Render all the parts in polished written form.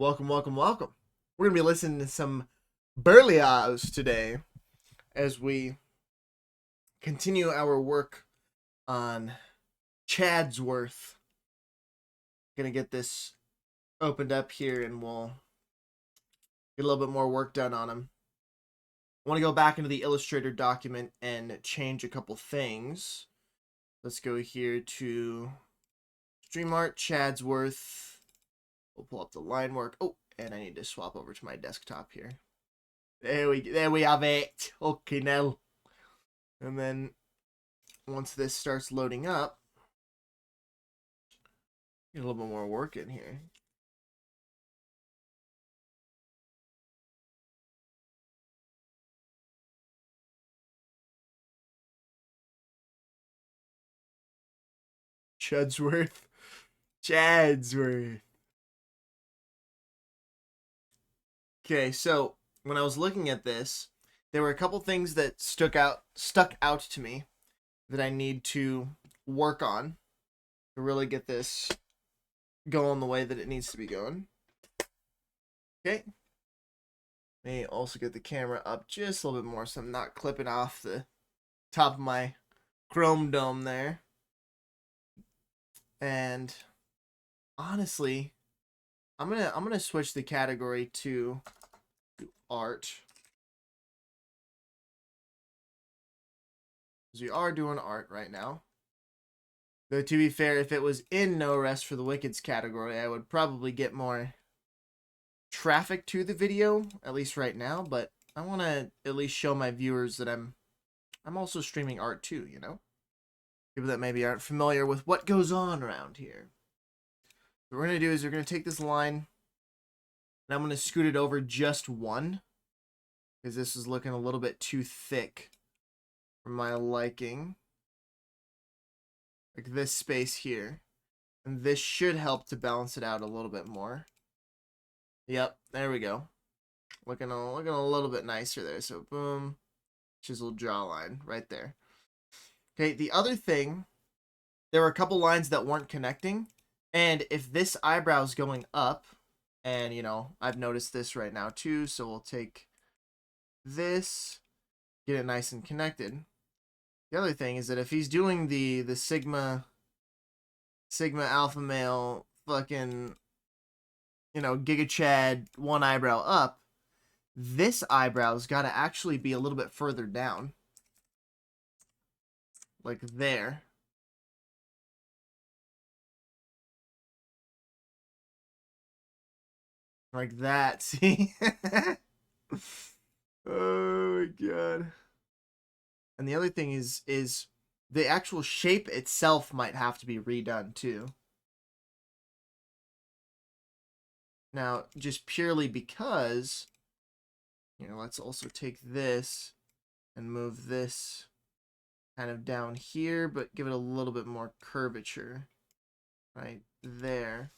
Welcome, welcome, welcome. We're going to be listening to some Berlioz today as we continue our work on Chadsworth. Going to get this opened up here and we'll get a little bit more work done on him. I want to go back into the Illustrator document and change a couple things. Let's go here to StreamArt, Chadsworth. We'll pull up the line work. Oh, and I need to swap over to my desktop here. There we have it. Okay, now. And then once this starts loading up, get a little bit more work in here. Chadsworth. Chadsworth. Okay, so when I was looking at this, there were a couple things that stuck out to me that I need to work on to really get this going the way that it needs to be going. Okay. May also get the camera up just a little bit more so I'm not clipping off the top of my chrome dome there. And honestly, I'm gonna switch the category to art. Because we are doing art right now. Though to be fair, if it was in No Rest for the Wicked's category, I would probably get more traffic to the video, at least right now, but I want to at least show my viewers that I'm also streaming art too, you know? People that maybe aren't familiar with what goes on around here. What we're going to do is we're going to take this line and I'm going to scoot it over just one because this is looking a little bit too thick for my liking. Like this space here. And this should help to balance it out a little bit more. Yep, there we go. Looking a little bit nicer there. So boom, chiseled jawline right there. Okay, the other thing, there were a couple lines that weren't connecting. And if this eyebrow's going up, and you know, I've noticed this right now too, so we'll take this, get it nice and connected. The other thing is that if he's doing the sigma alpha male fucking, you know, GIGACHAD one eyebrow up, this eyebrow's got to actually be a little bit further down. Like there. Like that, see? Oh my god. And the other thing is the actual shape itself might have to be redone too. Now, just purely because, you know, let's also take this and move this kind of down here, but give it a little bit more curvature right there.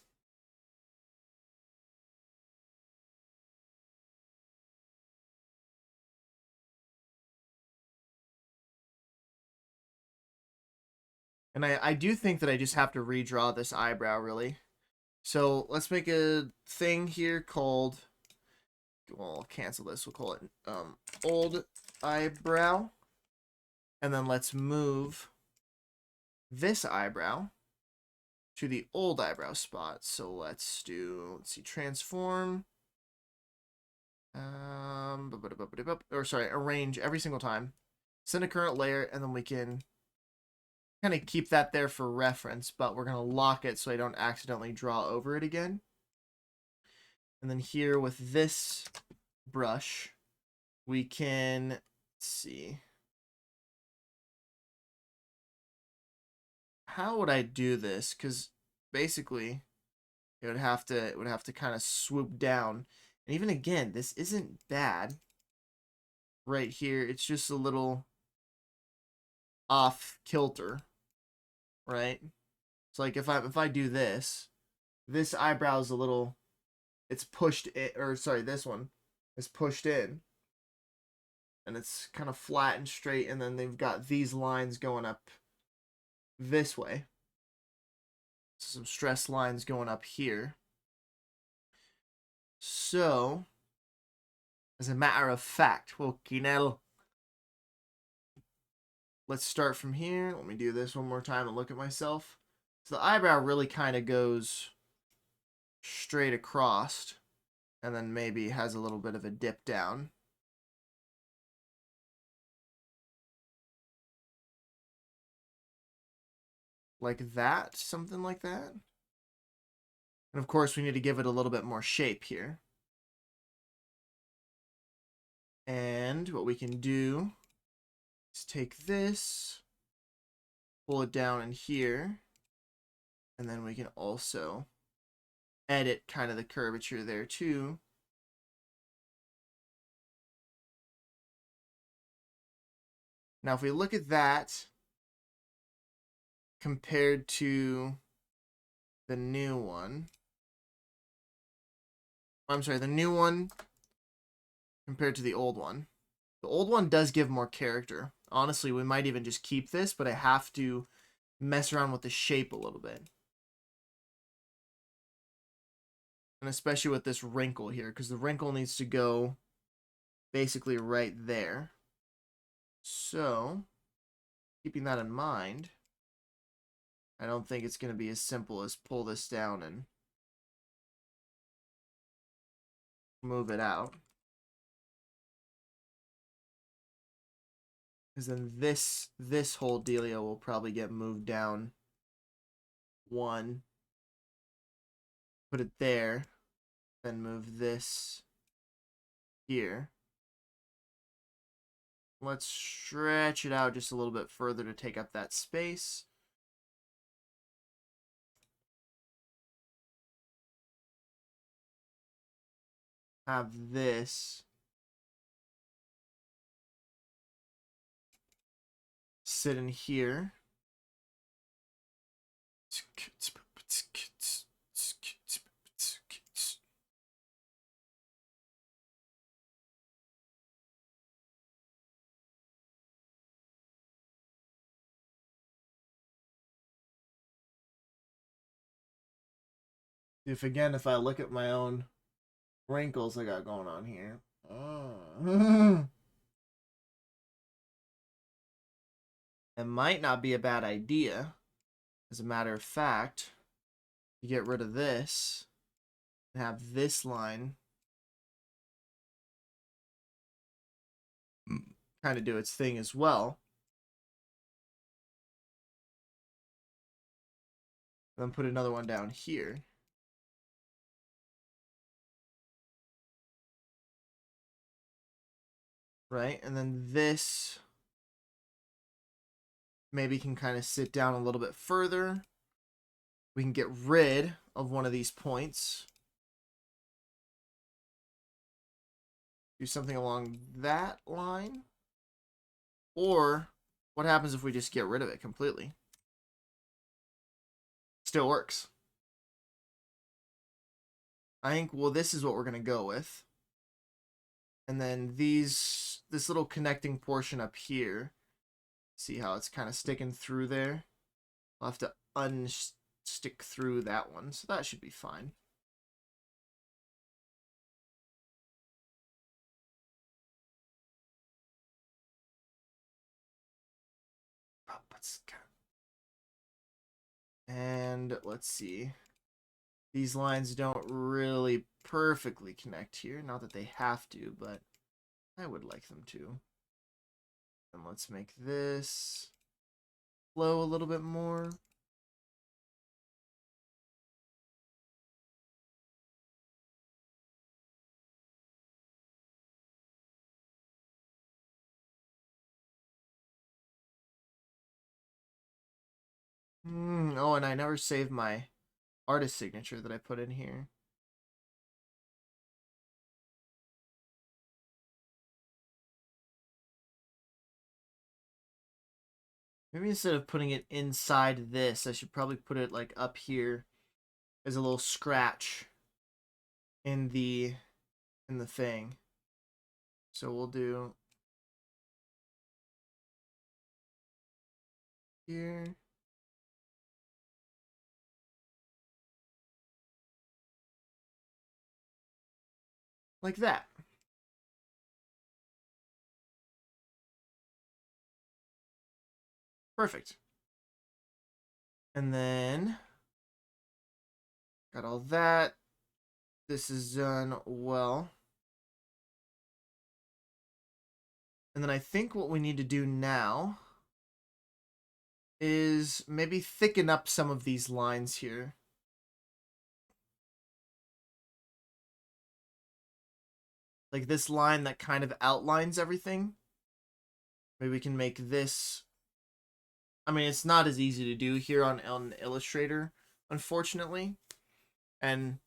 And I do think that I just have to redraw this eyebrow, really. So let's make a thing here called, well, I'll cancel this. We'll call it old eyebrow. And then let's move this eyebrow to the old eyebrow spot. So let's see, transform. Or sorry, arrange every single time. Send a current layer, and then we can kind of keep that there for reference, but we're going to lock it so I don't accidentally draw over it again. And then here with this brush, we can, let's see. How would I do this? Because basically, it would have to kind of swoop down. And even again, this isn't bad. Right here, it's just a little off kilter, right? So like if I do this eyebrow is a little, it's pushed in, or sorry, this one is pushed in, and it's kind of flat and straight, and then they've got these lines going up this way. Some stress lines going up here. So, as a matter of fact, let's start from here. Let me do this one more time and look at myself. So the eyebrow really kind of goes straight across and then maybe has a little bit of a dip down. Like that, something like that. And of course, we need to give it a little bit more shape here. And what we can do is take this, pull it down in here, and then we can also edit kind of the curvature there too. Now, if we look at that compared to the new one, I'm sorry, the new one compared to the old one. The old one does give more character. Honestly, we might even just keep this, but I have to mess around with the shape a little bit. And especially with this wrinkle here, because the wrinkle needs to go basically right there. So, keeping that in mind, I don't think it's going to be as simple as pull this down and move it out. Because then this whole dealio will probably get moved down one. Put it there. Then move this here. Let's stretch it out just a little bit further to take up that space. Have this sit in here. If I look at my own wrinkles I got going on here. It might not be a bad idea. As a matter of fact, you get rid of this and have this line kind of do its thing as well. Then put another one down here. Right? And then this maybe can kind of sit down a little bit further. We can get rid of one of these points. Do something along that line. Or what happens if we just get rid of it completely? Still works. I think, well, this is what we're going to go with. And then this little connecting portion up here. See how it's kind of sticking through there? I'll have to unstick through that one. So that should be fine. And let's see. These lines don't really perfectly connect here. Not that they have to, but I would like them to. And let's make this flow a little bit more. Oh, and I never saved my artist signature that I put in here. Maybe instead of putting it inside this, I should probably put it like up here as a little scratch in the thing. So we'll do here. like that. Perfect. And then got all that. This is done well. And then I think what we need to do now is maybe thicken up some of these lines here. Like this line that kind of outlines everything. Maybe we can make this... I mean, it's not as easy to do here on Illustrator, unfortunately. And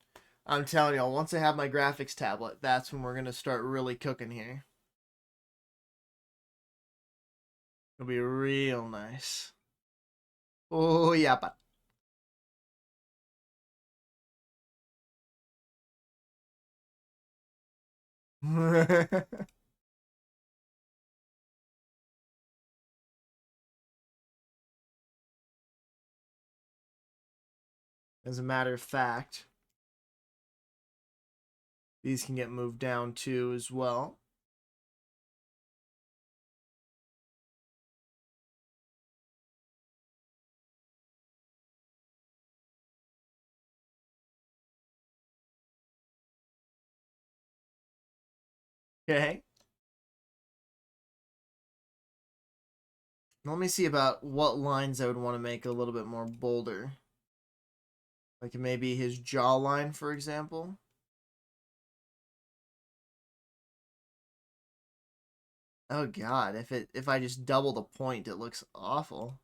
I'm telling y'all, once I have my graphics tablet, that's when we're going to start really cooking here. It'll be real nice. Oh, yeah, but... As a matter of fact, these can get moved down too as well. Okay. Let me see about what lines I would want to make a little bit more bolder. Like maybe his jawline, for example. Oh god, if I just double the point, it looks awful.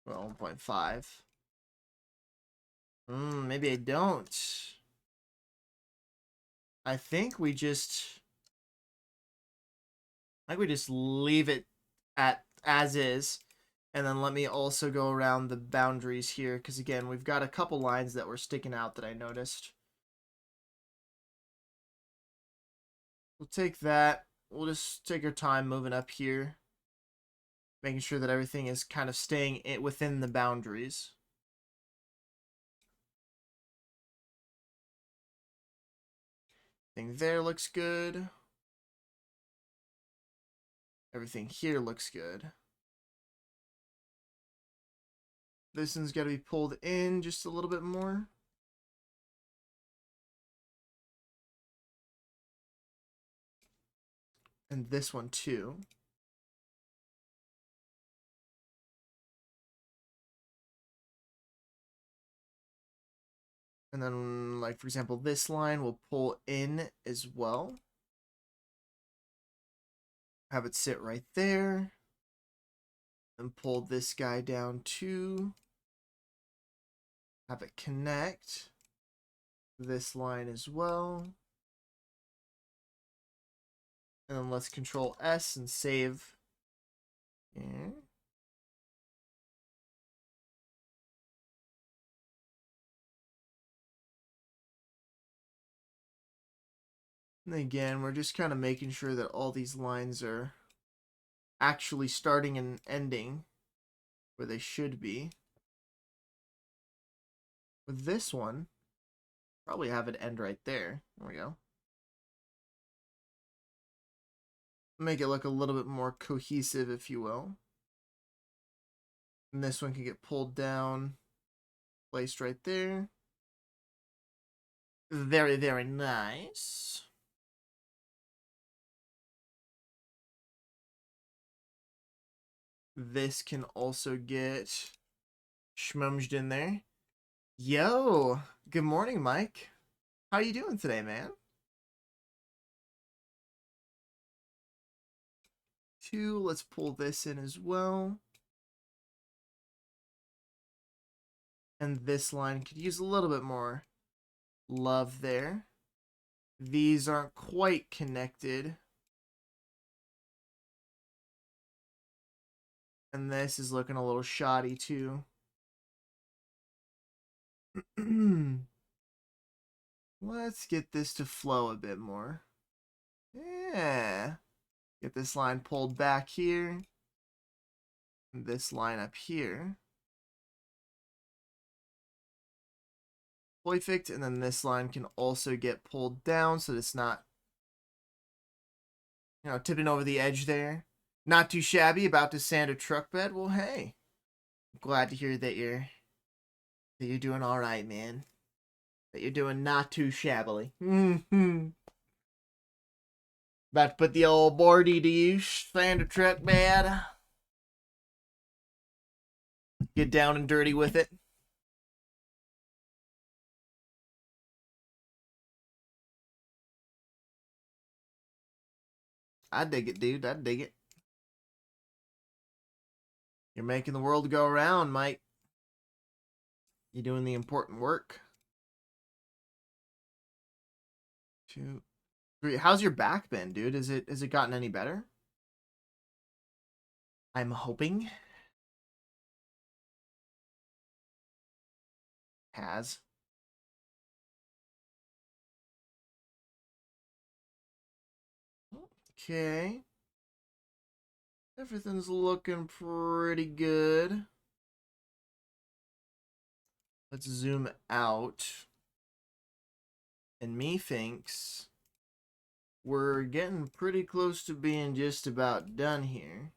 Well, 1.5. Maybe I don't. I think we just leave it at as is. And then let me also go around the boundaries here, because again, we've got a couple lines that were sticking out that I noticed. We'll take that. We'll just take our time moving up here, making sure that everything is kind of staying within the boundaries. Everything there looks good. Everything here looks good. This one's got to be pulled in just a little bit more. And this one too. And then, like, for example, this line will pull in as well. Have it sit right there. And pull this guy down too. Have it connect this line as well. And then let's Control S and save. Yeah. And again, we're just kind of making sure that all these lines are actually starting and ending where they should be. With this one, probably have it end right there. There we go. Make it look a little bit more cohesive, if you will. And this one can get pulled down, placed right there. Very, very nice. This can also get schmunged in there. Yo, good morning, Mike. How you doing today, man? 2, let's pull this in as well. And this line could use a little bit more love there. These aren't quite connected. And this is looking a little shoddy too. Let's get this to flow a bit more. Yeah. Get this line pulled back here. And this line up here. Perfect. And then this line can also get pulled down so that it's not, you know, tipping over the edge there. Not too shabby. About to sand a truck bed. Well, hey, glad to hear that you're doing all right, man. That you're doing not too shabbily. About to put the old boardy to use. Sand a truck bed. Get down and dirty with it. I dig it, dude. I dig it. You're making the world go around, Mike. You're doing the important work. 2, 3. How's your back been, dude? Has it gotten any better? I'm hoping. Has. Okay. Everything's looking pretty good. Let's zoom out. And methinks we're getting pretty close to being just about done here.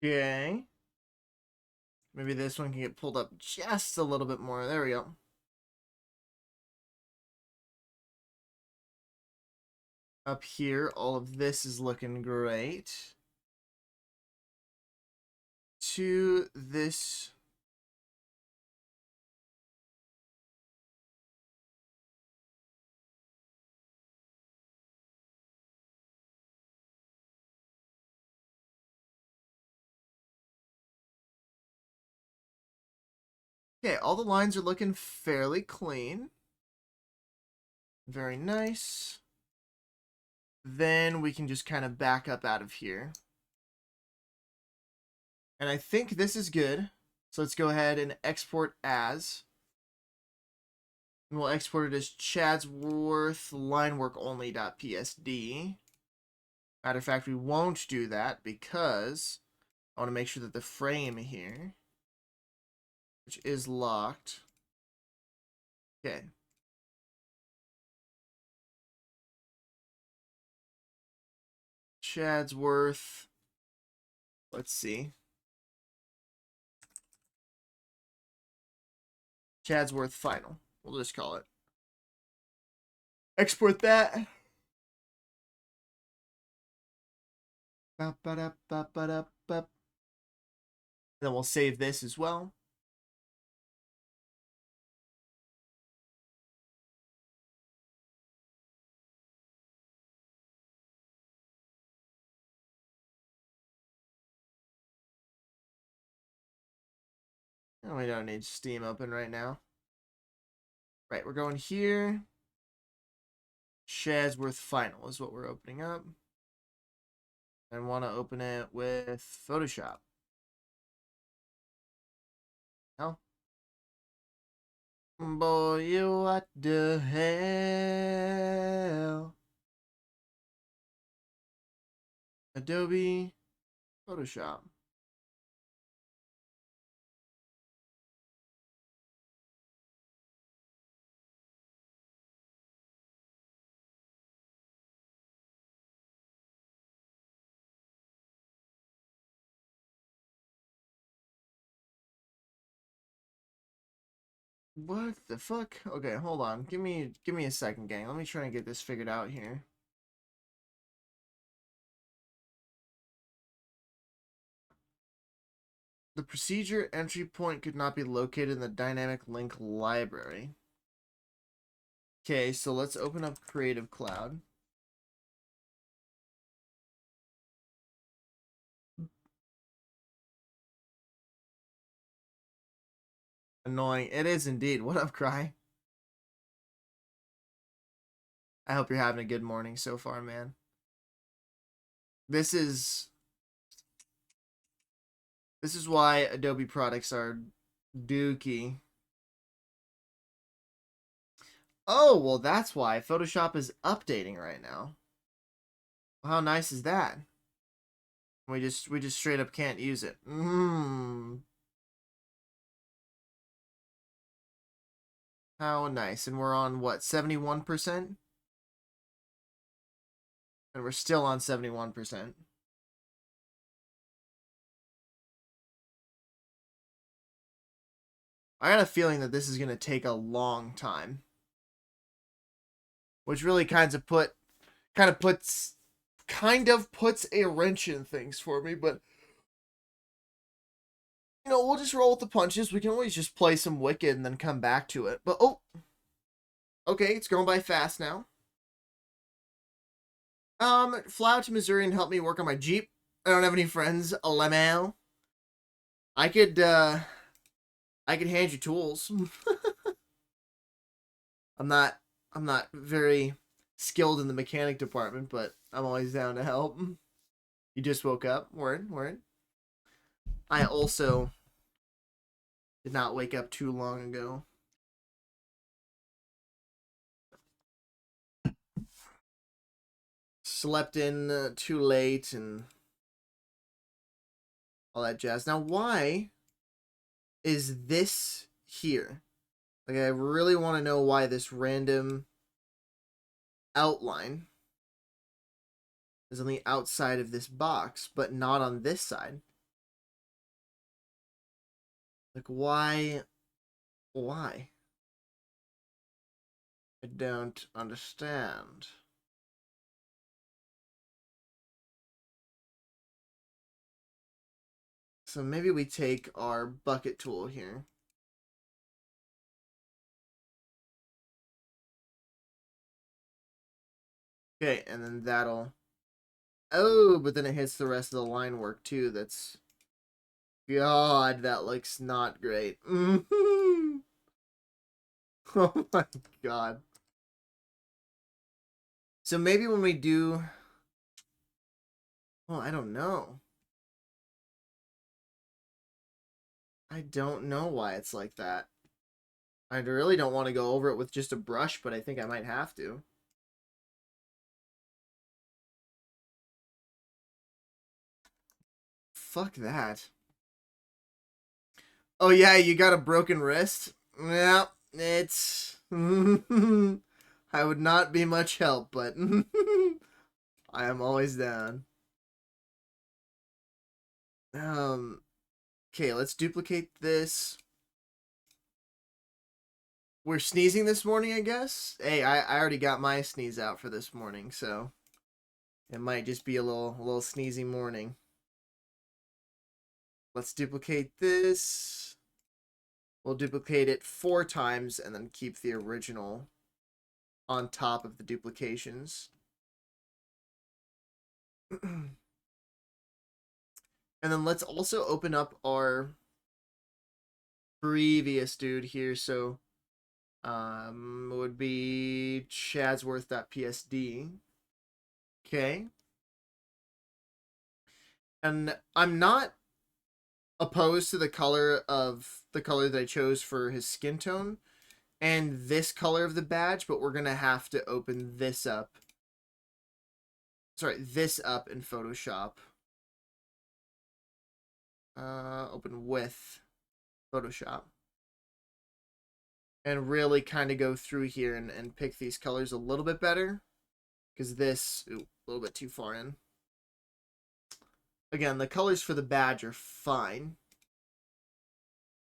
Okay. Maybe this one can get pulled up just a little bit more. There we go. Up here, all of this is looking great. To this. Okay, all the lines are looking fairly clean. Very nice. Then we can just kind of back up out of here. And I think this is good. So let's go ahead and export as. And we'll export it as Chadsworth lineworkonly.psd. Matter of fact, we won't do that because I want to make sure that the frame here, which is locked. Okay. Chadsworth. Let's see. Chadsworth final. We'll just call it. Export that. Then we'll save this as well. Oh, we don't need Steam open right now. Right, we're going here. Chadsworth final is what we're opening up. I want to open it with Photoshop. No? Boy, what the hell? Adobe Photoshop. What the fuck? Okay, hold on. Give me a second, gang. Let me try and get this figured out here. The procedure entry point could not be located in the dynamic link library. Okay, so let's open up Creative Cloud. Annoying. It is indeed. What up, Cry? I hope you're having a good morning so far, man. This is why Adobe products are dookie. Oh, well, that's why Photoshop is updating right now. How nice is that? We just straight up can't use it. How nice. And we're on what, 71%? And we're still on 71%. I got a feeling that this is going to take a long time. Which really kind of puts a wrench in things for me, but you know, we'll just roll with the punches. We can always just play some Wicked and then come back to it. But oh, okay, it's going by fast now. Fly out to Missouri and help me work on my Jeep. I don't have any friends. LMAO. I could hand you tools. I'm not very skilled in the mechanic department, but I'm always down to help. You just woke up. Word. I also did not wake up too long ago. Slept in too late and all that jazz. Now, why is this here? Like, I really want to know why this random outline is on the outside of this box, but not on this side. Like, why? Why? I don't understand. So maybe we take our bucket tool here. Okay, and then that'll... Oh, but then it hits the rest of the line work too. That's... God, that looks not great. Oh my god. So maybe when we do... Well, I don't know. I don't know why it's like that. I really don't want to go over it with just a brush, but I think I might have to. Fuck that. Oh yeah, you got a broken wrist? Yeah, it's... I would not be much help, but I am always down. Okay, let's duplicate this. We're sneezing this morning, I guess? Hey, I already got my sneeze out for this morning, so it might just be a little sneezy morning. Let's duplicate this. We'll duplicate it 4 times and then keep the original on top of the duplications. And then let's also open up our previous dude here. So it would be chadsworth.psd. Okay. And I'm not opposed to the color that I chose for his skin tone and this color of the badge, but we're going to have to open this up. Sorry, this up in Photoshop. Open with Photoshop. And really kind of go through here and pick these colors a little bit better. Because this, ooh, a little bit too far in. Again, the colors for the badge are fine.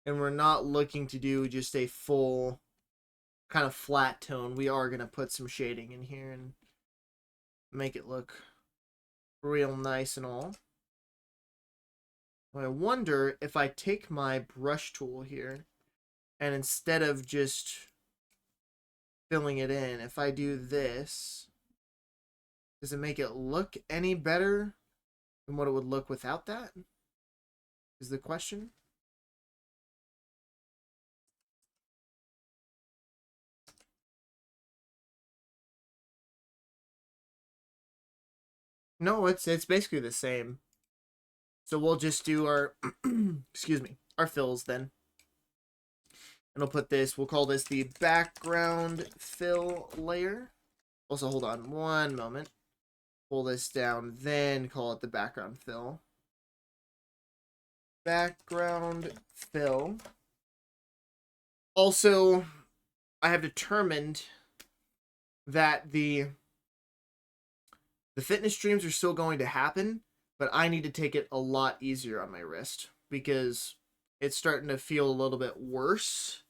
And we're not looking to do just a full kind of flat tone. We are going to put some shading in here and make it look real nice and all. I wonder if I take my brush tool here and instead of just filling it in. If I do this, does it make it look any better than what it would look without that? Is the question. No, it's basically the same. So we'll just do our excuse me, our fills then. And we'll put this, we'll call this the background fill layer. Also, hold on one moment. Pull this down, then call it the background fill. Background fill. Also, I have determined that the fitness streams are still going to happen, but I need to take it a lot easier on my wrist because it's starting to feel a little bit worse,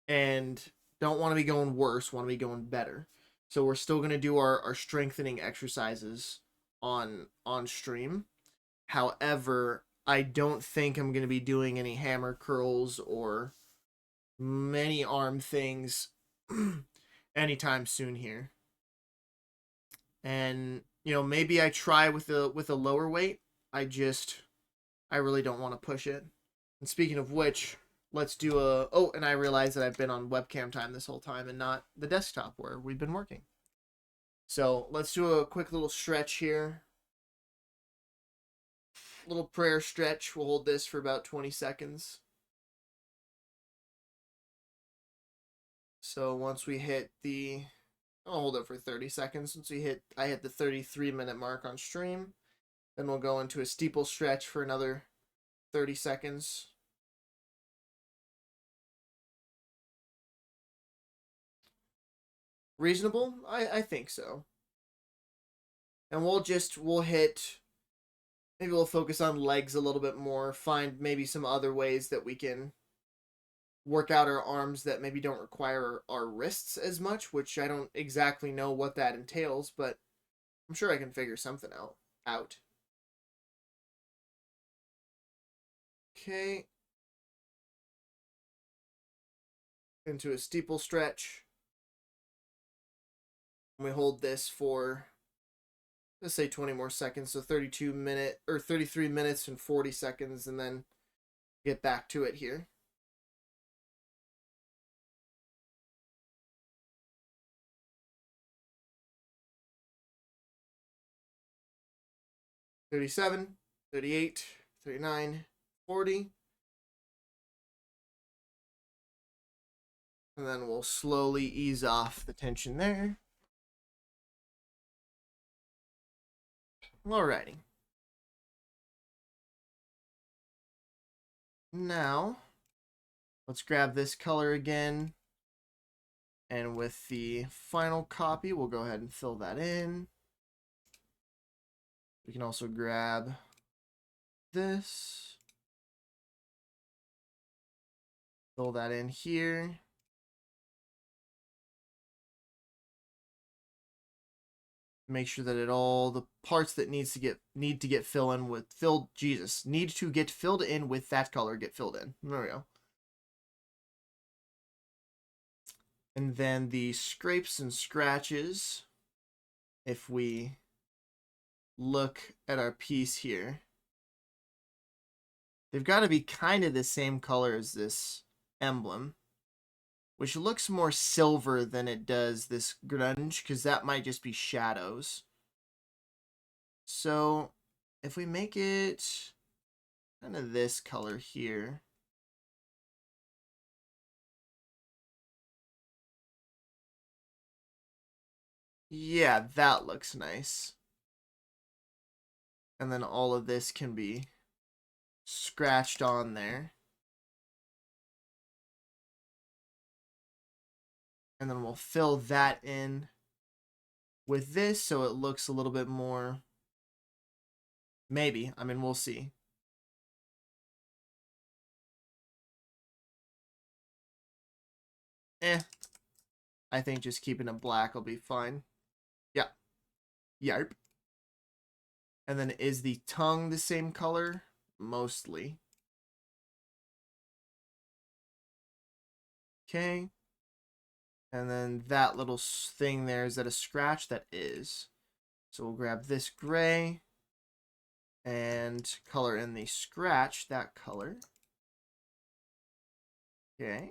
and don't want to be going worse, want to be going better. So we're still going to do our strengthening exercises on stream. However, I don't think I'm going to be doing any hammer curls or many arm things anytime soon here. And you know, maybe I try with a lower weight. I really don't want to push it. And speaking of which, let's do a... Oh, and I realize that I've been on webcam time this whole time and not the desktop where we've been working. So let's do a quick little stretch here. Little prayer stretch. We'll hold this for about 20 seconds. So once we hit the... I'll hold it for 30 seconds. Once I hit the 33-minute mark on stream. Then we'll go into a steeple stretch for another 30 seconds. Reasonable? I think so. And we'll hit, maybe we'll focus on legs a little bit more, find maybe some other ways that we can work out our arms that maybe don't require our wrists as much, which I don't exactly know what that entails, but I'm sure I can figure something out. Okay. Into a steeple stretch. We hold this for, let's say 20 more seconds, so 33 minutes and 40 seconds, and then get back to it here. $37, $38, $39, $40. And then we'll slowly ease off the tension there. Alrighty. Now, let's grab this color again. And with the final copy, we'll go ahead and fill that in. We can also grab this. Fill that in here. Make sure that all the parts that need to get filled in with that color get filled in. There we go. And then the scrapes and scratches, if we look at our piece here, they've got to be kind of the same color as this emblem, which looks more silver than it does this grunge, because that might just be shadows. So if we make it kind of this color here, yeah, that looks nice. And then all of this can be scratched on there. And then we'll fill that in with this so it looks a little bit more, maybe, I mean, we'll see. I think just keeping it black will be fine. Yeah. Yarp. And then is the tongue the same color? Mostly. Okay. And then that little thing there, is that a scratch? That is. So we'll grab this gray and color in the scratch that color. Okay.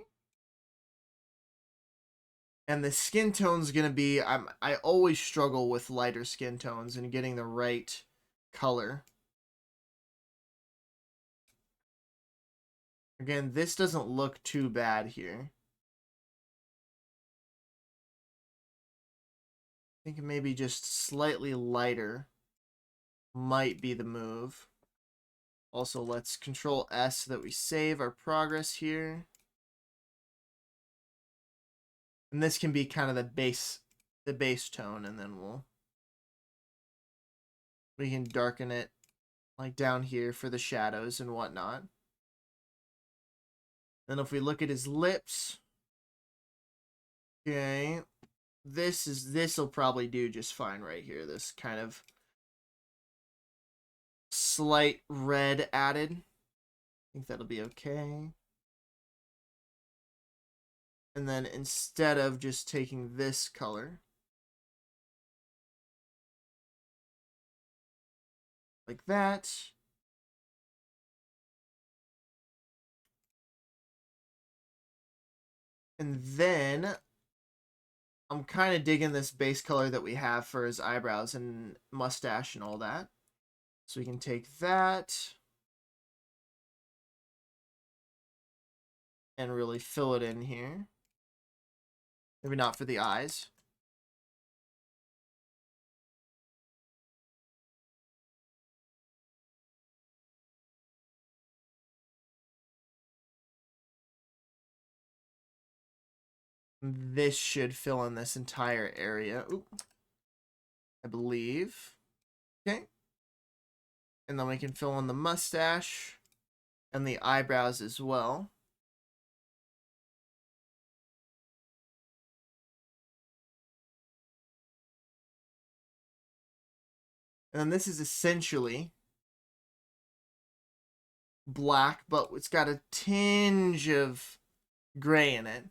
And the skin tone's gonna be, I always struggle with lighter skin tones and getting the right color. Again, this doesn't look too bad here. I think maybe just slightly lighter might be the move. Also, let's Control S so that we save our progress here. And this can be kind of the base tone, and then we can darken it like down here for the shadows and whatnot. Then if we look at his lips, okay, this will probably do just fine right here. This kind of slight red added. I think that'll be okay. And then instead of just taking this color, like that, and then I'm kind of digging this base color that we have for his eyebrows and mustache and all that. So we can take that and really fill it in here. Maybe not for the eyes. This should fill in this entire area. Oop. I believe. Okay. And then we can fill in the mustache and the eyebrows as well. And then this is essentially black, but it's got a tinge of gray in it.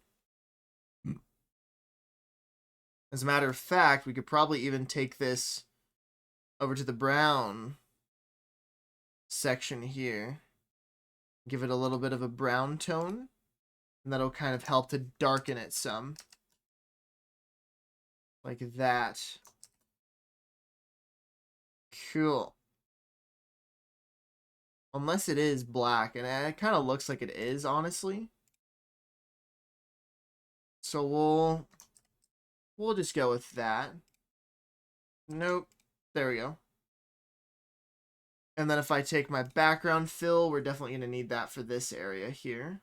As a matter of fact, we could probably even take this over to the brown section here. Give it a little bit of a brown tone. And that'll kind of help to darken it some. Like that. Cool. Unless it is black. And it kind of looks like it is, honestly. So we'll just go with that. Nope. There we go. And then if I take my background fill, we're definitely going to need that for this area here.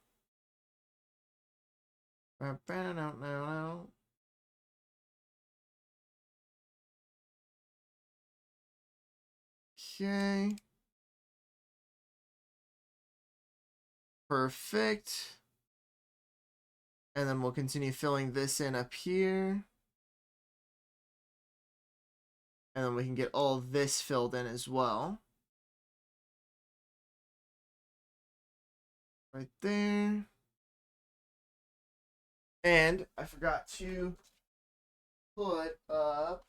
Okay. Perfect. And then we'll continue filling this in up here. And then we can get all this filled in as well. Right there. And I forgot to put up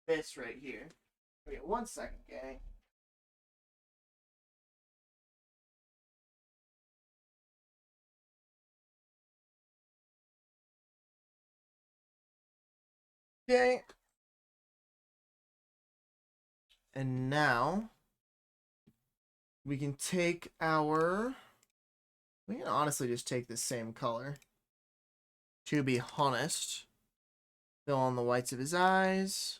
this right here. Wait 1 second, gang. Okay. And now we can take our... We can honestly just take the same color. To be honest. Fill in the whites of his eyes.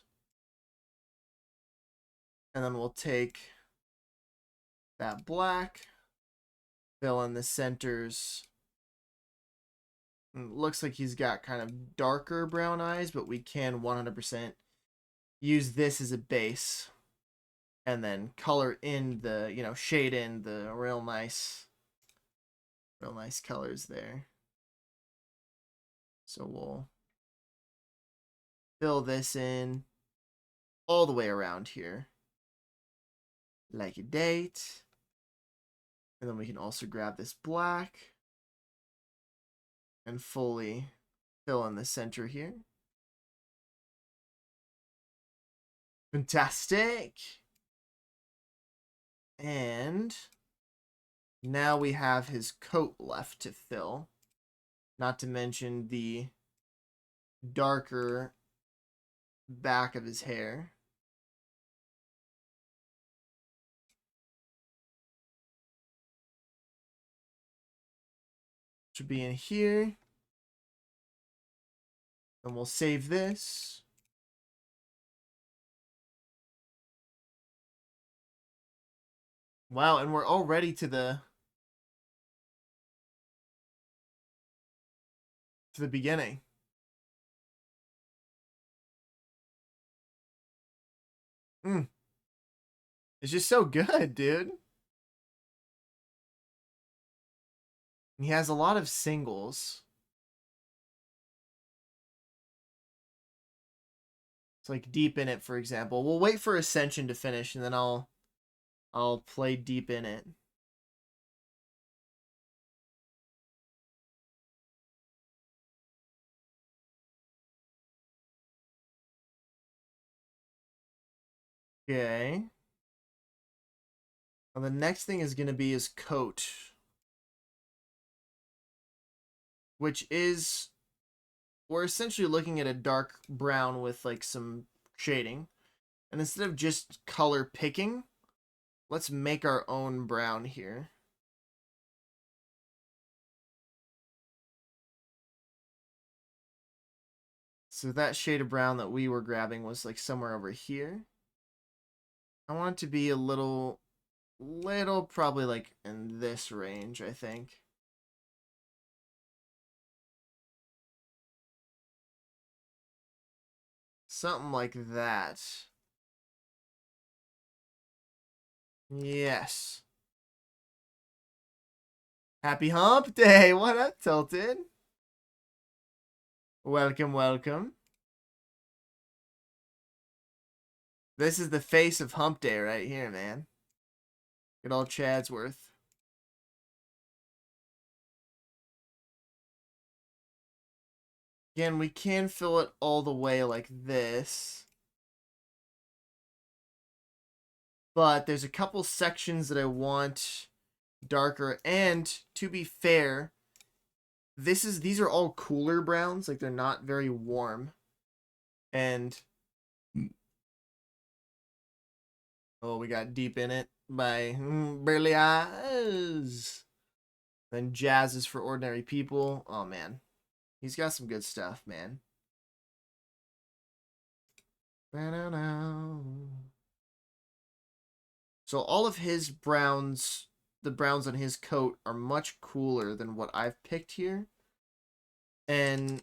And then we'll take that black. Fill in the centers. It looks like he's got kind of darker brown eyes, but we can 100% use this as a base. And then color in the, shade in the real nice colors there. So we'll fill this in all the way around here. Like a date. And then we can also grab this black and fully fill in the center here. Fantastic. And now we have his coat left to fill. Not to mention the darker back of his hair. Should be in here. And we'll save this. Wow, and we're already to the beginning. It's just so good, dude. He has a lot of singles. It's like Deep in It, for example. We'll wait for Ascension to finish, and then I'll play Deep in It. Okay. Well, the next thing is going to be his coat, which is, we're essentially looking at a dark brown with like some shading. And instead of just color picking, let's make our own brown here. So that shade of brown that we were grabbing was like somewhere over here. I want it to be a little probably like in this range, I think. Something like that. Yes. Happy Hump Day! What up, Tilted? Welcome, welcome. This is the face of Hump Day right here, man. Good old Chadsworth. Again, we can fill it all the way like this. But there's a couple sections that I want darker. And to be fair, these are all cooler browns. Like, they're not very warm. And oh, we got Deep in It by Barely Eyes. Then Jazz is for Ordinary People. Oh, man. He's got some good stuff, man. So all of his browns, the browns on his coat, are much cooler than what I've picked here. And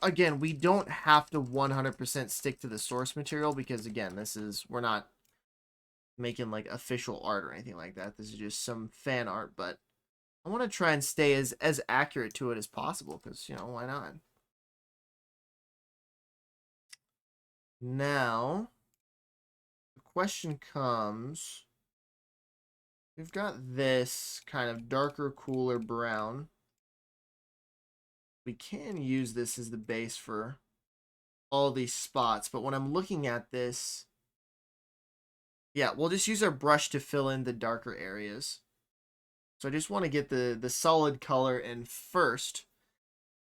again, we don't have to 100% stick to the source material because, again, we're not making like official art or anything like that. This is just some fan art, but I want to try and stay as accurate to it as possible because, you know, why not? Now, the question comes, we've got this kind of darker, cooler brown. We can use this as the base for all these spots, but when I'm looking at this, yeah, we'll just use our brush to fill in the darker areas. So I just want to get the solid color in first.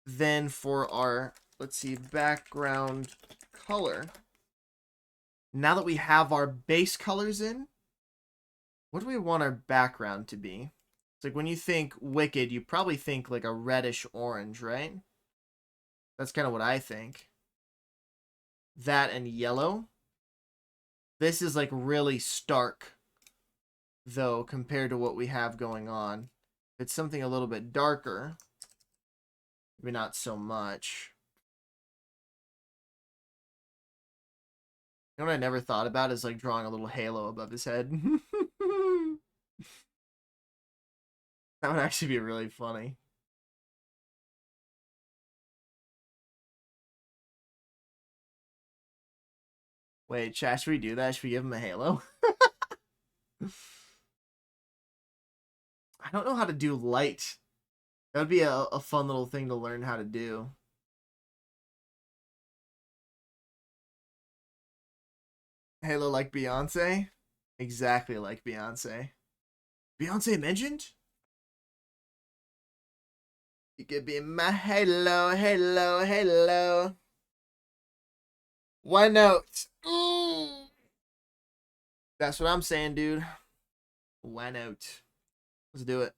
Then for our, let's see, background color. Now that we have our base colors in, what do we want our background to be? It's like when you think Wicked, you probably think like a reddish orange, right? That's kind of what I think. That and yellow. This is like really stark, though, compared to what we have going on. If it's something a little bit darker, maybe not so much. You know what I never thought about is like drawing a little halo above his head. That would actually be really funny. Wait, chat, should we do that? Should we give him a halo? I don't know how to do light That would be a fun little thing to learn how to do. Halo like Beyonce? Exactly like Beyonce. Beyonce mentioned? You could be my Halo, Halo, Halo. Why not? Ooh. That's what I'm saying, dude. Why not? Let's do it.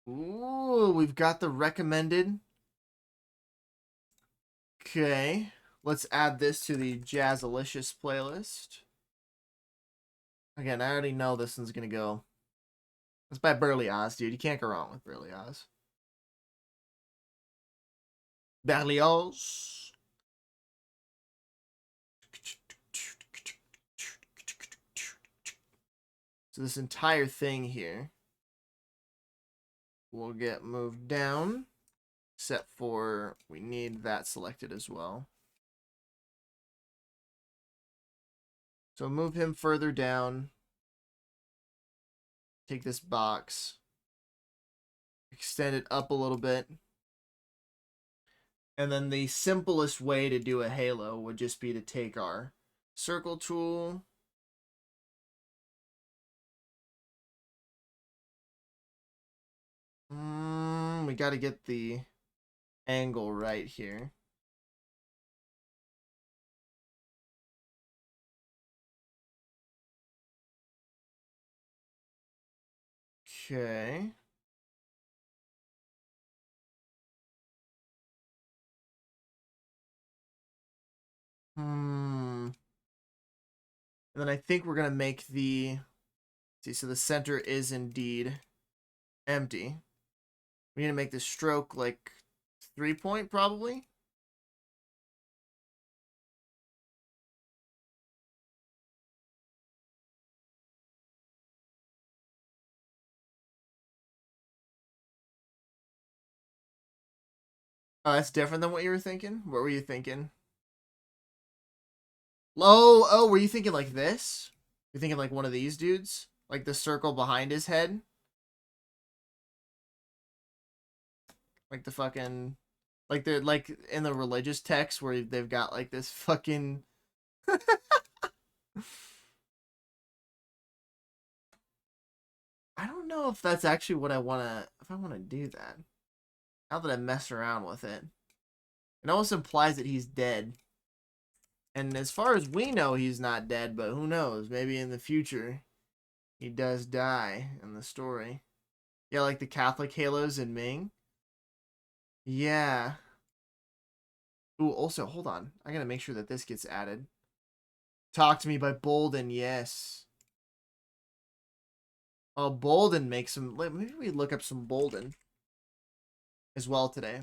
Ooh, we've got the recommended. Okay. Let's add this to the Jazzalicious playlist. Again, I already know this one's gonna go. It's by Burley Oz, dude. You can't go wrong with Burley Oz. Burley Oz. So this entire thing here will get moved down, except for we need that selected as well. So move him further down. Take this box, extend it up a little bit. And then the simplest way to do a halo would just be to take our circle tool. We got to get the angle right here. Okay. And then I think we're going to make the... See, so the center is indeed empty. We're going to make the stroke like 3-point probably. Oh, that's different than what you were thinking? What were you thinking? Oh, were you thinking like this? You're thinking like one of these dudes? Like the circle behind his head? Like the fucking... Like they're like in the religious text where they've got like this fucking... I don't know if that's actually what I want to... If I want to do that. Now that I mess around with it. It almost implies that he's dead. And as far as we know, he's not dead, but who knows? Maybe in the future, he does die in the story. Yeah, like the Catholic halos in Ming. Yeah. Ooh, also, hold on. I gotta make sure that this gets added. Talk to Me by Bolden, yes. Oh, Bolden makes some... Maybe we look up some Bolden as well today.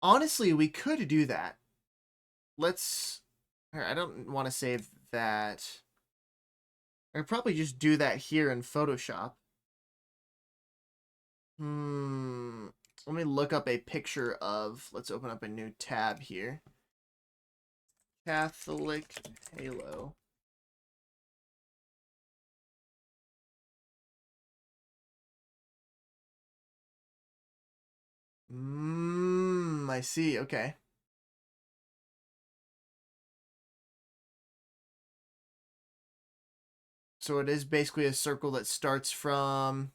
Honestly, we could do that. Let's... I don't want to save that. I could probably just do that here in Photoshop. Let me look up a picture of... Let's open up a new tab here. Catholic Halo. I see. Okay. So it is basically a circle that starts from...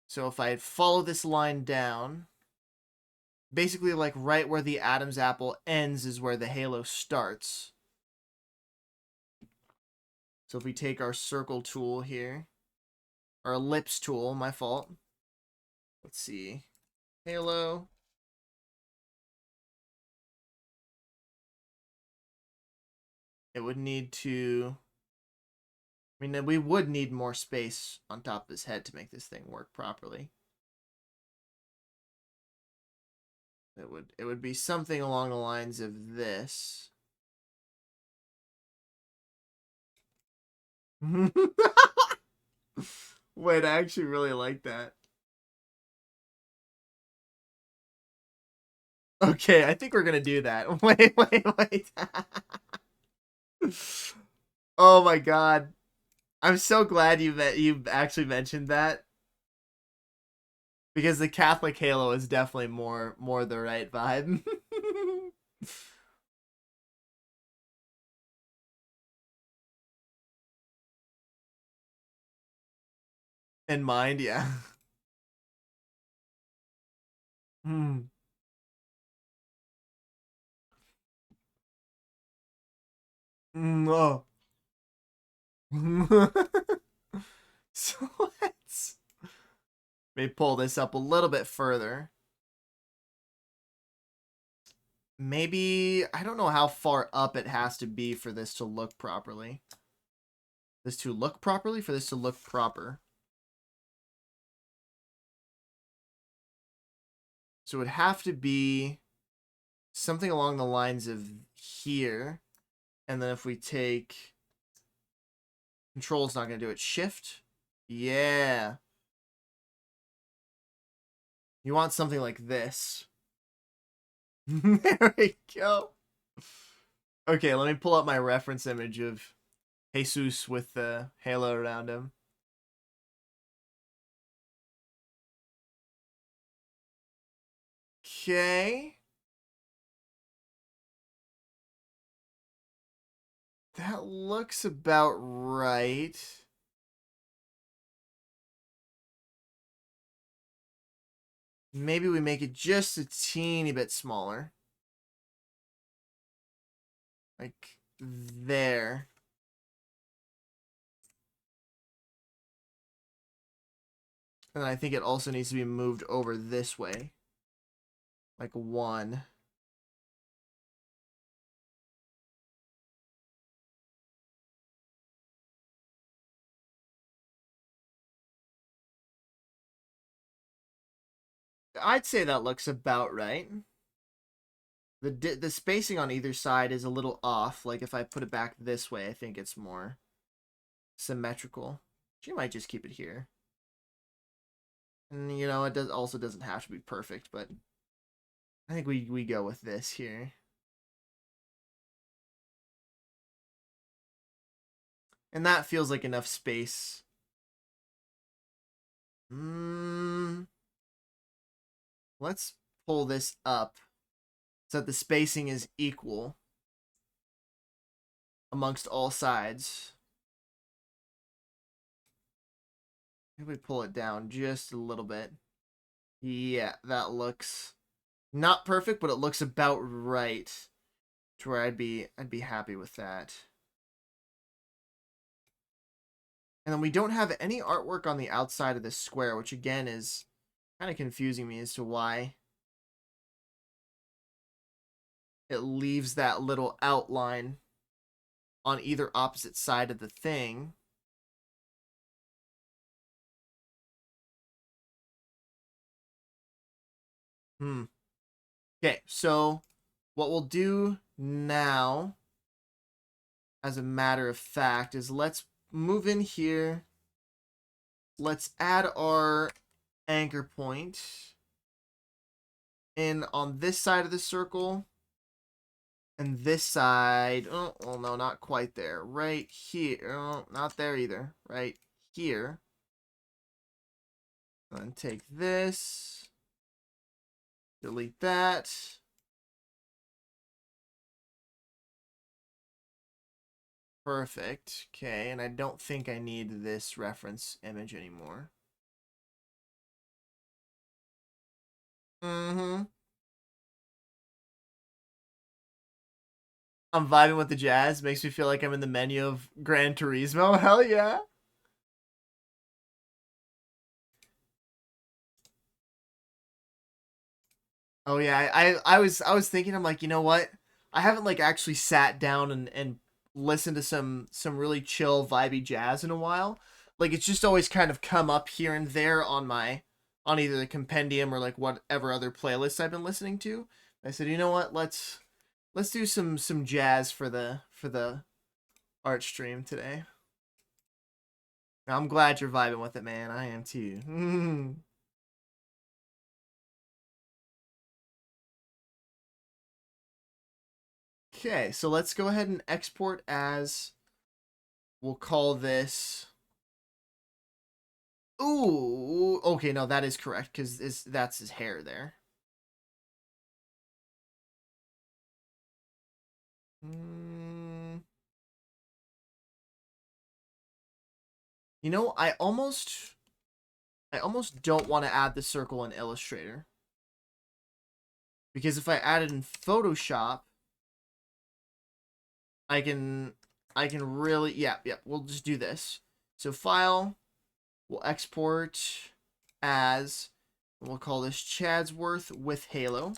So if I follow this line down, basically like right where the Adam's apple ends is where the halo starts. So if we take our circle tool here, our ellipse tool, my fault. Let's see. Halo. It would need to... I mean, we would need more space on top of his head to make this thing work properly. It would be something along the lines of this. Wait, I actually really like that. Okay, I think we're gonna do that. Wait. Oh my god. I'm so glad you actually mentioned that because the Catholic Halo is definitely more the right vibe. In mind, yeah. Hmm. Oh. So let me pull this up a little bit further. Maybe I don't know how far up it has to be for this to look properly. This to look properly? For this to look proper. So it would have to be something along the lines of here. And then if we take control's not going to do it. Shift. Yeah. You want something like this. There we go. Okay, let me pull up my reference image of Jesus with the halo around him. Okay. That looks about right. Maybe we make it just a teeny bit smaller. Like there. And then I think it also needs to be moved over this way. Like one. I'd say that looks about right. The spacing on either side is a little off. Like if I put it back this way, I think it's more symmetrical. She might just keep it here. And you know, it doesn't have to be perfect, but I think we go with this here. And that feels like enough space. Let's pull this up so that the spacing is equal amongst all sides. Maybe we pull it down just a little bit. Yeah, that looks not perfect, but it looks about right to where I'd be happy with that. And then we don't have any artwork on the outside of this square, which again is kind of confusing me as to why it leaves that little outline on either opposite side of the thing. Okay, so what we'll do now, as a matter of fact, is let's move in here. Let's add our anchor point in on this side of the circle. And this side, oh, well, no, not quite there. Right here, oh, not there either. Right here. And take this, delete that. Perfect. Okay, and I don't think I need this reference image anymore. Mm-hmm. I'm vibing with the jazz. Makes me feel like I'm in the menu of Gran Turismo. Hell yeah. Oh yeah, I was thinking, I'm like, you know what? I haven't like actually sat down and listened to some really chill vibey jazz in a while. Like it's just always kind of come up here and there on either the compendium or like whatever other playlists I've been listening to. I said, you know what? Let's do some jazz for the art stream today. I'm glad you're vibing with it, man. I am too. Okay, so let's go ahead and export as, we'll call this, ooh, okay, no, that is correct, because that's his hair there. You know, I almost don't want to add the circle in Illustrator. Because if I add it in Photoshop, I can really, yeah, we'll just do this. So file, we'll export as, we'll call this Chadsworth with Halo.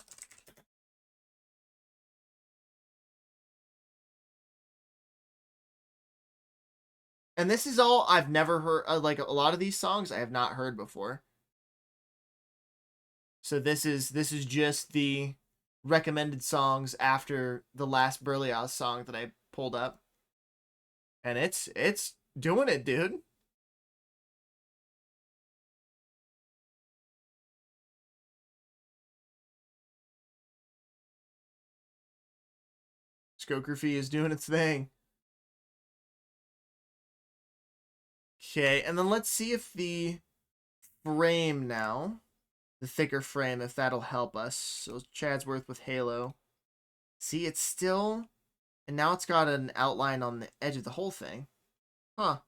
And this is all I've never heard, like a lot of these songs I have not heard before. So this is just the recommended songs after the last Berlioz song that I pulled up. And it's doing it, dude. Scography is doing its thing. Okay, and then let's see if the frame now, the thicker frame, if that'll help us. So Chadsworth with Halo. See, it's still, and now it's got an outline on the edge of the whole thing. Huh.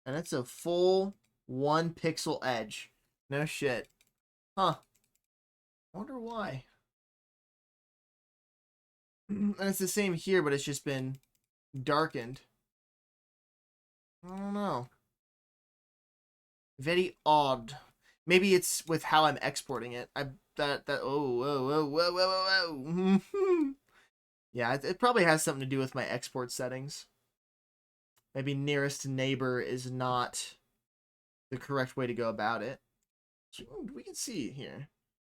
And it's a full 1 pixel edge. No shit. Huh. Wonder why. And it's the same here, but it's just been darkened. I don't know. Very odd. Maybe it's with how I'm exporting it. Oh, whoa. Yeah, it probably has something to do with my export settings. Maybe nearest neighbor is not the correct way to go about it. So we can see here.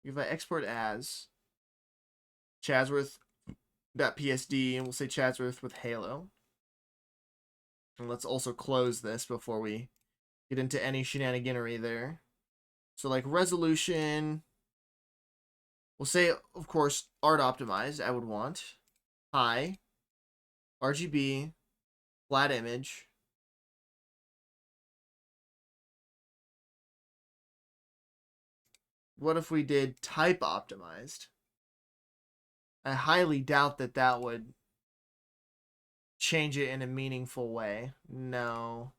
If I export as Chadsworth.psd, and we'll say Chadsworth with Halo. And let's also close this before we get into any shenaniganery there. So like resolution, we'll say, of course, art optimized, I would want. High, RGB, flat image. What if we did type optimized? I highly doubt that that would change it in a meaningful way. No.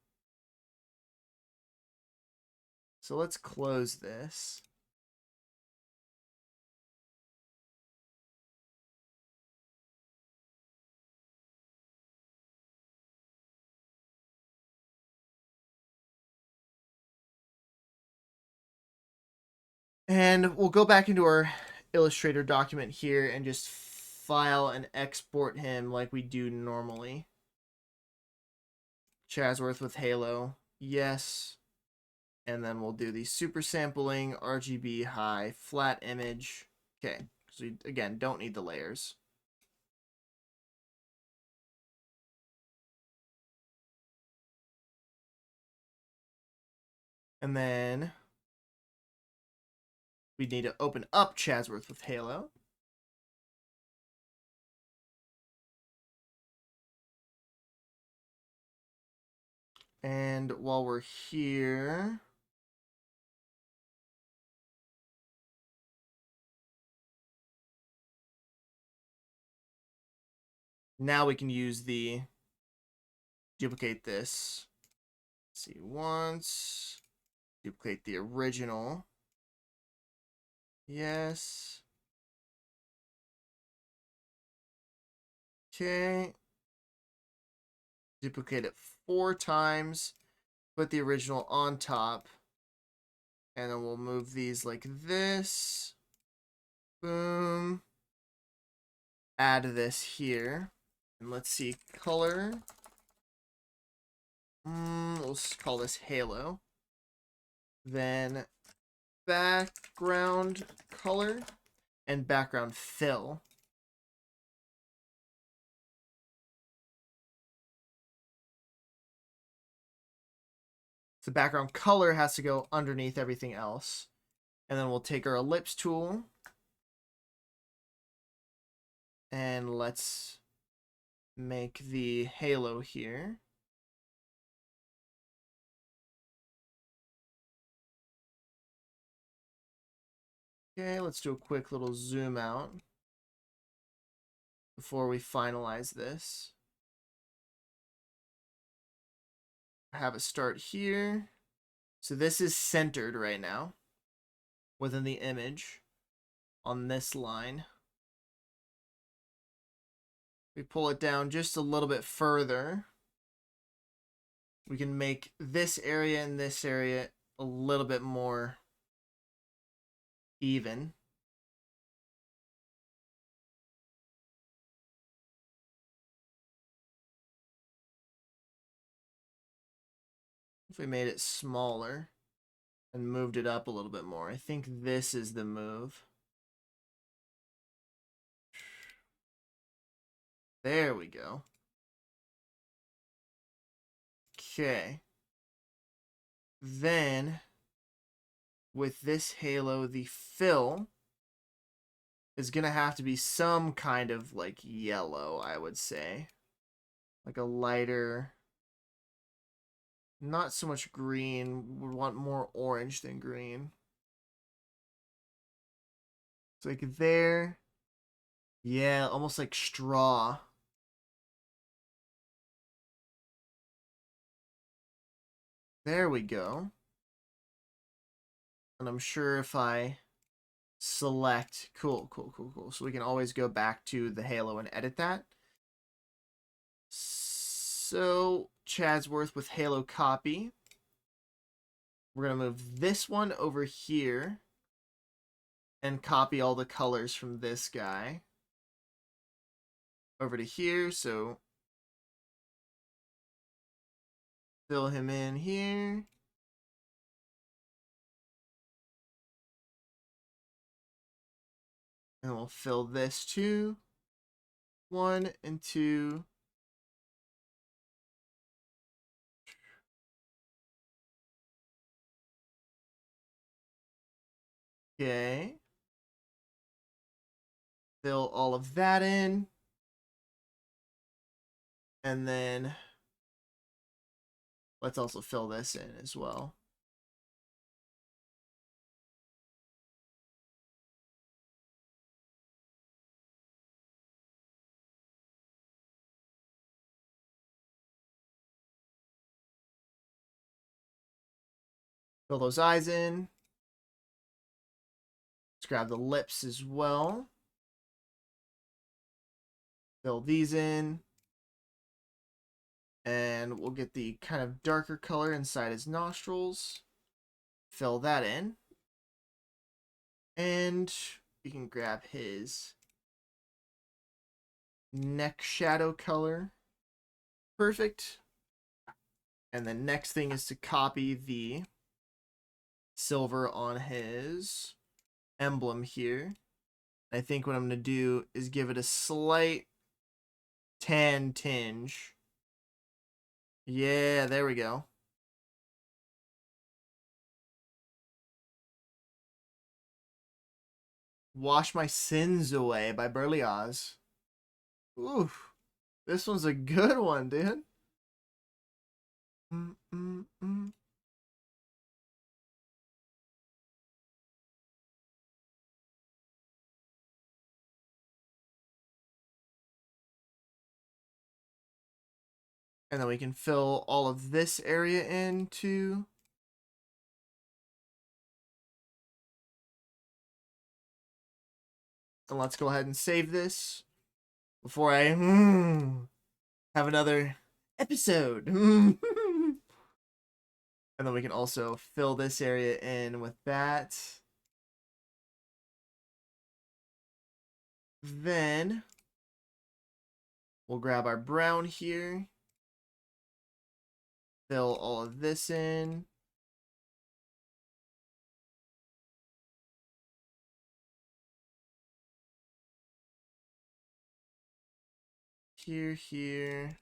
So let's close this. And we'll go back into our Illustrator document here and just file and export him like we do normally. Chadsworth with Halo. Yes. And then we'll do the super sampling, RGB high, flat image. Okay. So we, again, don't need the layers. And then we need to open up Chadsworth with Halo. And while we're here, now we can use the duplicate this. Let's see, once, duplicate the original. Yes. Okay. Duplicate it 4 times. Put the original on top. And then we'll move these like this. Boom. Add this here. And let's see, color. We'll call this Halo. Then background color and background fill. The background color has to go underneath everything else. And then we'll take our ellipse tool. And let's make the halo here. Okay, let's do a quick little zoom out before we finalize this. Have it start here. So this is centered right now within the image on this line. We pull it down just a little bit further. We can make this area and this area a little bit more even. If we made it smaller and moved it up a little bit more, I think this is the move. There we go. Okay. Then, with this halo, the fill is going to have to be some kind of like yellow, I would say. Like a lighter, not so much green. Would want more orange than green. It's like there. Yeah, almost like straw. There we go. And I'm sure if I select, cool. So we can always go back to the halo and edit that. So Chadsworth with halo copy. We're going to move this one over here and copy all the colors from this guy over to here. So fill him in here. And we'll fill this too. 1 and 2. Okay. Fill all of that in. And then let's also fill this in as well. Fill those eyes in. Let's grab the lips as well. Fill these in. And we'll get the kind of darker color inside his nostrils. Fill that in. And we can grab his neck shadow color. Perfect. And the next thing is to copy the silver on his emblem here. I think what I'm going to do is give it a slight tan tinge. Yeah, there we go. Wash My Sins Away by Burley Oz. Ooh, this one's a good one, dude. And then we can fill all of this area in too. And let's go ahead and save this before I have another episode. And then we can also fill this area in with that. Then we'll grab our brown here. Fill all of this in. Here.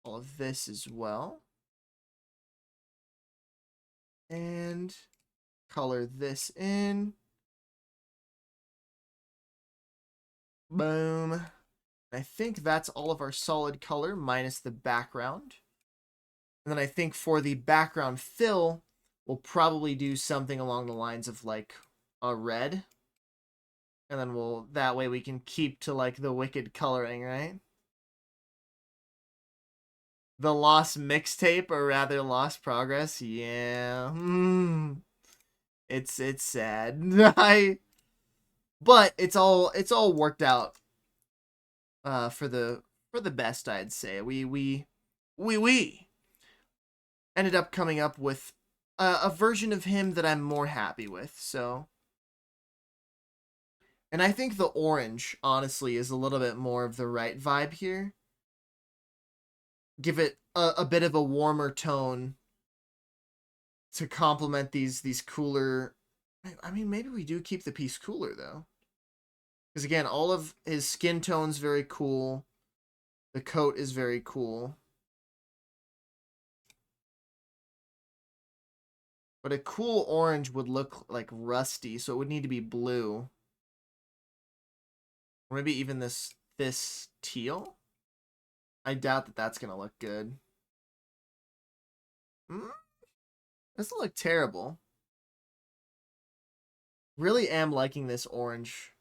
All of this as well. And color this in. Boom. I think that's all of our solid color minus the background. And then I think for the background fill, we'll probably do something along the lines of like a red. And then that way we can keep to like the wicked coloring, right? The lost mixtape, or rather lost progress. Yeah. It's sad. But it's all worked out for the best, I'd say. We ended up coming up with a version of him that I'm more happy with. So, and I think the orange honestly is a little bit more of the right vibe here. Give it a bit of a warmer tone to complement these cooler. I mean, maybe we do keep the piece cooler though, because again, all of his skin tone's very cool. The coat is very cool. But a cool orange would look like rusty, so it would need to be blue. Or maybe even this teal. I doubt that that's gonna look good. Doesn't look terrible. Really am liking this orange.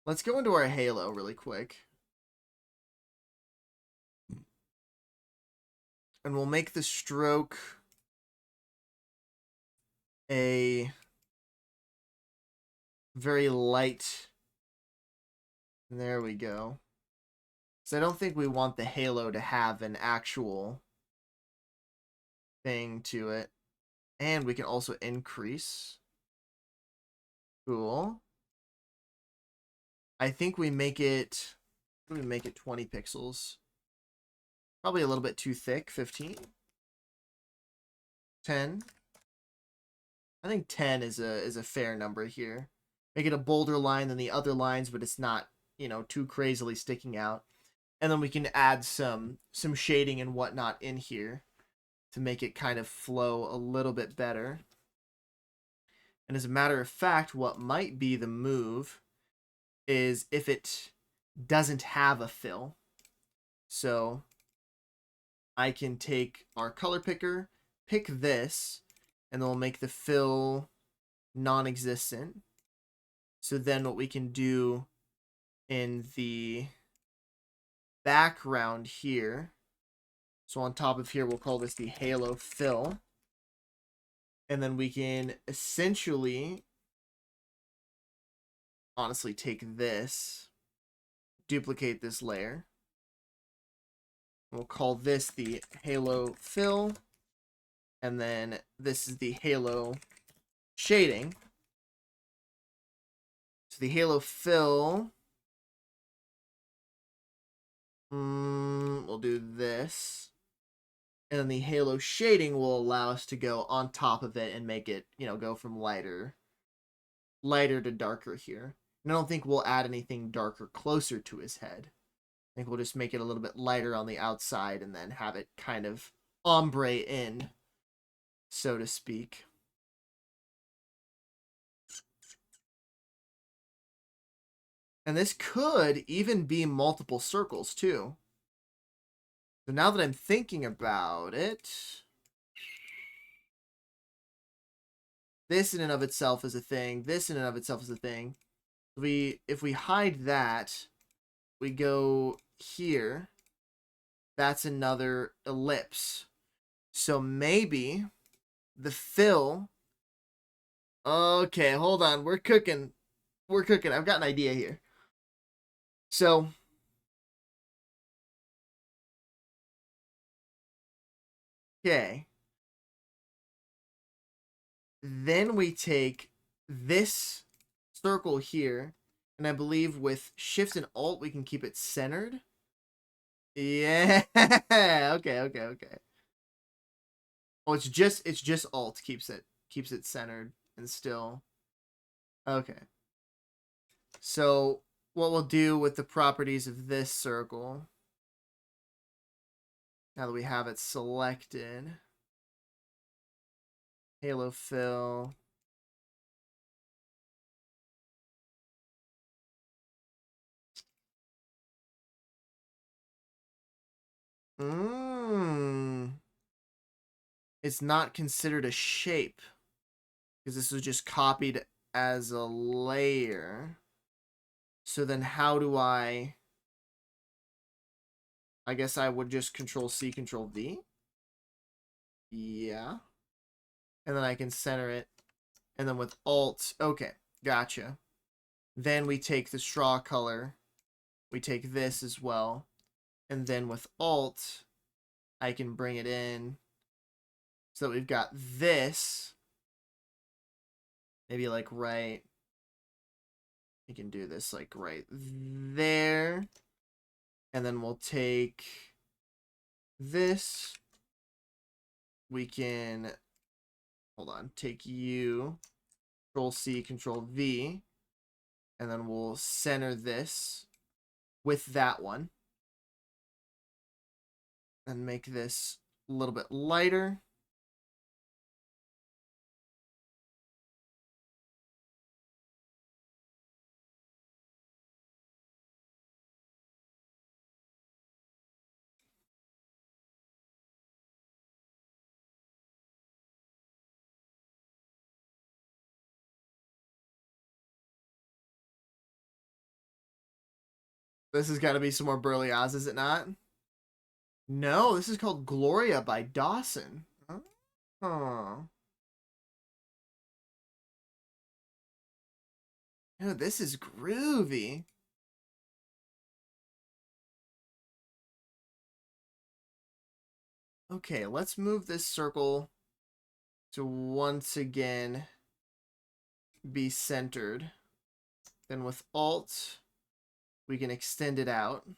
Let's go into our halo really quick. And we'll make the stroke a very light. There we go. So I don't think we want the halo to have an actual thing to it. And we can also increase. Cool. I think we make it 20 pixels. Probably a little bit too thick. 15. 10. I think 10 is a fair number here. Make it a bolder line than the other lines, but it's not, too crazily sticking out. And then we can add some shading and whatnot in here to make it kind of flow a little bit better. And as a matter of fact, what might be the move is if it doesn't have a fill. So I can take our color picker, pick this, and then we'll make the fill non-existent. So then what we can do in the background here, so on top of here, we'll call this the halo fill. And then we can essentially, honestly, take this, duplicate this layer. We'll call this the halo fill. And then this is the halo shading. So the halo fill, we'll do this. And then the halo shading will allow us to go on top of it and make it, go from lighter to darker here. And I don't think we'll add anything darker closer to his head. I think we'll just make it a little bit lighter on the outside and then have it kind of ombre in, so to speak. And this could even be multiple circles too. So now that I'm thinking about it, this in and of itself is a thing. This in and of itself is a thing. If we hide that, we go here. That's another ellipse. So maybe the fill. Okay, hold on. We're cooking. I've got an idea here. So okay. Then we take this circle here, and I believe with Shift and Alt we can keep it centered. Yeah. Okay. Oh, it's just Alt keeps it centered and still. Okay. So what we'll do with the properties of this circle Now that we have it selected, halo fill. It's not considered a shape because this was just copied as a layer. So then how do I guess I would just Control C, Control V. Yeah. And then I can center it. And then with Alt, okay, gotcha. Then we take the straw color. We take this as well. And then with Alt, I can bring it in. So we've got this. Maybe like right. We can do this like right there. And then we'll take this. We can, hold on, take U, Control C, Control V. And then we'll center this with that one. And make this a little bit lighter. This has got to be some more Burly Oz, is it not? No, this is called Gloria by Dawson. Oh. Dude, this is groovy. Okay, let's move this circle to once again be centered. Then with Alt, we can extend it out.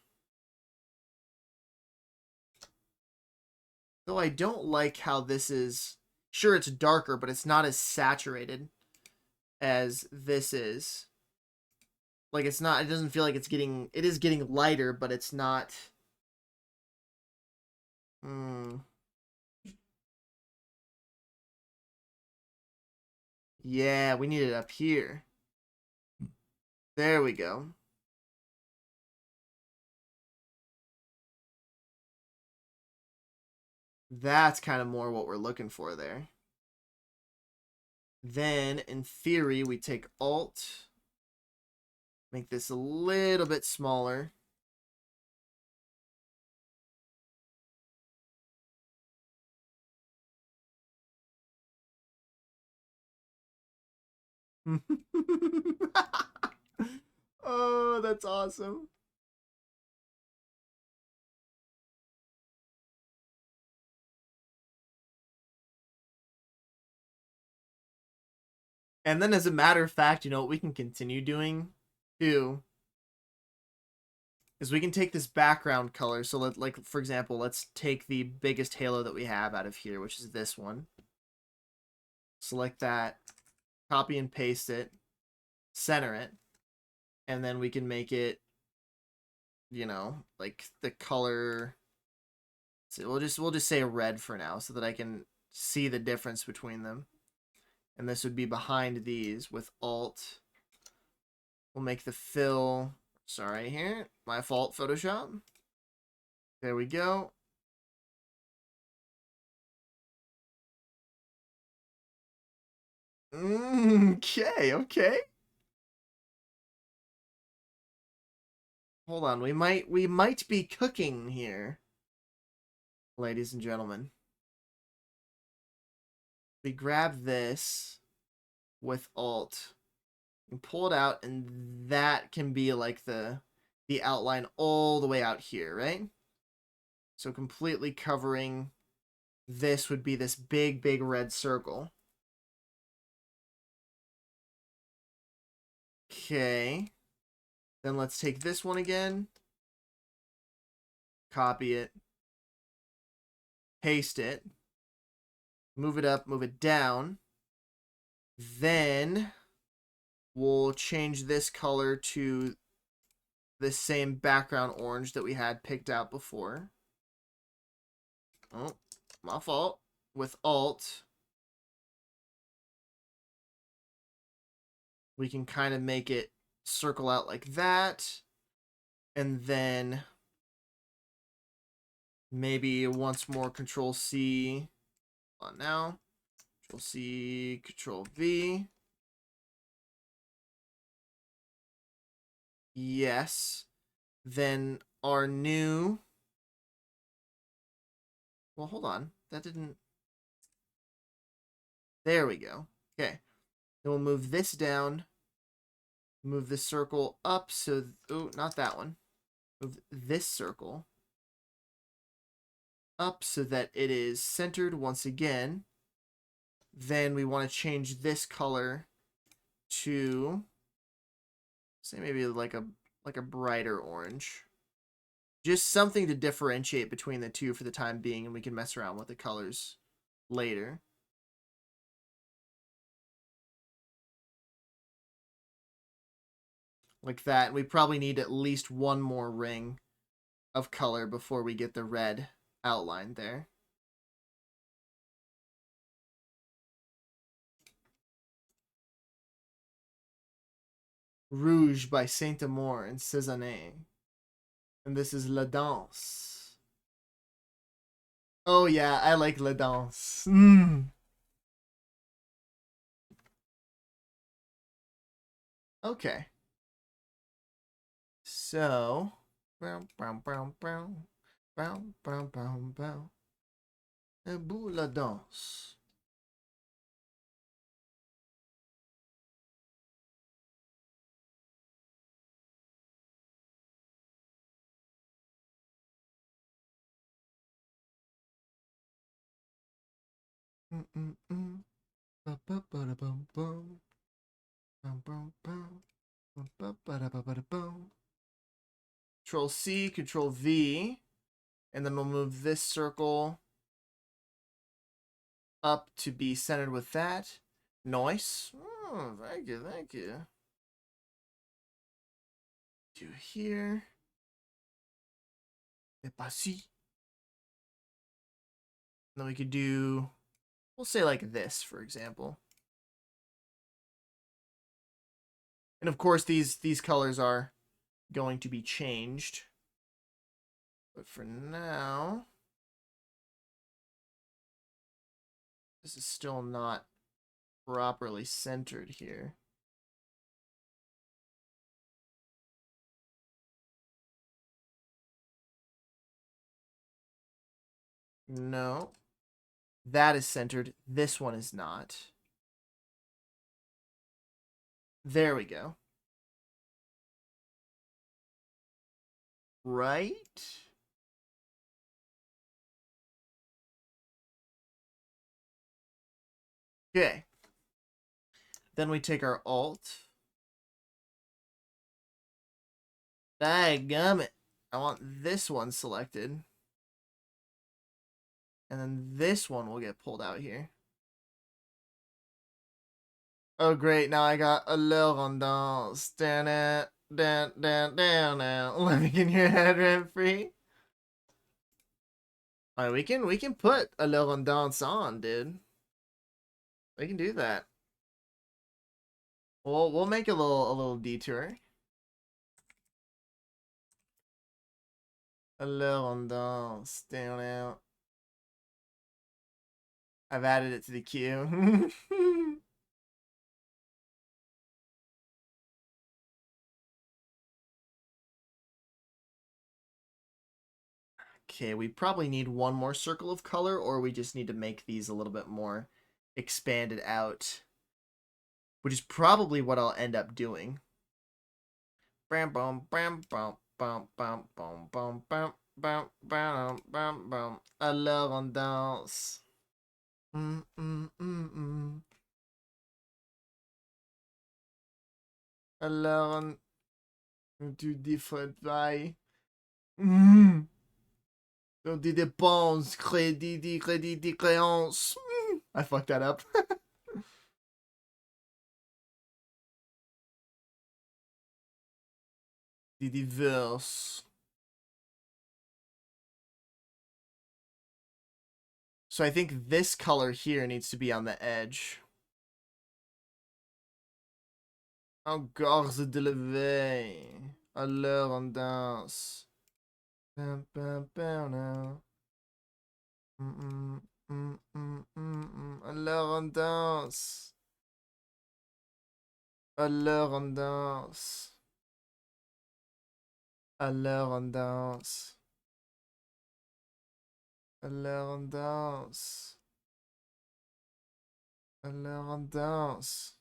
Though I don't like how this is, sure it's darker, but it's not as saturated as this is. Like it's not, it doesn't feel like it's getting, it is getting lighter, but it's not. Yeah, we need it up here. There we go. That's kind of more what we're looking for there. Then, in theory, we take Alt, make this a little bit smaller. Oh, that's awesome. And then, as a matter of fact, you know what we can continue doing too is we can take this background color. So, like for example, let's take the biggest halo that we have out of here, which is this one. Select that, copy and paste it, center it, and then we can make it, you know, like the color. So we'll just say red for now, so that I can see the difference between them. And this would be behind these with Alt. We'll make the fill. Sorry here. My fault, Photoshop. There we go. Okay, okay. Hold on. We might be cooking here, ladies and gentlemen. We grab this with Alt and pull it out, and that can be like the outline all the way out here, right? So completely covering this would be this big red circle. Okay. Then let's take this one again. Copy it. Paste it. Move it up, move it down. Then we'll change this color to the same background orange that we had picked out before. Oh, my fault. With Alt, we can kind of make it circle out like that. And then maybe once more Control C. On now. Control C, Control V. Yes. Then our new. Well, hold on. That didn't. There we go. Okay. Then we'll move this down. Move this circle up. So, oh, not that one. Move this circle up so that it is centered once again. Then we want to change this color to, say, maybe like a brighter orange. Just something to differentiate between the two for the time being, and we can mess around with the colors later. Like that. We probably need at least one more ring of color before we get the red outline there. Rouge by Saint Amour and Cézanne. And this is La Danse. Oh yeah, I like La Danse. Okay. So, brown, brown, brown, brown, brown, brown, brown, brown. Un bout la danse. Ba ba ba da bum bum. Bum bum bum. Ba ba ba da ba ba da bum. Control C, Control V, and then we'll move this circle up to be centered with that. Nice. Oh, thank you, thank you. Do here. Et pas si. Then we could do, we'll say like this, for example. And of course, these colors are going to be changed. But for now, this is still not properly centered here. No. That is centered. This one is not. There we go. Right? Okay. Then we take our Alt. Dadgummit. I want this one selected. And then this one will get pulled out here. Oh, great. Now I got a little danse. Down, down, down, down, down. Living in your head rent free. Alright, we can put a little danse on, dude. We can do that. We'll make a little detour. A little danse. Down out. I've added it to the queue. Okay, we probably need one more circle of color, or we just need to make these a little bit more expanded out, which is probably what I'll end up doing. Bam, bam, bam, bam, bam, bam, bam, bam, bam, bam, bam, bam, bam. Alors on danse. Alors on do different way. Des dépenses, crédit, créances. I fucked that up. Des diverses. So I think this color here needs to be on the edge. Encore se lever. Alors on danse. Now. Alors on danse. Alors on danse. Alors on danse. Alors on danse. Alors on danse.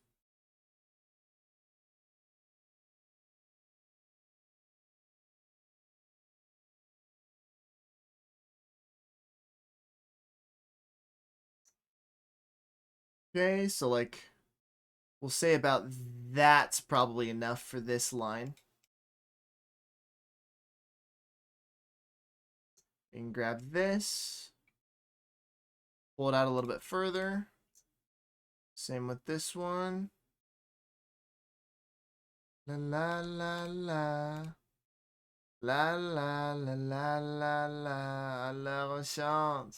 Okay, so like, we'll say about that's probably enough for this line. You can grab this. Pull it out a little bit further. Same with this one. La la la la. La la la la la la. Alors on chante.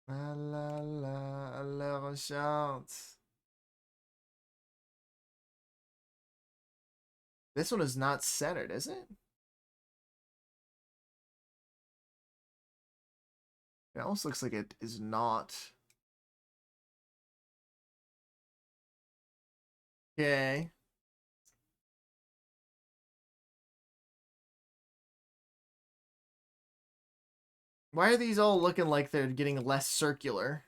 La la la. Alors on chante. This one is not centered, is it? It almost looks like it is not. Okay. Why are these all looking like they're getting less circular?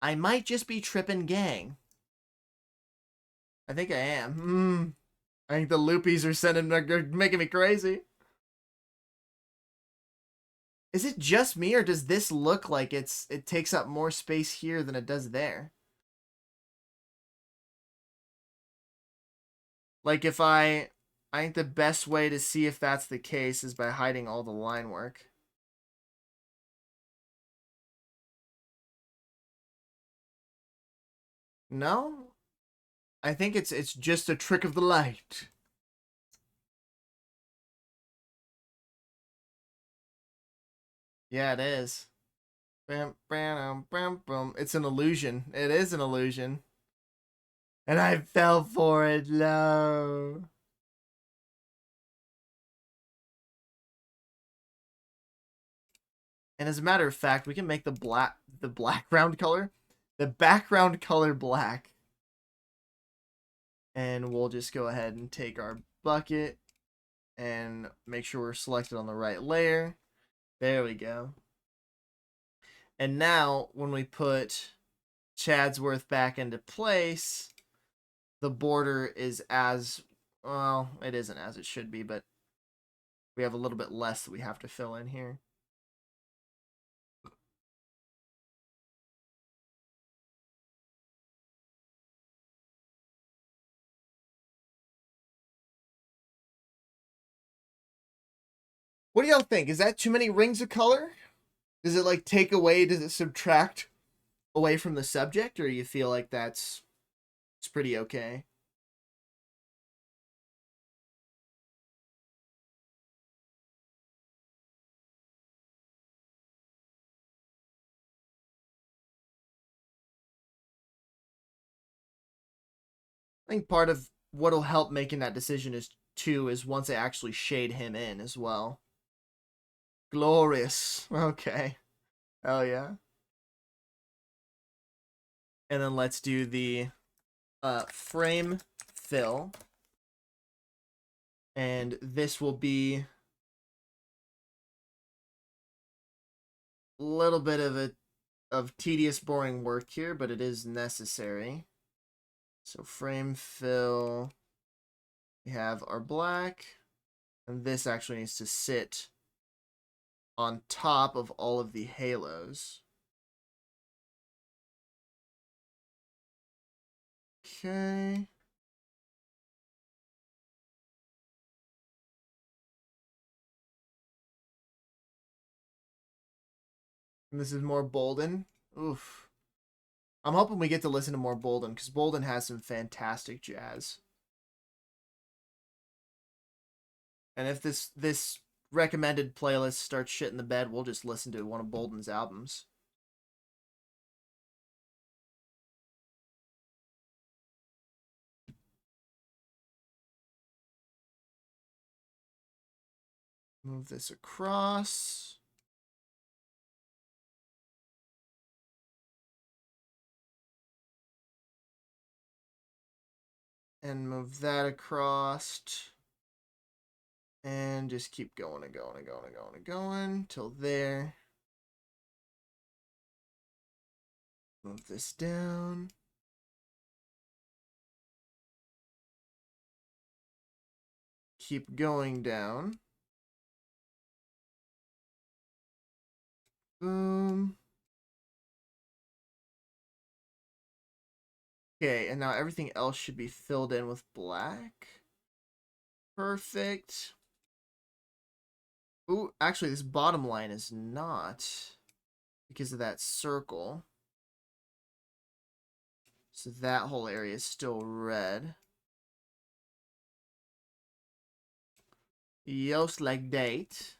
I might just be tripping, gang. I think I am. I think the loopies are making me crazy. Is it just me, or does this look like it takes up more space here than it does there? Like if I think the best way to see if that's the case is by hiding all the line work. No? I think it's just a trick of the light. Yeah, it is. Bam, bam, bam, bam. It's an illusion. It is an illusion. And I fell for it, no. And as a matter of fact, we can make the background color black. And we'll just go ahead and take our bucket and make sure we're selected on the right layer. There we go. And now when we put Chadsworth back into place, the border is as, well, it isn't as it should be, but we have a little bit less that we have to fill in here. What do y'all think? Is that too many rings of color? Does it like take away, does it subtract away from the subject, or you feel like it's pretty okay? I think part of what'll help making that decision is once I actually shade him in as well. Glorious. Okay. Hell yeah. And then let's do the frame fill. And this will be a little bit of tedious, boring work here, but it is necessary. So frame fill. We have our black. And this actually needs to sit on top of all of the halos. Okay. And this is more Bolden. Oof. I'm hoping we get to listen to more Bolden, because Bolden has some fantastic jazz. And if this recommended playlist starts shitting the bed, we'll just listen to one of Bolden's albums. Move this across. And move that across. And just keep going and going and going and going and going till there. Move this down. Keep going down. Boom. Okay, and now everything else should be filled in with black. Perfect. Ooh, actually, this bottom line is not because of that circle. So that whole area is still red. Just like that.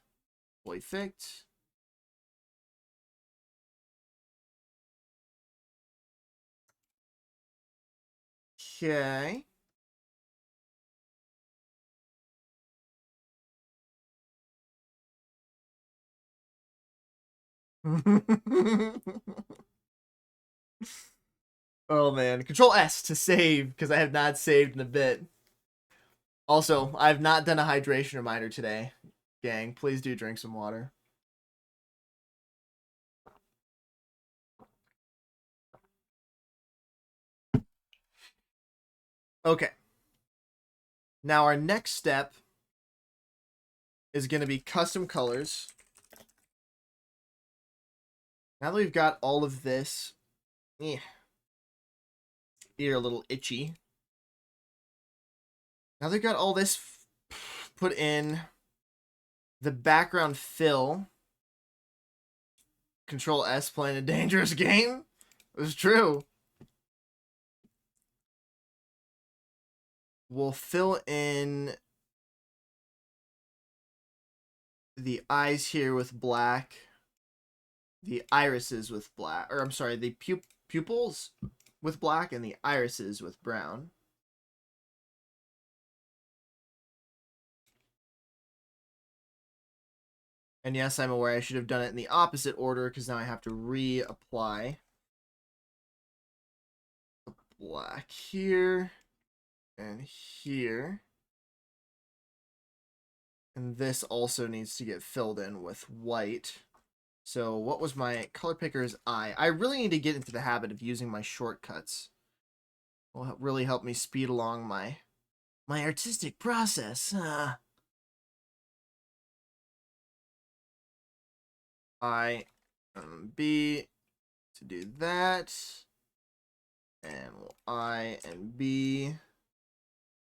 Perfect. Okay. Oh man, Control S to save because I have not saved in a bit. Also, I have not done a hydration reminder today. Gang, please do drink some water. Okay. Now our next step is going to be custom colors. Now that we've got all of this, ear a little itchy. Now they've got all this put in, the background fill. Control S playing a dangerous game. It was true. We'll fill in the eyes here with black. The irises with black. Or I'm sorry, the pupils with black and the irises with brown. And yes, I'm aware I should have done it in the opposite order because now I have to reapply the black here and here. And this also needs to get filled in with white. So what was my color picker's eye? I really need to get into the habit of using my shortcuts. It will really help me speed along my artistic process. I and B to do that. And we'll I and B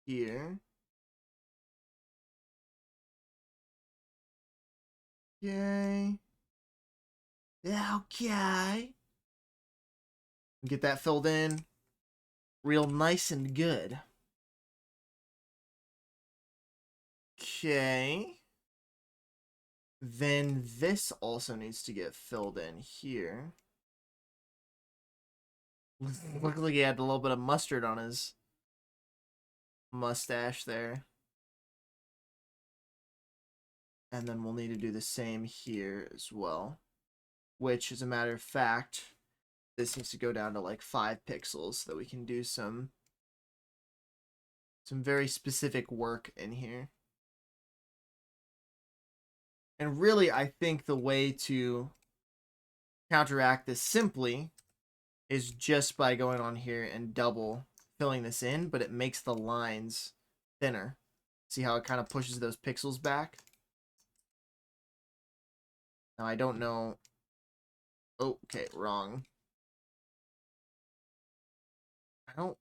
here. Yay. Okay. Get that filled in real nice and good. Okay. Then this also needs to get filled in here. Looks like he had a little bit of mustard on his mustache there. And then we'll need to do the same here as well. Which, as a matter of fact, this needs to go down to like 5 pixels so that we can do some very specific work in here. And really, I think the way to counteract this simply is just by going on here and double filling this in, but it makes the lines thinner. See how it kind of pushes those pixels back? Now, I don't know. Oh, okay, wrong.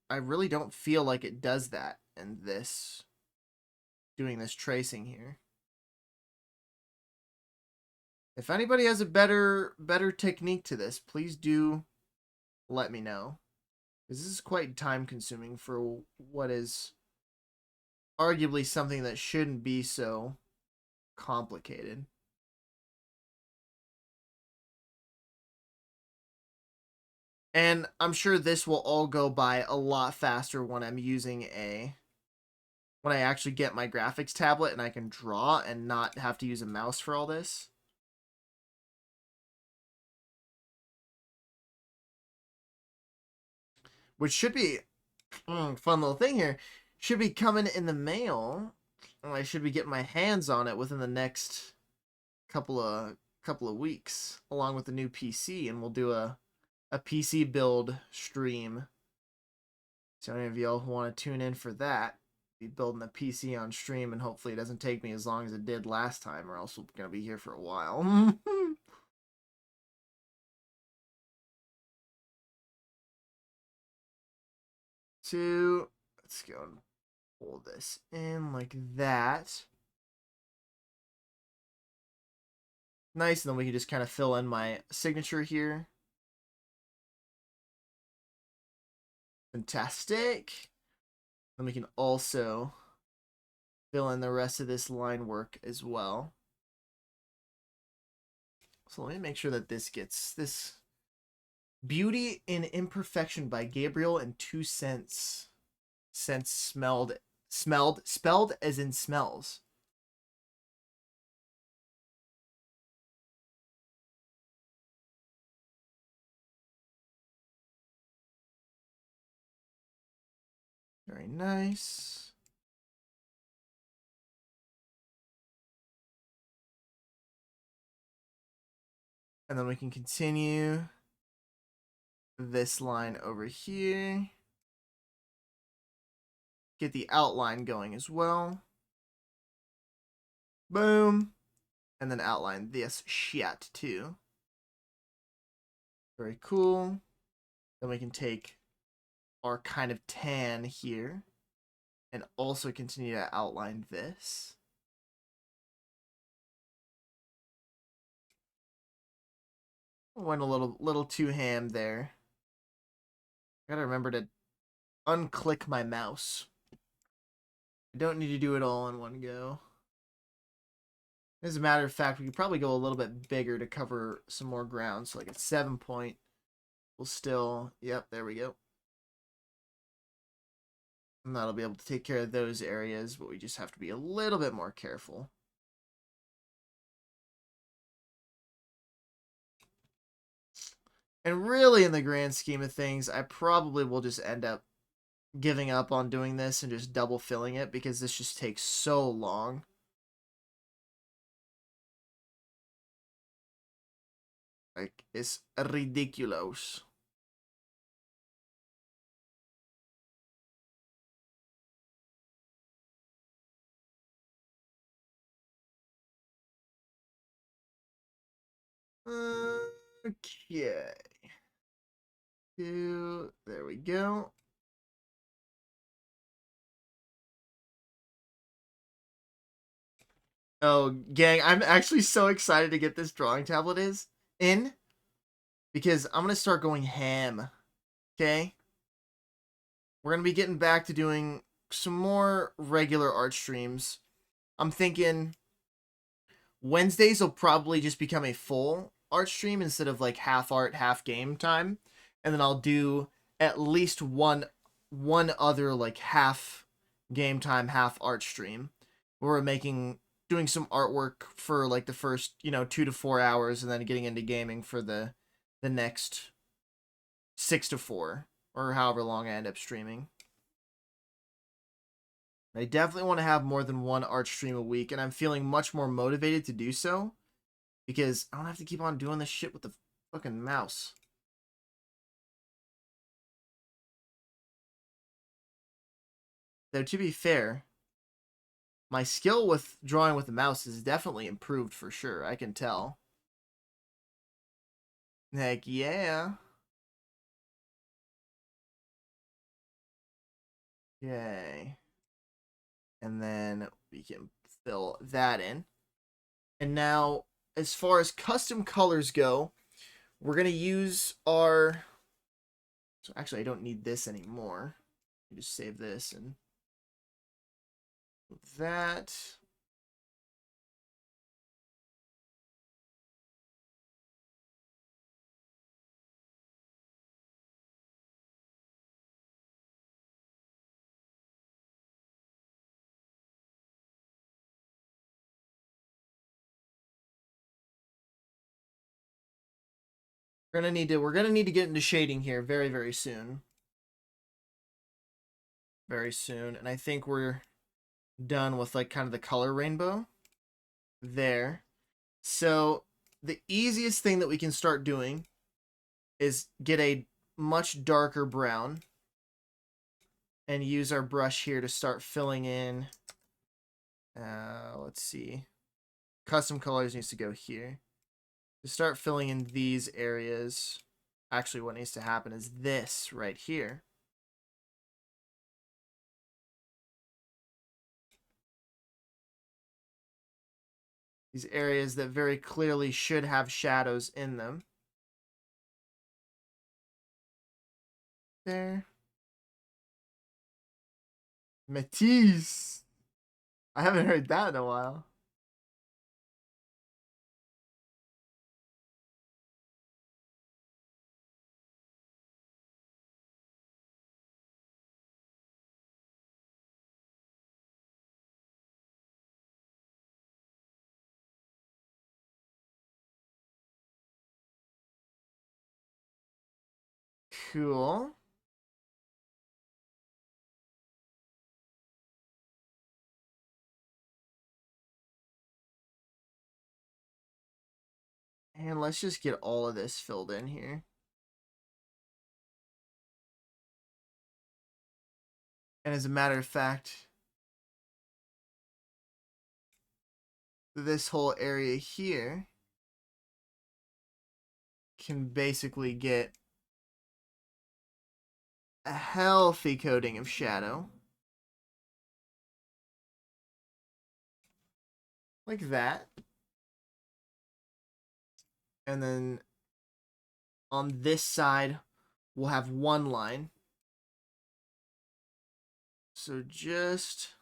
I really don't feel like it does that in this, doing this tracing here. If anybody has a better technique to this, please do let me know. Because this is quite time consuming for what is arguably something that shouldn't be so complicated. And I'm sure this will all go by a lot faster when I'm using when I actually get my graphics tablet and I can draw and not have to use a mouse for all this. Which should be fun little thing here. Should be coming in the mail. I should be getting my hands on it within the next couple of weeks, along with the new PC, and we'll do a PC build stream. So any of y'all who want to tune in for that, be building a PC on stream, and hopefully it doesn't take me as long as it did last time, or else we're gonna be here for a while. Let's go and pull this in like that. Nice, and then we can just kind of fill in my signature here. Fantastic. Then we can also fill in the rest of this line work as well. So let me make sure that this gets this. Beauty in Imperfection by Gabriel and 2 Cents. Sense spelled as in smells. Very nice. And then we can continue this line over here. Get the outline going as well. Boom. And then outline this shit too. Very cool. Then we can take our kind of tan here and also continue to outline this. Went a little too ham there. Gotta remember to unclick my mouse. I don't need to do it all in one go. As a matter of fact, we could probably go a little bit bigger to cover some more ground. So like a 7-point will still, yep, there we go. And that'll be able to take care of those areas, but we just have to be a little bit more careful. And really, in the grand scheme of things, I probably will just end up giving up on doing this and just double filling it because this just takes so long. Like, it's ridiculous. Okay. There we go. Oh, gang, I'm actually so excited to get this drawing tablet in because I'm going to start going ham. Okay? We're going to be getting back to doing some more regular art streams. I'm thinking Wednesdays will probably just become a full art stream instead of like half art, half game time. And then I'll do at least one other like half game time, half art stream where we're doing some artwork for like the first, 2 to 4 hours and then getting into gaming for the next 6 to 4 or however long I end up streaming. I definitely want to have more than one art stream a week, and I'm feeling much more motivated to do so because I don't have to keep on doing this shit with the fucking mouse. Though, to be fair, my skill with drawing with the mouse is definitely improved for sure. I can tell. Heck yeah. Yay. And then we can fill that in. And now, as far as custom colors go, we're going to use our So actually, I don't need this anymore. You just save this and that. We're gonna need to get into shading here very, very soon. Very soon. And I think we're done with like kind of the color rainbow there. So the easiest thing that we can start doing is get a much darker brown and use our brush here to start filling in. Let's see. Custom colors needs to go here. To start filling in these areas, actually what needs to happen is this right here. These areas that very clearly should have shadows in them. There. Matisse. I haven't heard that in a while. Cool. And let's just get all of this filled in here. And as a matter of fact, this whole area here can basically get a healthy coating of shadow. Like that. And then on this side, we'll have one line. So just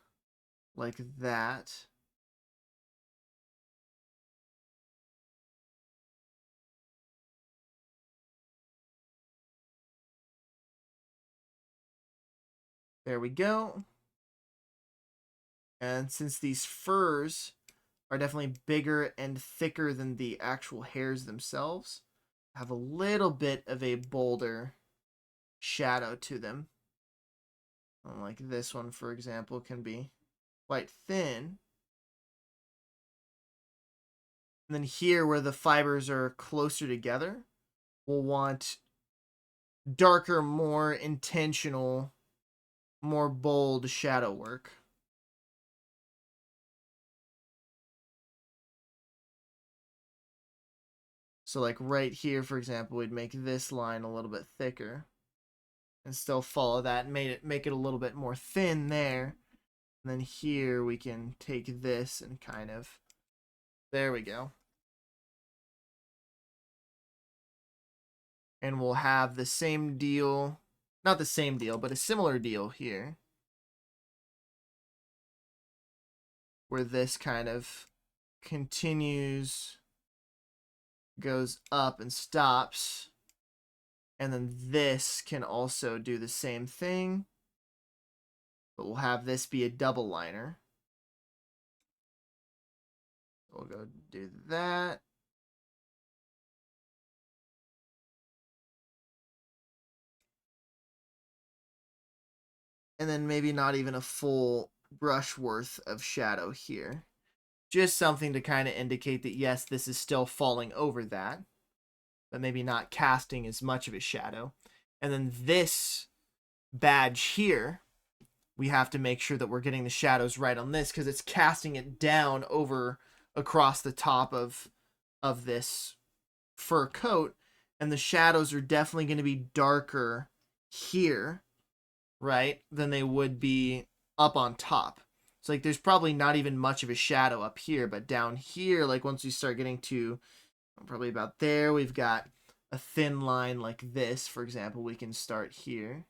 like that. There we go. And since these furs are definitely bigger and thicker than the actual hairs themselves, have a little bit of a bolder shadow to them. Like this one, for example, can be quite thin. And then here, where the fibers are closer together, we'll want darker, more intentional, more bold shadow work. So like right here, for example, we'd make this line a little bit thicker and still follow that and make it a little bit more thin there. And then here we can take this and kind of, there we go. And we'll have the same deal, not the same deal, but a similar deal here. Where this kind of continues, goes up and stops. And then this can also do the same thing. But we'll have this be a double liner. We'll go do that. And then maybe not even a full brush worth of shadow here. Just something to kind of indicate that, yes, this is still falling over that, but maybe not casting as much of a shadow. And then this badge here, we have to make sure that we're getting the shadows right on this because it's casting it down over across the top of this fur coat. And the shadows are definitely going to be darker here, right, than they would be up on top. So like there's probably not even much of a shadow up here, but down here, like once we start getting to probably about there, we've got a thin line like this, for example, we can start here.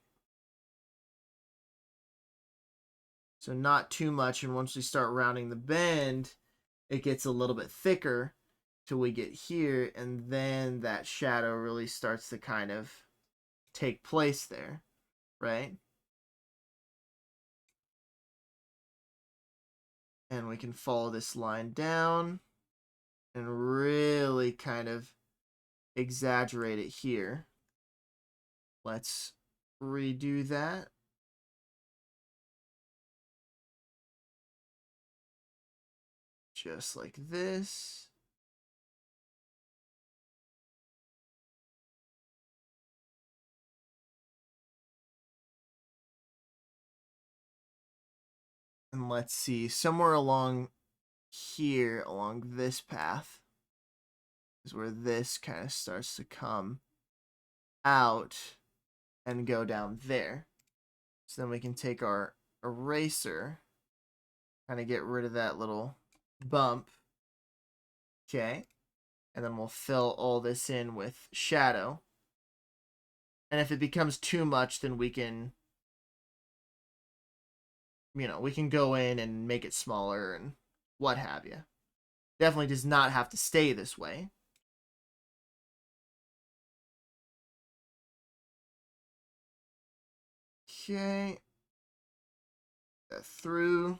So not too much, and once we start rounding the bend, it gets a little bit thicker till we get here, and then that shadow really starts to kind of take place there, right? And we can follow this line down and really kind of exaggerate it here. Let's redo that. Just like this. And let's see, somewhere along here, along this path, is where this kind of starts to come out and go down there. So then we can take our eraser, kind of get rid of that little bump. Okay. And then we'll fill all this in with shadow. And if it becomes too much, then we can, we can go in and make it smaller and what have you. Definitely does not have to stay this way. Okay. That through.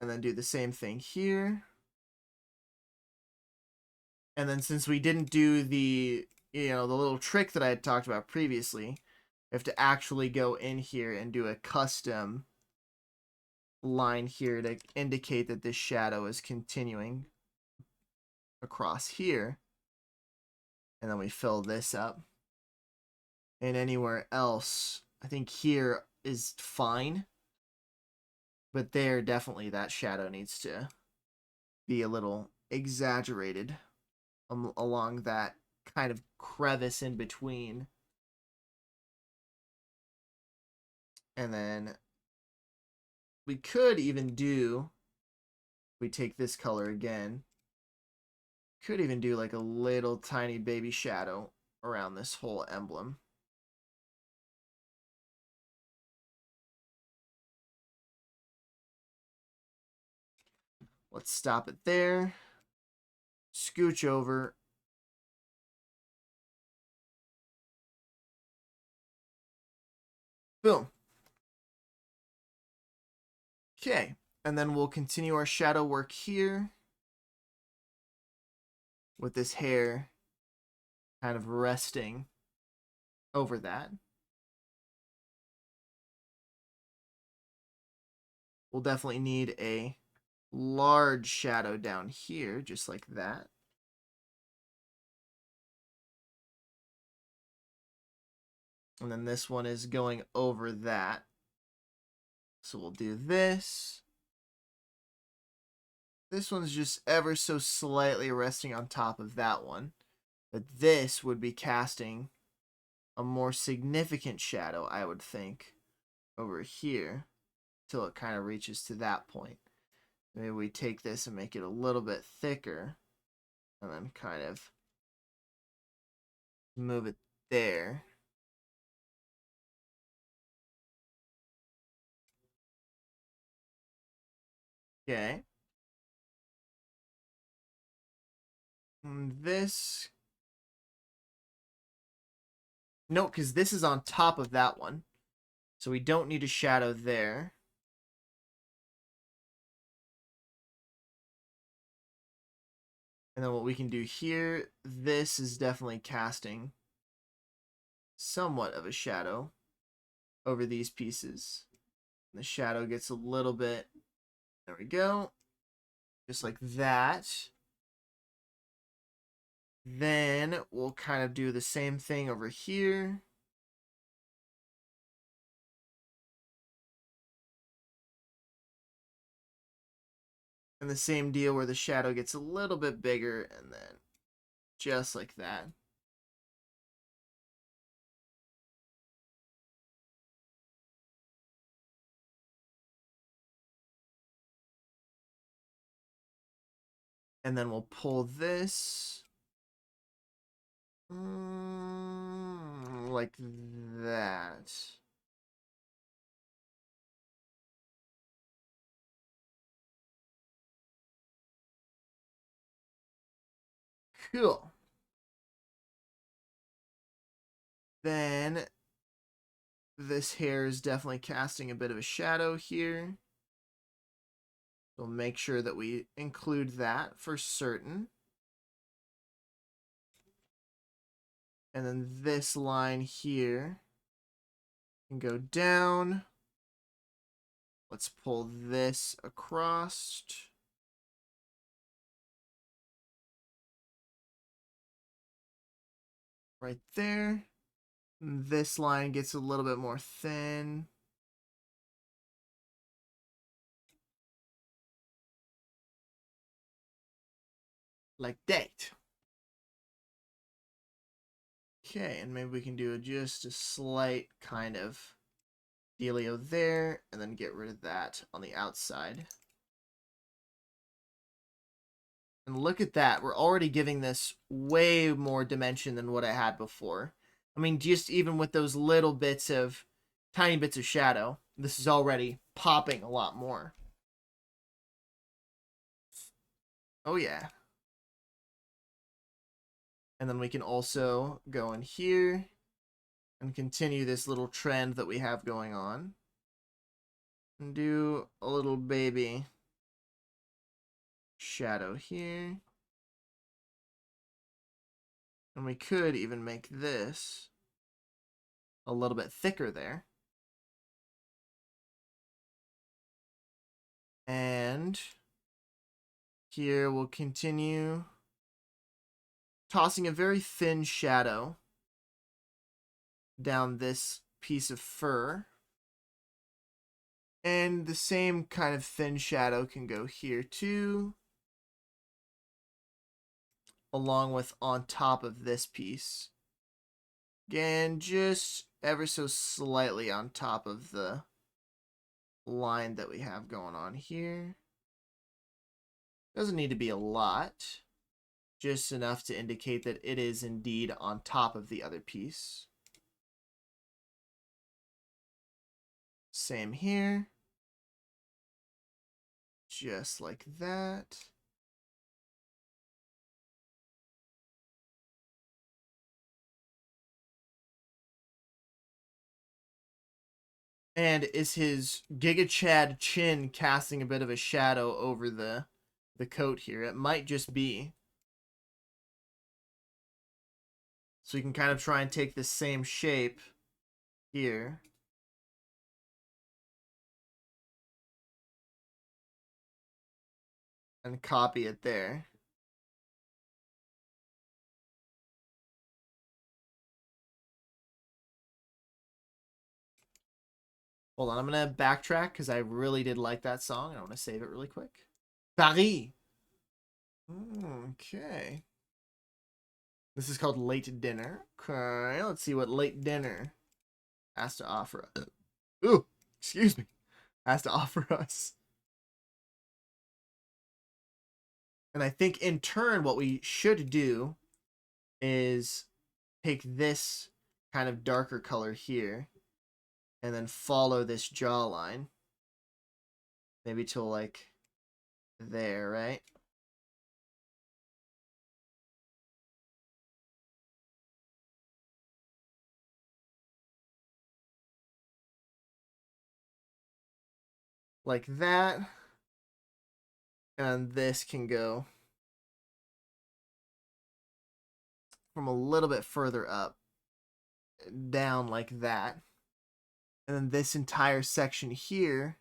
And then do the same thing here. And then since we didn't do the, the little trick that I had talked about previously, we have to actually go in here and do a custom line here to indicate that this shadow is continuing across here. And then we fill this up. And anywhere else, I think here is fine. But there, definitely that shadow needs to be a little exaggerated along that kind of crevice in between. And then we could even do, we take this color again, could even do like a little tiny baby shadow around this whole emblem. Let's stop it there. Scooch over. Boom. Okay. And then we'll continue our shadow work here with this hair kind of resting over that. We'll definitely need a large shadow down here, just like that. And then this one is going over that. So we'll do this. This one's just ever so slightly resting on top of that one. But this would be casting a more significant shadow, I would think, over here till it kind of reaches to that point. Maybe we take this and make it a little bit thicker and then kind of move it there. Okay. And this, no, because this is on top of that one. So we don't need a shadow there. And then what we can do here, this is definitely casting somewhat of a shadow over these pieces. The shadow gets a little bit, there we go, just like that. Then we'll kind of do the same thing over here. And the same deal where the shadow gets a little bit bigger and then just like that. And then we'll pull this Like that. Cool. Then this hair is definitely casting a bit of a shadow here. So make sure that we include that for certain. And then this line here can go down. Let's pull this across. Right there. This line gets a little bit more thin. Like that. Okay, and maybe we can do just a slight kind of dealio there, and then get rid of that on the outside. And look at that. We're already giving this way more dimension than what I had before. I mean, just even with those little bits of, tiny bits of shadow, this is already popping a lot more. Oh, yeah. And then we can also go in here and continue this little trend that we have going on. And do a little baby shadow here. And we could even make this a little bit thicker there. And here we'll continue tossing a very thin shadow down this piece of fur. And the same kind of thin shadow can go here too, along with on top of this piece. Again, just ever so slightly on top of the line that we have going on here. Doesn't need to be a lot, just enough to indicate that it is indeed on top of the other piece. Same here. Just like that. And is his GIGACHAD chin casting a bit of a shadow over the coat here? It might just be. So you can kind of try and take the same shape here. And copy it there. Hold on, I'm going to backtrack because I really did like that song. I want to save it really quick. Paris. Okay. This is called Late Dinner. Okay, let's see what Late Dinner has to offer us. Ooh, excuse me. Has to offer us. And I think in turn, what we should do is take this kind of darker color here and then follow this jawline. Maybe till like there, right? Like that. And this can go from a little bit further up, down like that. And then this entire section here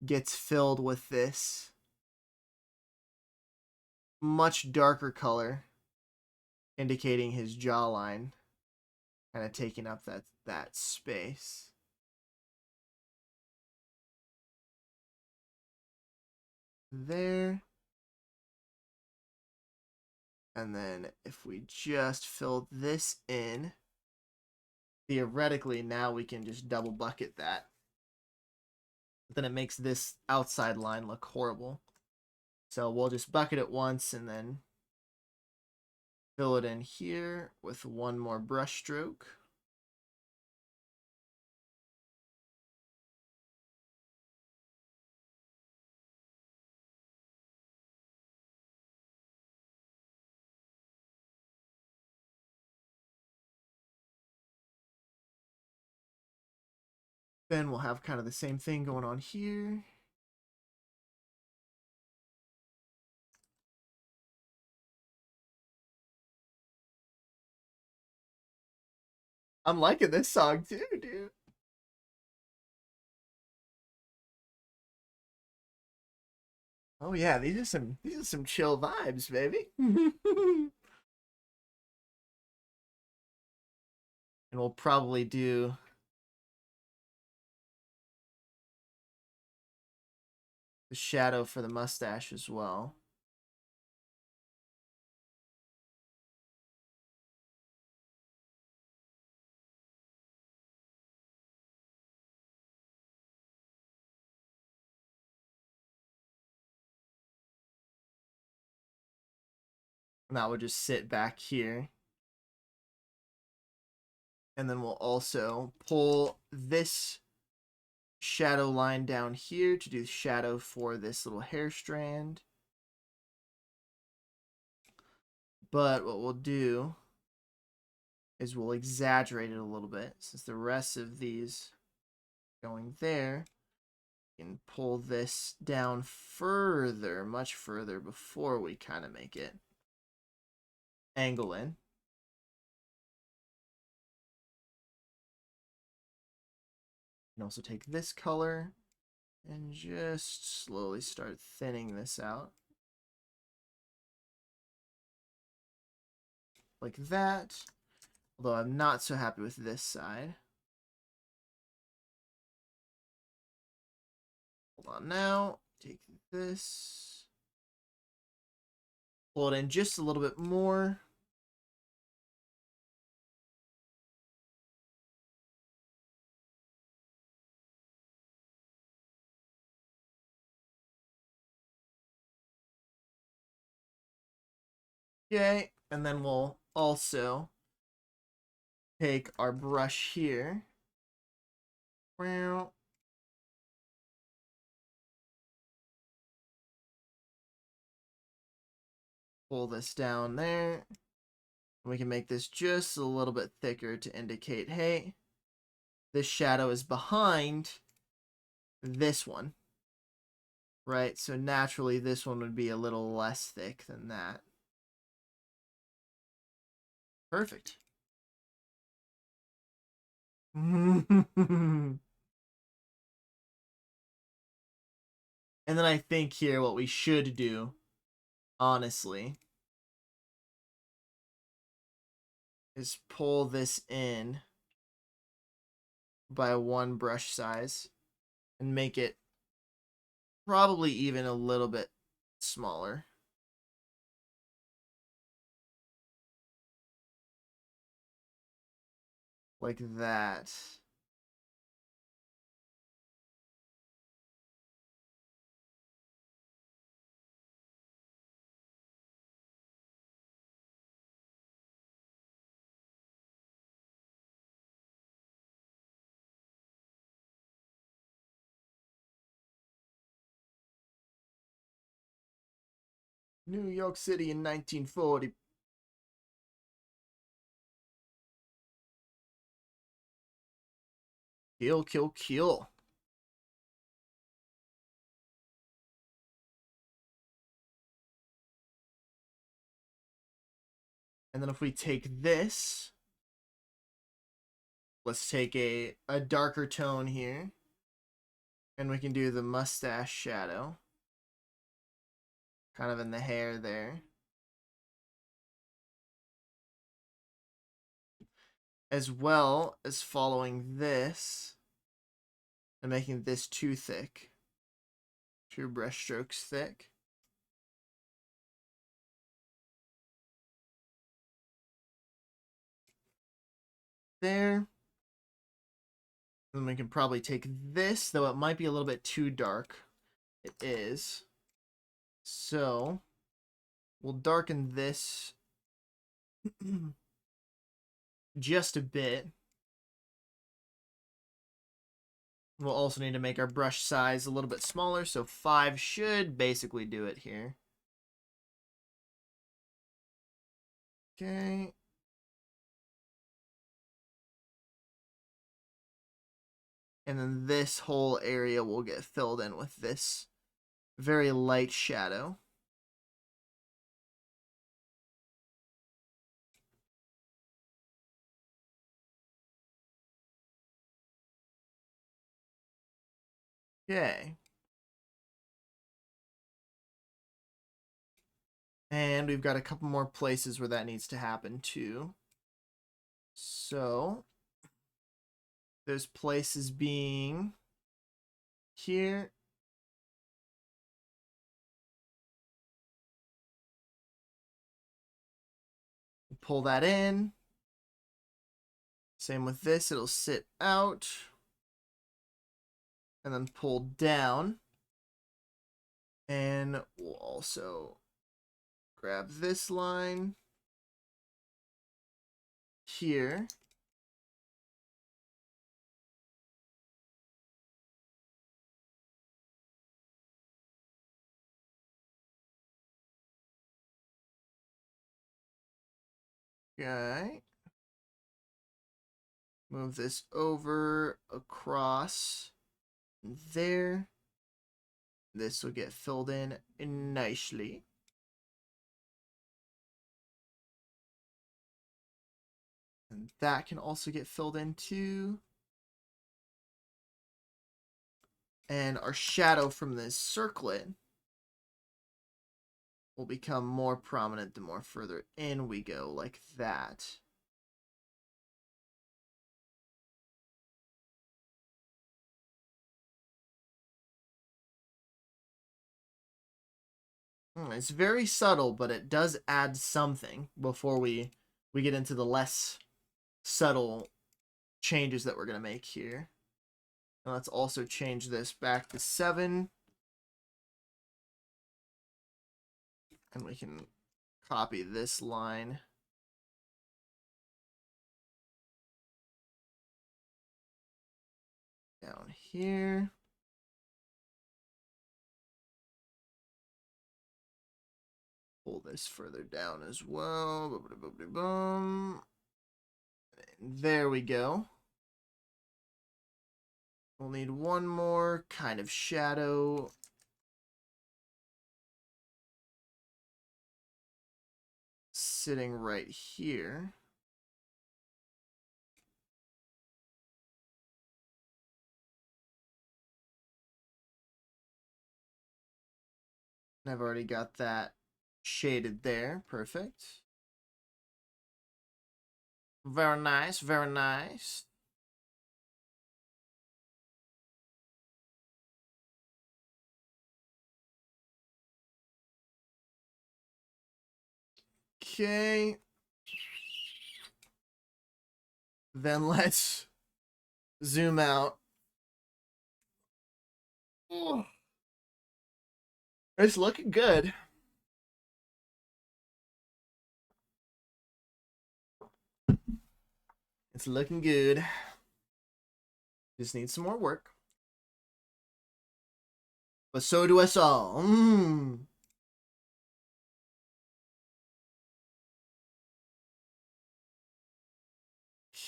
gets filled with this much darker color, indicating his jawline, kind of taking up that space. There. And then if we just fill this in, theoretically now we can just double bucket that. But then it makes this outside line look horrible. So we'll just bucket it once and then Fill it in here with one more brush stroke. Then we'll have kind of the same thing going on here. I'm liking this song too, dude. Oh yeah, these are some chill vibes, baby. And we'll probably do the shadow for the mustache as well. And that will just sit back here. And then we'll also pull this shadow line down here to do shadow for this little hair strand. But what we'll do is we'll exaggerate it a little bit, since the rest of these going there. You can pull this down further, much further, before we kind of make it angle in. You can also take this color and just slowly start thinning this out. Like that. Although I'm not so happy with this side. Hold on now. Take this. Pull it in just a little bit more. Okay, and then we'll also take our brush here. Pull this down there. We can make this just a little bit thicker to indicate, hey, this shadow is behind this one. Right? So naturally this one would be a little less thick than that. Perfect. And then I think here what we should do, honestly, is pull this in by one brush size and make it probably even a little bit smaller. Like that. New York City in 1940. Kill, kill, kill. And then if we take this, let's take a darker tone here. And we can do the mustache shadow. Kind of in the hair there. As well as following this and making this too thick. 2 brush strokes thick. There. Then we can probably take this, though it might be a little bit too dark. It is. So, we'll darken this Just a bit. We'll also need to make our brush size a little bit smaller, so 5 should basically do it here. Okay. And then this whole area will get filled in with this very light shadow. Okay. And we've got a couple more places where that needs to happen too. So, those places being here. Pull that in. Same with this, it'll sit out. And then pull down. And we'll also grab this line here. Okay. Move this over across there. This will get filled in nicely. And that can also get filled in too. And our shadow from this circlet will become more prominent the more further in we go, like that. It's very subtle, but it does add something before we get into the less subtle changes that we're going to make here. And let's also change this back to 7. And we can copy this line. Down here. Pull this further down as well. There we go. We'll need one more kind of shadow. Sitting right here. I've already got that shaded there. Perfect. Very nice, very nice. Okay. Then let's zoom out. Oh, it's looking good. It's looking good. Just need some more work. But so do us all.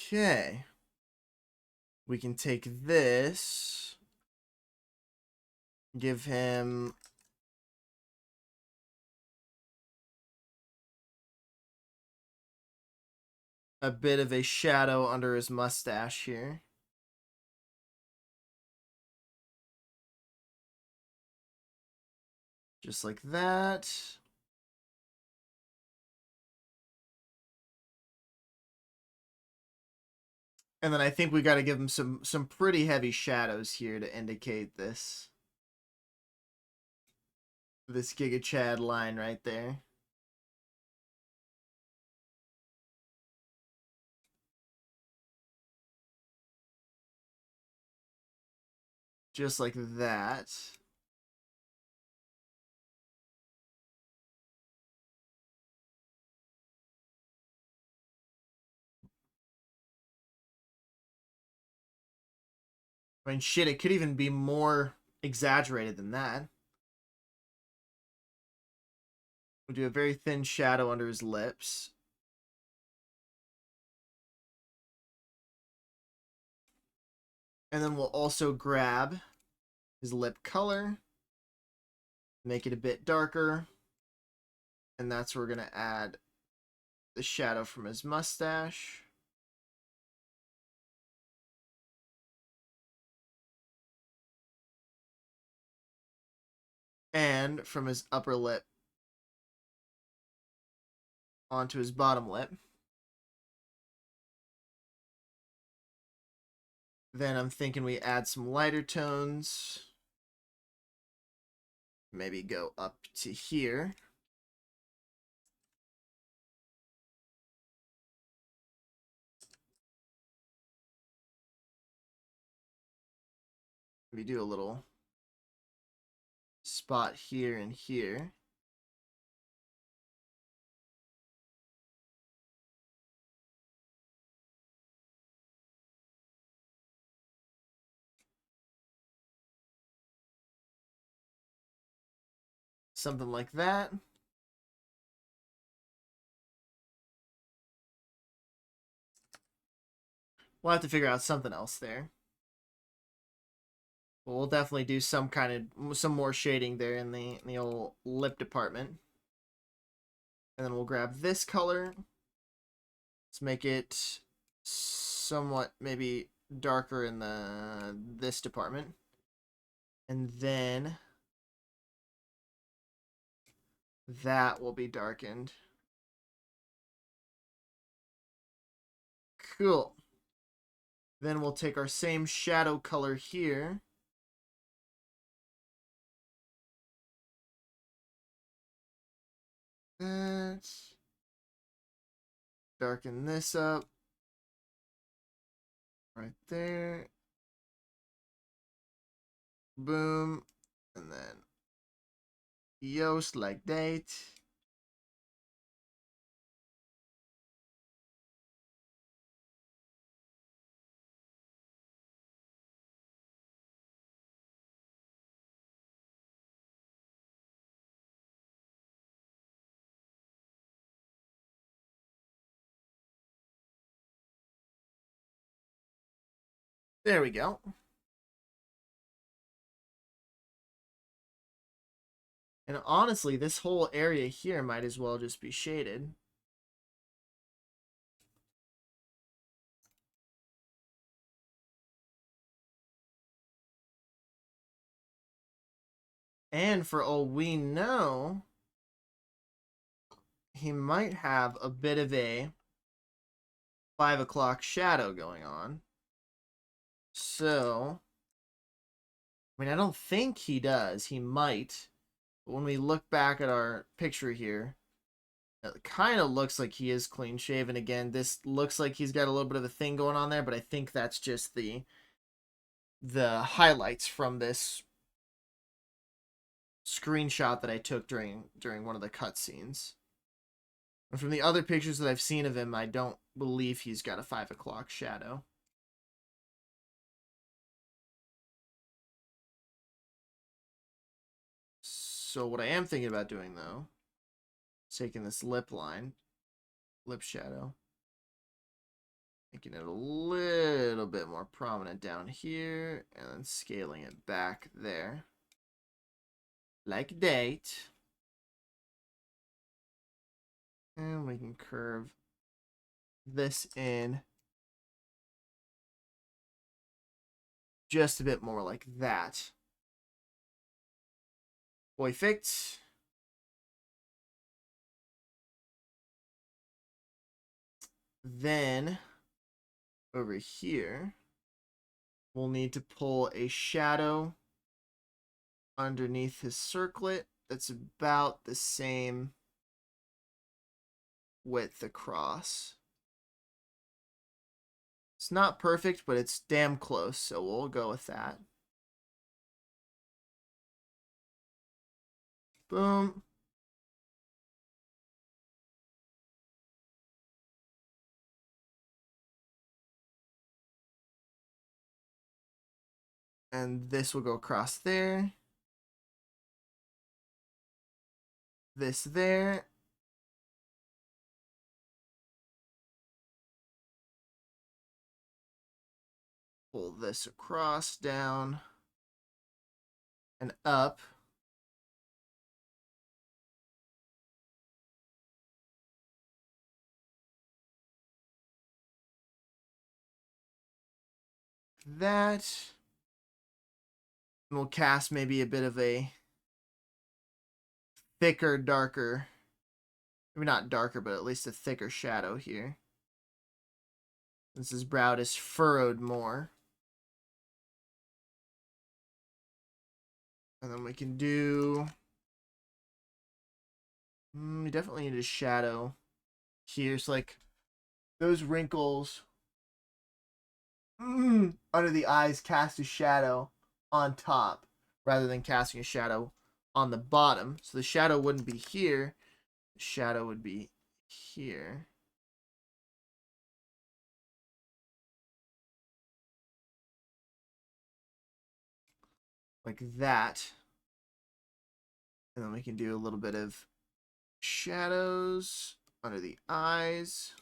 Okay. We can take this. Give him a bit of a shadow under his mustache here. Just like that. And then I think we got to give him some pretty heavy shadows here to indicate this. This GIGACHAD line right there. Just like that. I mean, shit, it could even be more exaggerated than that. We'll do a very thin shadow under his lips. And then we'll also grab his lip color, make it a bit darker. And that's where we're going to add the shadow from his mustache. And from his upper lip onto his bottom lip. Then I'm thinking we add some lighter tones. Maybe go up to here. We do a little spot here and here. Something like that. We'll have to figure out something else there. But we'll definitely do some more shading there in the old lip department. And then we'll grab this color. Let's make it somewhat maybe darker in this department. And then that will be darkened. Cool. Then we'll take our same shadow color here. Let's darken this up. Right there. Boom. And then Yoast like that. There we go. And honestly, this whole area here might as well just be shaded. And for all we know, he might have a bit of a 5 o'clock shadow going on. So, I mean, I don't think he does. He might. But when we look back at our picture here, it kind of looks like he is clean shaven again. This looks like he's got a little bit of a thing going on there, but I think that's just the highlights from this screenshot that I took during one of the cutscenes. And from the other pictures that I've seen of him, I don't believe he's got a 5 o'clock shadow. So what I am thinking about doing, though, is taking this lip shadow, making it a little bit more prominent down here, and then scaling it back there. Like that. And we can curve this in just a bit more like that. Perfect. Then over here, we'll need to pull a shadow underneath his circlet that's about the same width across. It's not perfect, but it's damn close, so we'll go with that. Boom. And this will go across there. This there. Pull this across, down, and up. That. And we'll cast maybe a bit of a thicker, darker, maybe not darker, but at least a thicker shadow here. Since his brow is furrowed more. And then we can do... we definitely need a shadow here. So like those wrinkles under the eyes cast a shadow on top rather than casting a shadow on the bottom. So the shadow wouldn't be here. The shadow would be here. Like that. And then we can do a little bit of shadows under the eyes.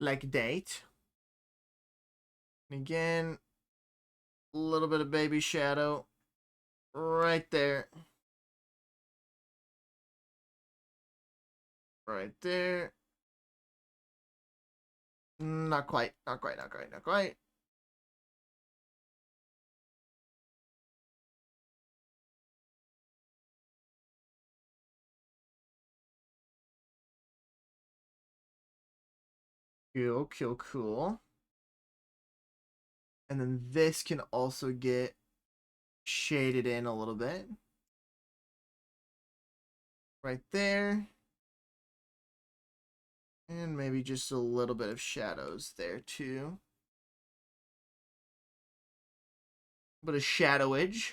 Like that. And again, a little bit of baby shadow right there. Right there. Not quite, not quite, not quite, not quite. Cool, cool, cool. And then this can also get shaded in a little bit. Right there. And maybe just a little bit of shadows there too. A bit of shadowage.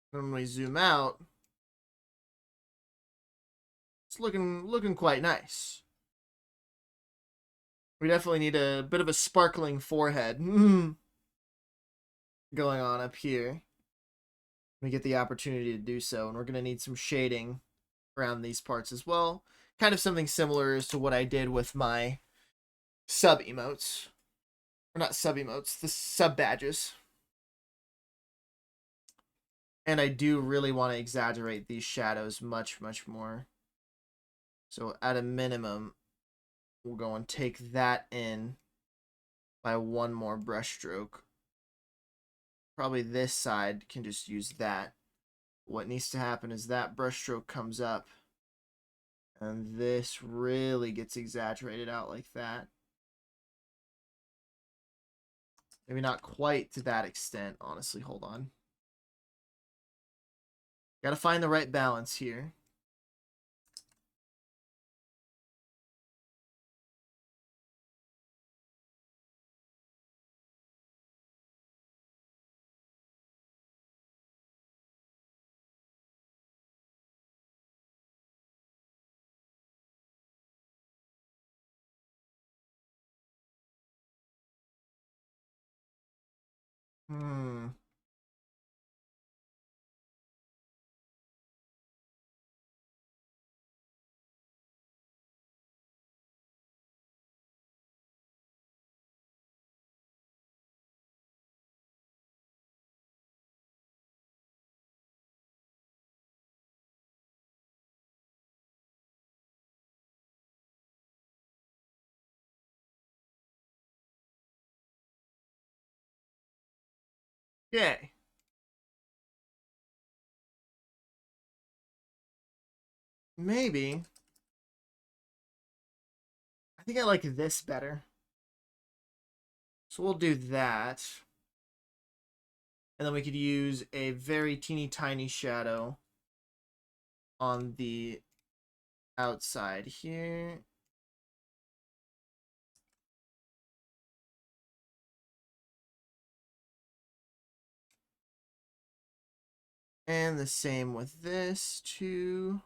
When we zoom out, it's looking quite nice. We definitely need a bit of a sparkling forehead going on up here. We get the opportunity to do so, and we're going to need some shading around these parts as well. Kind of something similar as to what I did with my sub emotes. Or not sub emotes, the sub badges. And I do really want to exaggerate these shadows much, much more. So at a minimum, we'll go and take that in by one more brush stroke. Probably this side can just use that. What needs to happen is that brush stroke comes up and this really gets exaggerated out like that. Maybe not quite to that extent, honestly. Hold on. Gotta find the right balance here. Okay. Maybe. I think I like this better. So we'll do that. And then we could use a very teeny tiny shadow on the outside here. And the same with this too.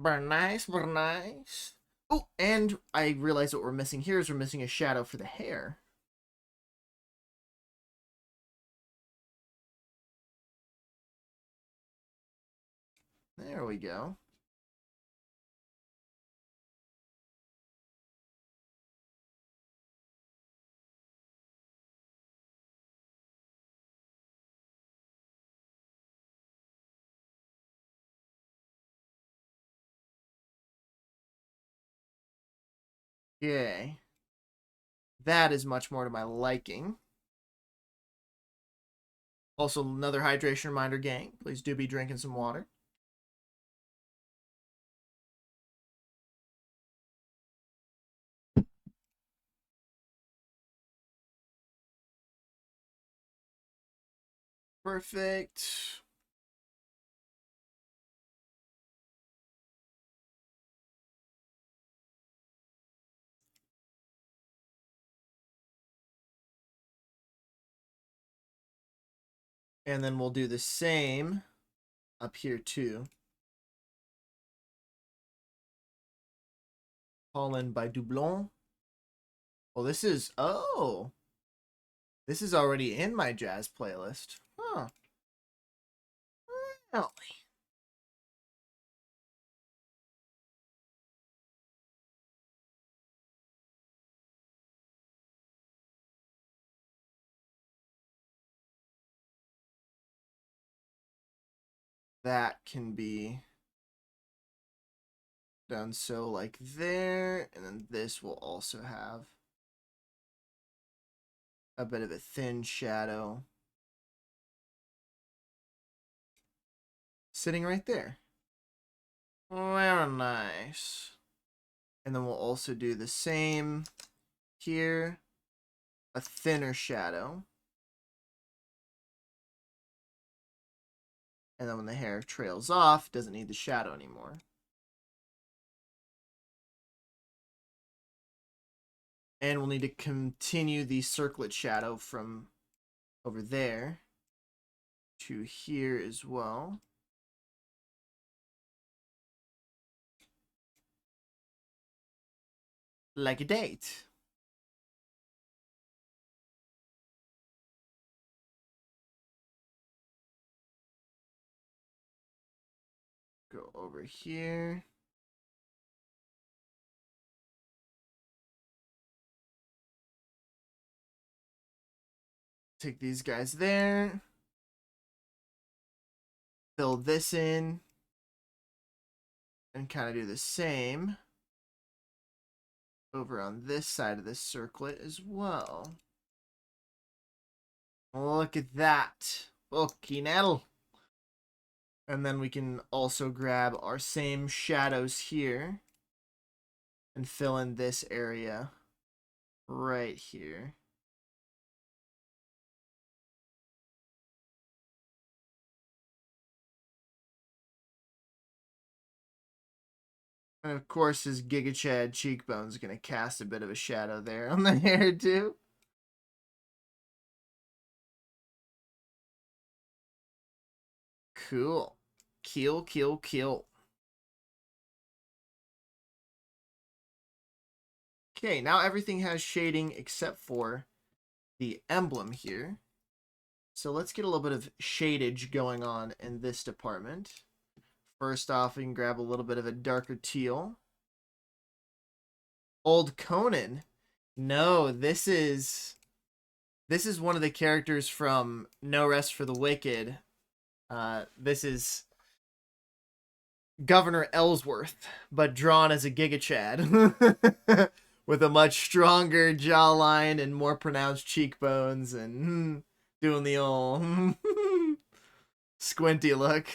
Very nice, very nice. Oh, and I realized what we're missing here is we're missing a shadow for the hair. There we go. Okay. That is much more to my liking. Also, another hydration reminder, gang. Please do be drinking some water. Perfect. And then we'll do the same up here too. Pollen by Doublon. Oh, this is... Oh! This is already in my jazz playlist. Huh. Really? That can be done so like there. And then this will also have a bit of a thin shadow sitting right there. Very nice. And then we'll also do the same here. A thinner shadow. And then when the hair trails off, doesn't need the shadow anymore. And we'll need to continue the circlet shadow from over there to here as well. Like a date. Go over here. Take these guys there. Fill this in. And kind of do the same over on this side of this circlet as well. Look at that. Fucking hell. And then we can also grab our same shadows here and fill in this area right here. And of course, his GIGACHAD cheekbone's going to cast a bit of a shadow there on the hair too. Cool. Kill, kill, kill. Okay, now everything has shading except for the emblem here. So let's get a little bit of shadage going on in this department. First off, we can grab a little bit of a darker teal. Old Conan. No, this is one of the characters from No Rest for the Wicked. This is Governor Ellsworth, but drawn as a GIGACHAD. With a much stronger jawline and more pronounced cheekbones and doing the old squinty look.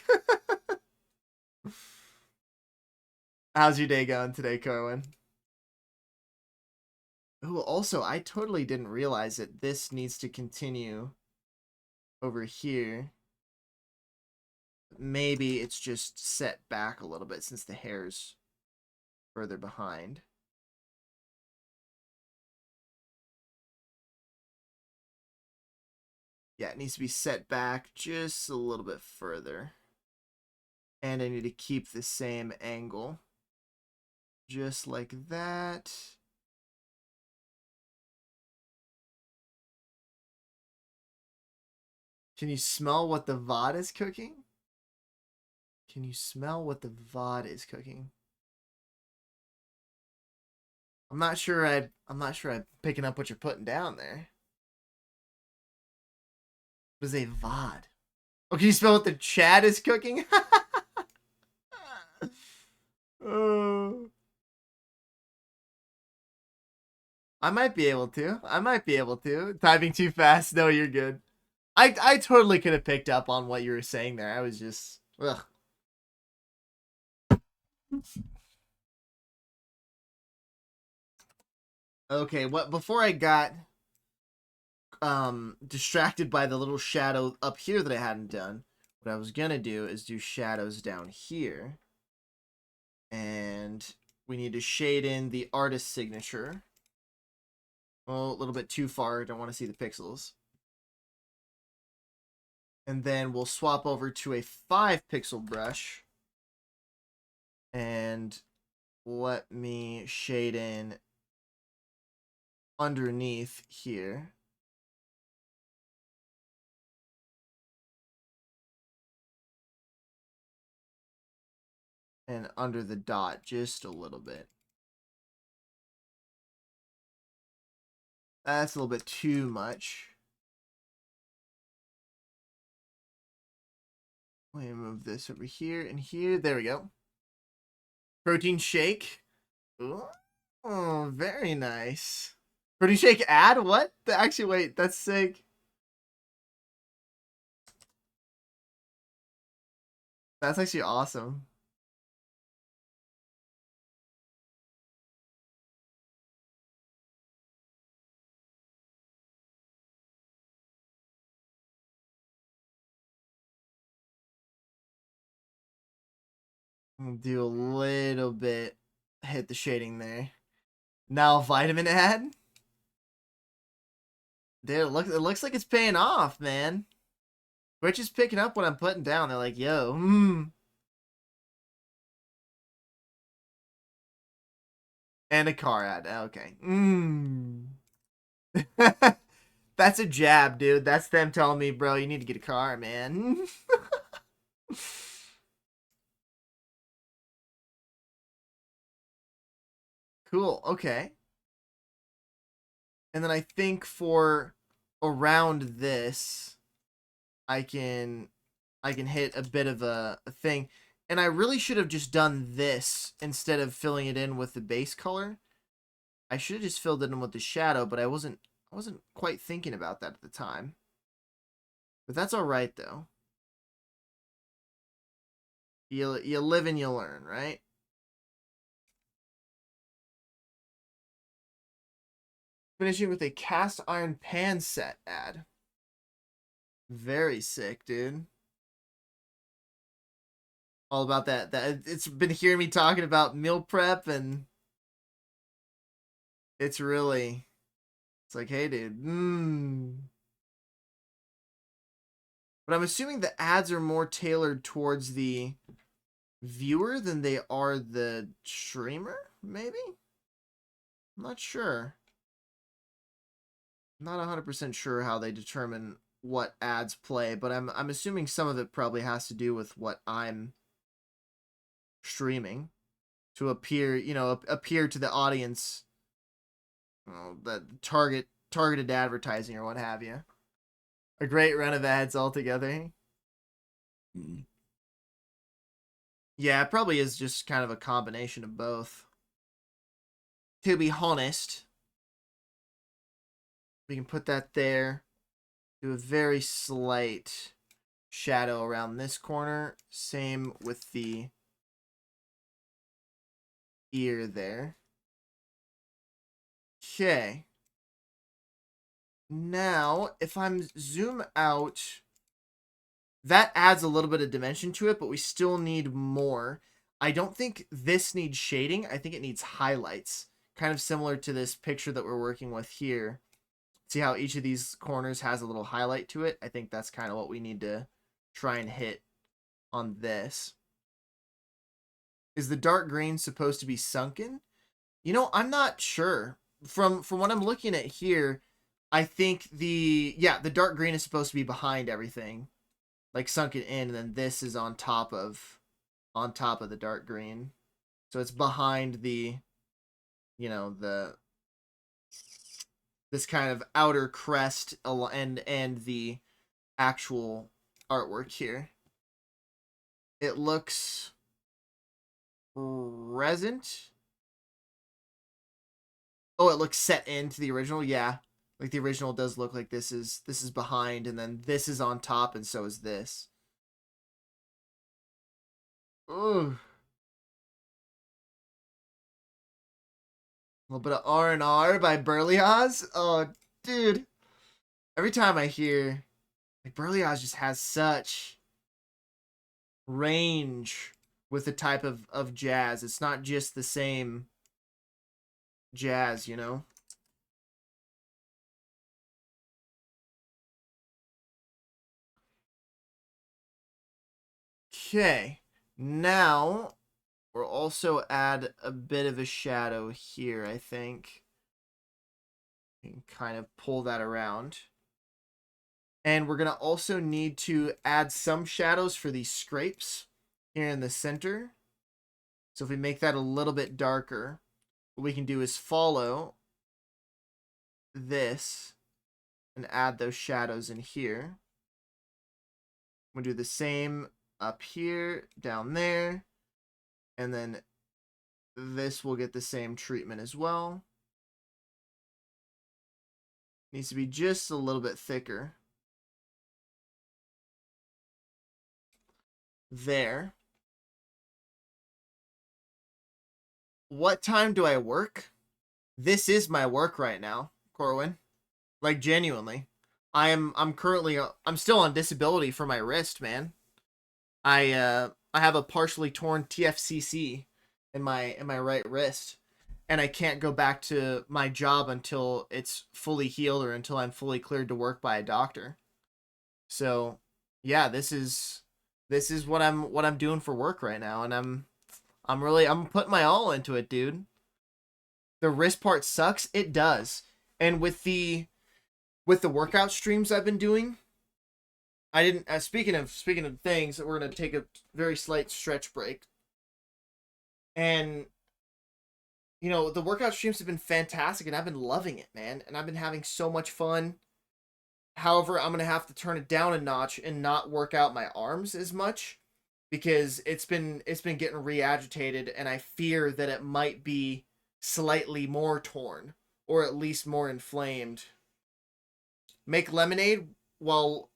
How's your day going today, Corwin? Oh, also, I totally didn't realize that this needs to continue over here. Maybe it's just set back a little bit since the hair's further behind. Yeah, it needs to be set back just a little bit further. And I need to keep the same angle. Just like that. Can you smell what the VOD is cooking? Can you smell what the VOD is cooking? I'm not sure I'm picking up what you're putting down there. What is a VOD? Oh, can you smell what the chat is cooking? Oh. I might be able to. I might be able to. Typing too fast. No, you're good. I totally could have picked up on what you were saying there. I was just ugh. Okay, what before I got distracted by the little shadow up here that I hadn't done, what I was gonna do is do shadows down here. And we need to shade in the artist signature. Oh, a little bit too far. Don't want to see the pixels. And then we'll swap over to a 5 pixel brush. And let me shade in underneath here. And under the dot just a little bit. That's a little bit too much. Let me move this over here and here. There we go. Protein shake. Oh, very nice. Protein shake ad? What? Actually, wait, that's sick. That's actually awesome. Do a little bit. Hit the shading there. Now vitamin ad. Dude, it looks like it's paying off, man. Twitch is picking up what I'm putting down. They're like, yo, And a car ad. Okay. That's a jab, dude. That's them telling me, bro, you need to get a car, man. Cool. Okay. And then I think for around this, I can hit a bit of a thing. And I really should have just done this instead of filling it in with the base color. I should have just filled it in with the shadow, but I wasn't quite thinking about that at the time. But that's all right though. You live and you learn, right? Finishing with a cast iron pan set ad. Very sick, dude. All about that. It's been hearing me talking about meal prep, and it's like, hey, dude. But I'm assuming the ads are more tailored towards the viewer than they are the streamer, maybe? I'm not sure. I'm not 100% sure how they determine what ads play, but I'm assuming some of it probably has to do with what I'm streaming to appear, appear to the audience, that targeted advertising or what have you. A great run of ads altogether. Yeah, it probably is just kind of a combination of both. To be honest, we can put that there. Do a very slight shadow around this corner. Same with the ear there. Okay. Now, if I'm zoom out, that adds a little bit of dimension to it, but we still need more. I don't think this needs shading. I think it needs highlights. Kind of similar to this picture that we're working with here. See how each of these corners has a little highlight to it? I think that's kind of what we need to try and hit on this. Is the dark green supposed to be sunken? You know, I'm not sure. From what I'm looking at here, I think the dark green is supposed to be behind everything. Like sunken in, and then this is on top of the dark green. So it's behind the, you know, this kind of outer crest and the actual artwork here. It looks present. Oh, it looks set into the original. Yeah, like the original does look like this is behind, and then this is on top, and so is this. Ooh. A little bit of R&R by Berlioz. Oh, dude. Every time I hear, like, Berlioz just has such range with the type of jazz. It's not just the same jazz, you know? Okay. Now, we'll also add a bit of a shadow here, I think. And kind of pull that around. And we're going to also need to add some shadows for these scrapes here in the center. So if we make that a little bit darker, what we can do is follow this and add those shadows in here. We'll do the same up here, down there, and then this will get the same treatment as well. Needs to be just a little bit thicker. There. What time do I work? This is my work right now, Corwin. Like, genuinely. I'm currently I'm still on disability for my wrist, man. I have a partially torn TFCC in my right wrist, and I can't go back to my job until it's fully healed or until I'm fully cleared to work by a doctor. So, yeah, this is what I'm doing for work right now, and I'm putting my all into it, dude. The wrist part sucks. It does. And with the workout streams I've been doing, I didn't. Speaking of things, we're gonna take a very slight stretch break. And you know, the workout streams have been fantastic, and I've been loving it, man. And I've been having so much fun. However, I'm gonna have to turn it down a notch and not work out my arms as much because it's been getting re-agitated, and I fear that it might be slightly more torn or at least more inflamed. Make lemonade while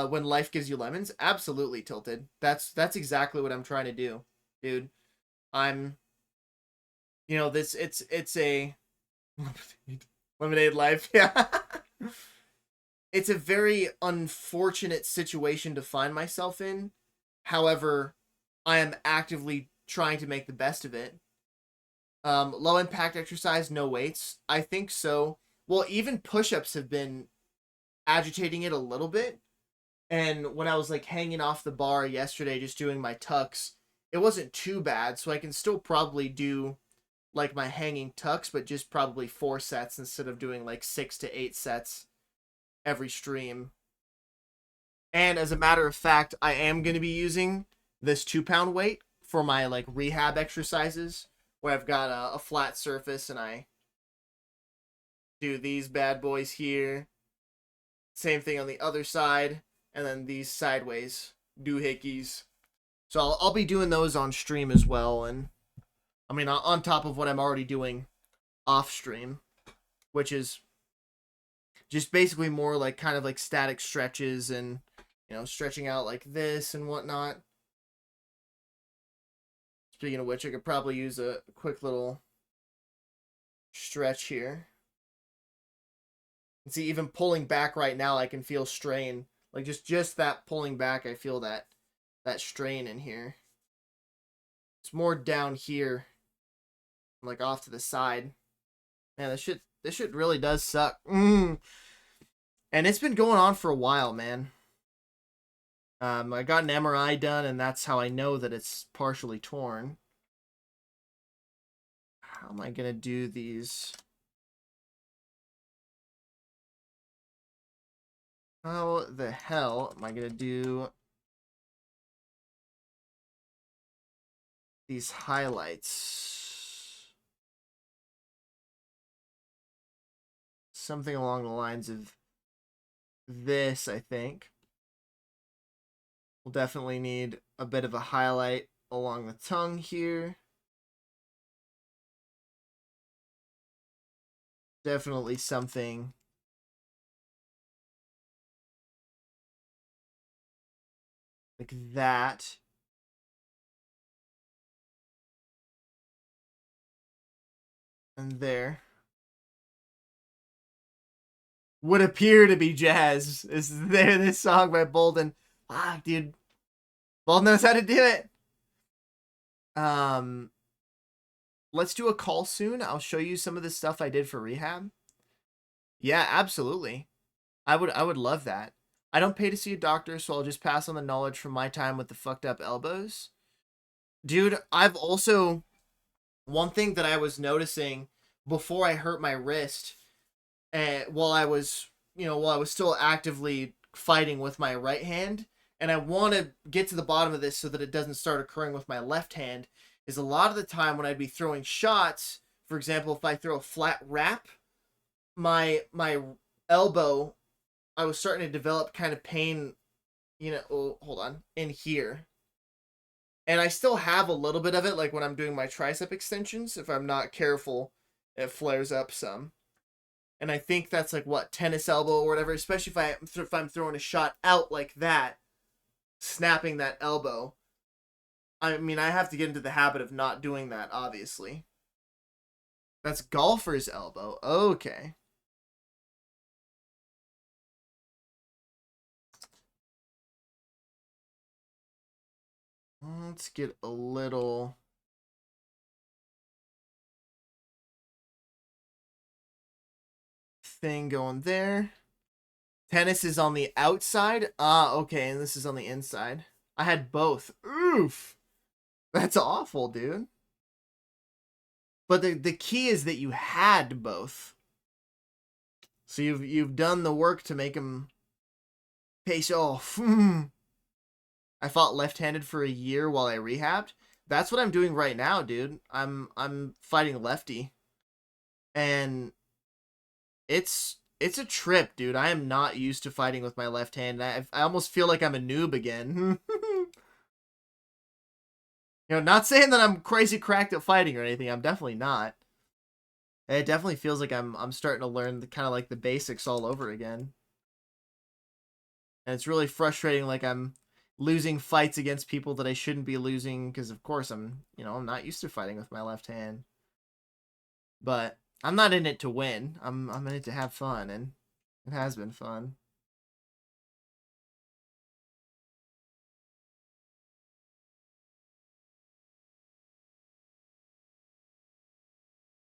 when life gives you lemons? Absolutely, Tilted. That's exactly what I'm trying to do, dude. I'm you know, this it's a lemonade life. Yeah. It's a very unfortunate situation to find myself in. However, I am actively trying to make the best of it. Low impact exercise, no weights. I think so. Well, even push-ups have been agitating it a little bit. And when I was like hanging off the bar yesterday, just doing my tucks, it wasn't too bad. So I can still probably do like my hanging tucks, but just probably 4 sets instead of doing like 6 to 8 sets every stream. And as a matter of fact, I am going to be using this 2-pound weight for my like rehab exercises where I've got a flat surface and I do these bad boys here. Same thing on the other side, and then these sideways doohickeys. So I'll be doing those on stream as well, and I mean on top of what I'm already doing off stream, which is just basically more like kind of like static stretches and, you know, stretching out like this and whatnot. Speaking of which, I could probably use a quick little stretch here. And see, even pulling back right now, I can feel strain. Like just that pulling back, I feel that strain in here. It's more down here, like off to the side. Man, this shit really does suck. And it's been going on for a while, man. I got an MRI done, and that's how I know that it's partially torn. How am I gonna do these? How the hell am I gonna do these highlights? Something along the lines of this, I think. We'll definitely need a bit of a highlight along the tongue here. Definitely something like that. And there. Would appear to be jazz. Is there this song by Bolden? Ah, dude. Bolden knows how to do it. Let's do a call soon. I'll show you some of the stuff I did for rehab. Yeah, absolutely. I would love that. I don't pay to see a doctor, so I'll just pass on the knowledge from my time with the fucked up elbows. Dude, I've also one thing that I was noticing before I hurt my wrist, while I was, while I was still actively fighting with my right hand, and I want to get to the bottom of this so that it doesn't start occurring with my left hand, is a lot of the time when I'd be throwing shots, for example, if I throw a flat wrap, my elbow, I was starting to develop kind of pain, hold on, in here. And I still have a little bit of it, like when I'm doing my tricep extensions. If I'm not careful, it flares up some. And I think that's like what, tennis elbow or whatever, especially if I'm throwing a shot out like that, snapping that elbow. I mean, I have to get into the habit of not doing that, obviously. That's golfer's elbow. Okay. Let's get a little thing going there. Tennis is on the outside. Ah, okay, and this is on the inside. I had both. Oof. That's awful, dude. But the key is that you had both. So you've done the work to make them pace off. I fought left-handed for a year while I rehabbed. That's what I'm doing right now, dude. I'm fighting lefty. And it's a trip, dude. I am not used to fighting with my left hand. I almost feel like I'm a noob again. Not saying that I'm crazy cracked at fighting or anything. I'm definitely not. It definitely feels like I'm starting to learn kind of like the basics all over again. And it's really frustrating, like I'm losing fights against people that I shouldn't be losing because of course I'm not used to fighting with my left hand. But I'm not in it to win. I'm in it to have fun, and it has been fun.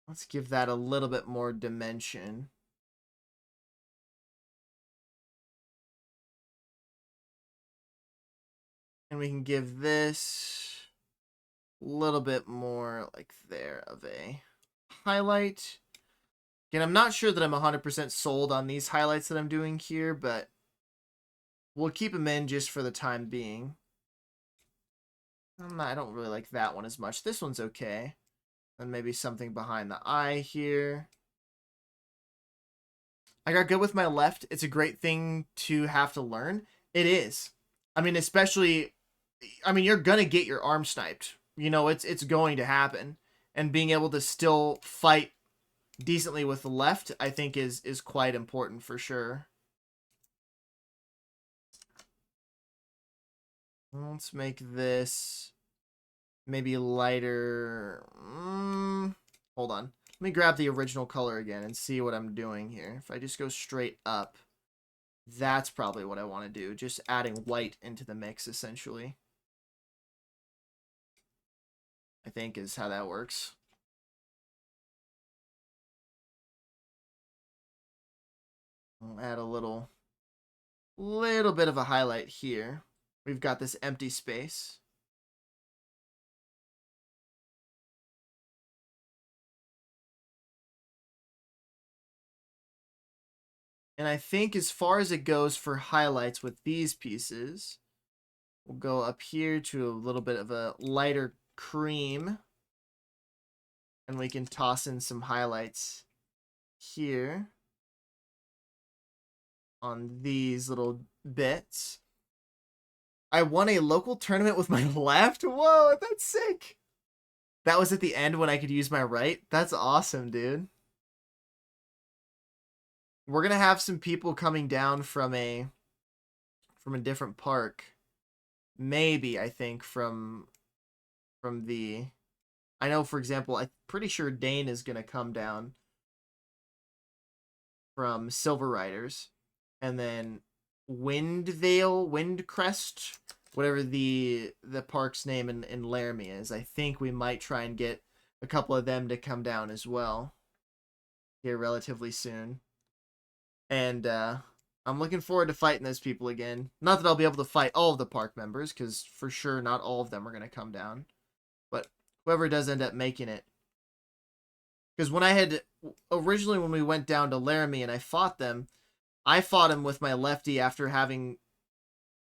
Let's give that a little bit more dimension. And we can give this a little bit more like there of a highlight. Again, I'm not sure that I'm 100% sold on these highlights that I'm doing here, but we'll keep them in just for the time being. I don't really like that one as much. This one's okay. And maybe something behind the eye here. I got good with my left. It's a great thing to have to learn. It is. I mean, especially, you're gonna get your arm sniped. It's going to happen. And being able to still fight decently with the left, I think is quite important for sure. Let's make this maybe lighter. Hold on. Let me grab the original color again and see what I'm doing here. If I just go straight up, that's probably what I want to do. Just adding white into the mix, essentially. I think is how that works. I'll add a little bit of a highlight here. We've got this empty space. And I think as far as it goes for highlights with these pieces, we'll go up here to a little bit of a lighter cream. And we can toss in some highlights here on these little bits. I won a local tournament with my left. Whoa, that's sick. That was at the end when I could use my right. That's awesome, dude. We're gonna have some people coming down from a different park. Maybe, I think, from the... I know, for example, I'm pretty sure Dane is gonna come down from Silver Riders. And then Windcrest, whatever the park's name in Laramie is. I think we might try and get a couple of them to come down as well here relatively soon. And I'm looking forward to fighting those people again. Not that I'll be able to fight all of the park members, because for sure not all of them are going to come down. But whoever does end up making it. Because when I had... Originally when we went down to Laramie and I fought them with my lefty after having,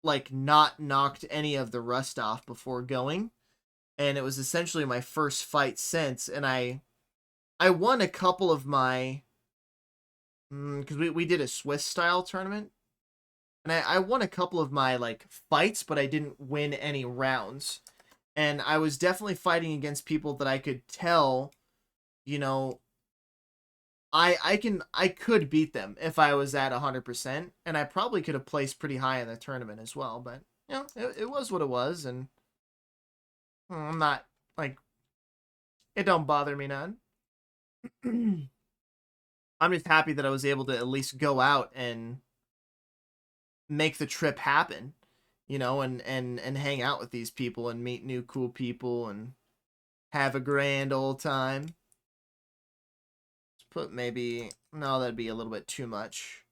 like, not knocked any of the rust off before going. And it was essentially my first fight since. And I won a couple of my... Because we did a Swiss-style tournament. And I won a couple of my, like, fights, but I didn't win any rounds. And I was definitely fighting against people that I could tell, you know... I could beat them if I was at 100%, and I probably could have placed pretty high in the tournament as well, but, you know, it was what it was, and I'm not, like, it don't bother me none. I'm just happy that I was able to at least go out and make the trip happen, you know, and hang out with these people and meet new cool people and have a grand old time. Put maybe... No, that'd be a little bit too much.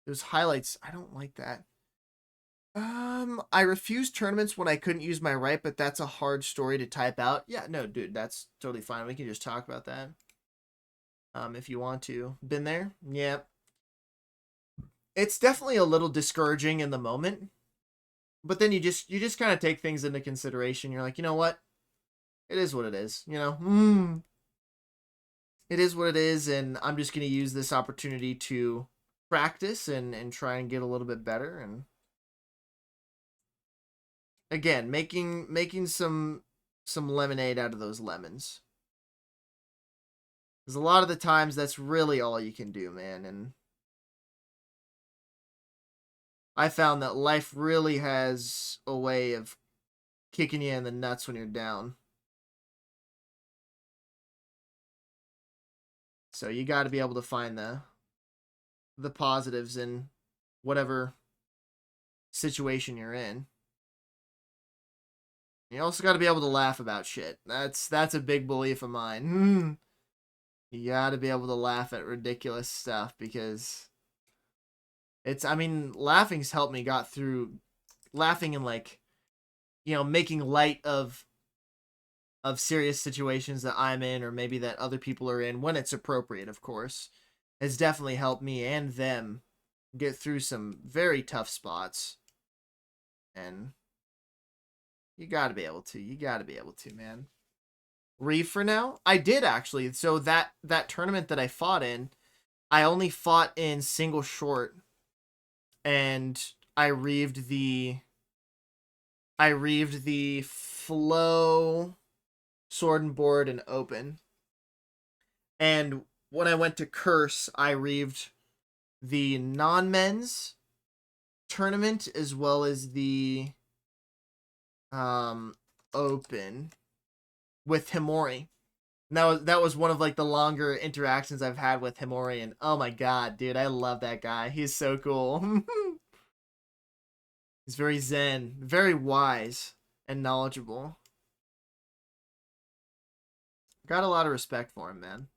Those highlights, I don't like that. I refused tournaments when I couldn't use my right, but that's a hard story to type out. Yeah, no, dude, that's totally fine. We can just talk about that. If you want to. Been there? Yeah. It's definitely a little discouraging in the moment. But then you just kind of take things into consideration. You're like, you know what? It is what it is, you know? It is what it is, and I'm just going to use this opportunity to practice and try and get a little bit better. And again, making some lemonade out of those lemons. Because a lot of the times, that's really all you can do, man. And I found that life really has a way of kicking you in the nuts when you're down. So you got to be able to find the positives in whatever situation you're in. You also got to be able to laugh about shit. That's a big belief of mine. You got to be able to laugh at ridiculous stuff, because it's... I mean, laughing's helped me got through... Laughing and, like, you know, making light of serious situations that I'm in, or maybe that other people are in, when it's appropriate, of course, has definitely helped me and them get through some very tough spots. And you gotta be able to. You gotta be able to, man. Reeve for now? I did, actually. So that tournament that I fought in, I only fought in single short, and I reeved the flow, sword and board, and open. And when I went to curse, I reeved the non-men's tournament as well as the open with Himori. And that was one of like the longer interactions I've had with Himorian. Oh my god, dude, I love that guy. He's so cool. He's very zen, very wise, and knowledgeable. Got a lot of respect for him, man.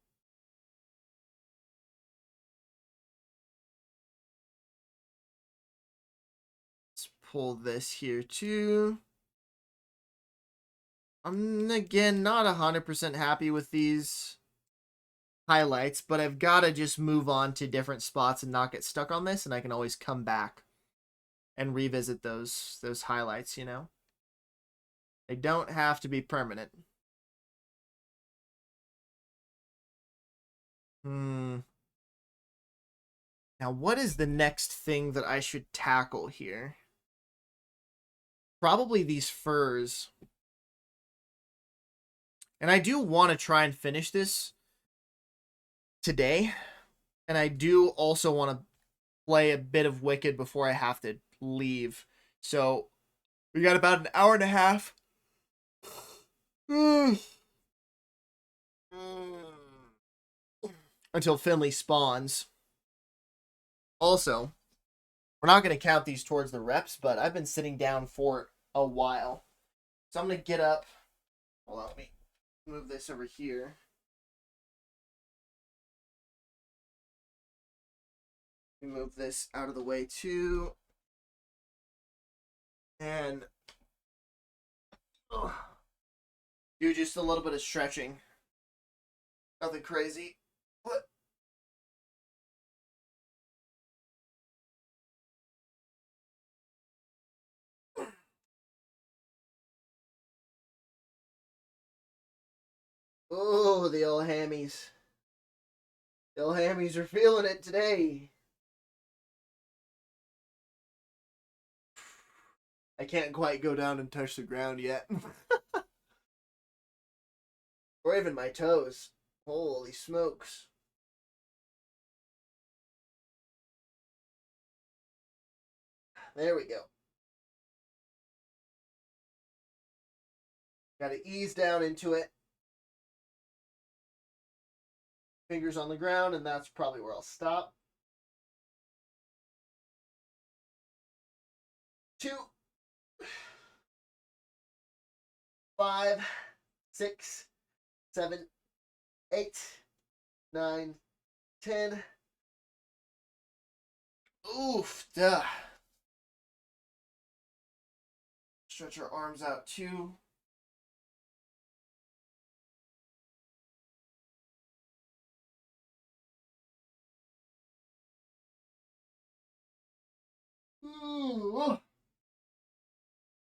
Let's pull this here too. I'm again not 100% happy with these highlights, but I've got to just move on to different spots and not get stuck on this, and I can always come back and revisit those highlights, you know? They don't have to be permanent. Hmm. Now, what is the next thing that I should tackle here? Probably these furs. And I do want to try and finish this today. And I do also want to play a bit of Wicked before I have to leave. So we got about an hour and a half. Until Finley spawns. Also, we're not going to count these towards the reps, but I've been sitting down for a while. So I'm going to get up. Hold on, let me move this over here. Move this out of the way too. And do just a little bit of stretching. Nothing crazy. But oh, the old hammies. The old hammies are feeling it today. I can't quite go down and touch the ground yet. Or even my toes. Holy smokes. There we go. Got to ease down into it. Fingers on the ground, and that's probably where I'll stop. 2, 5, 6, 7, 8, 9, 10. Oof, duh. Stretch our arms out too. Ooh.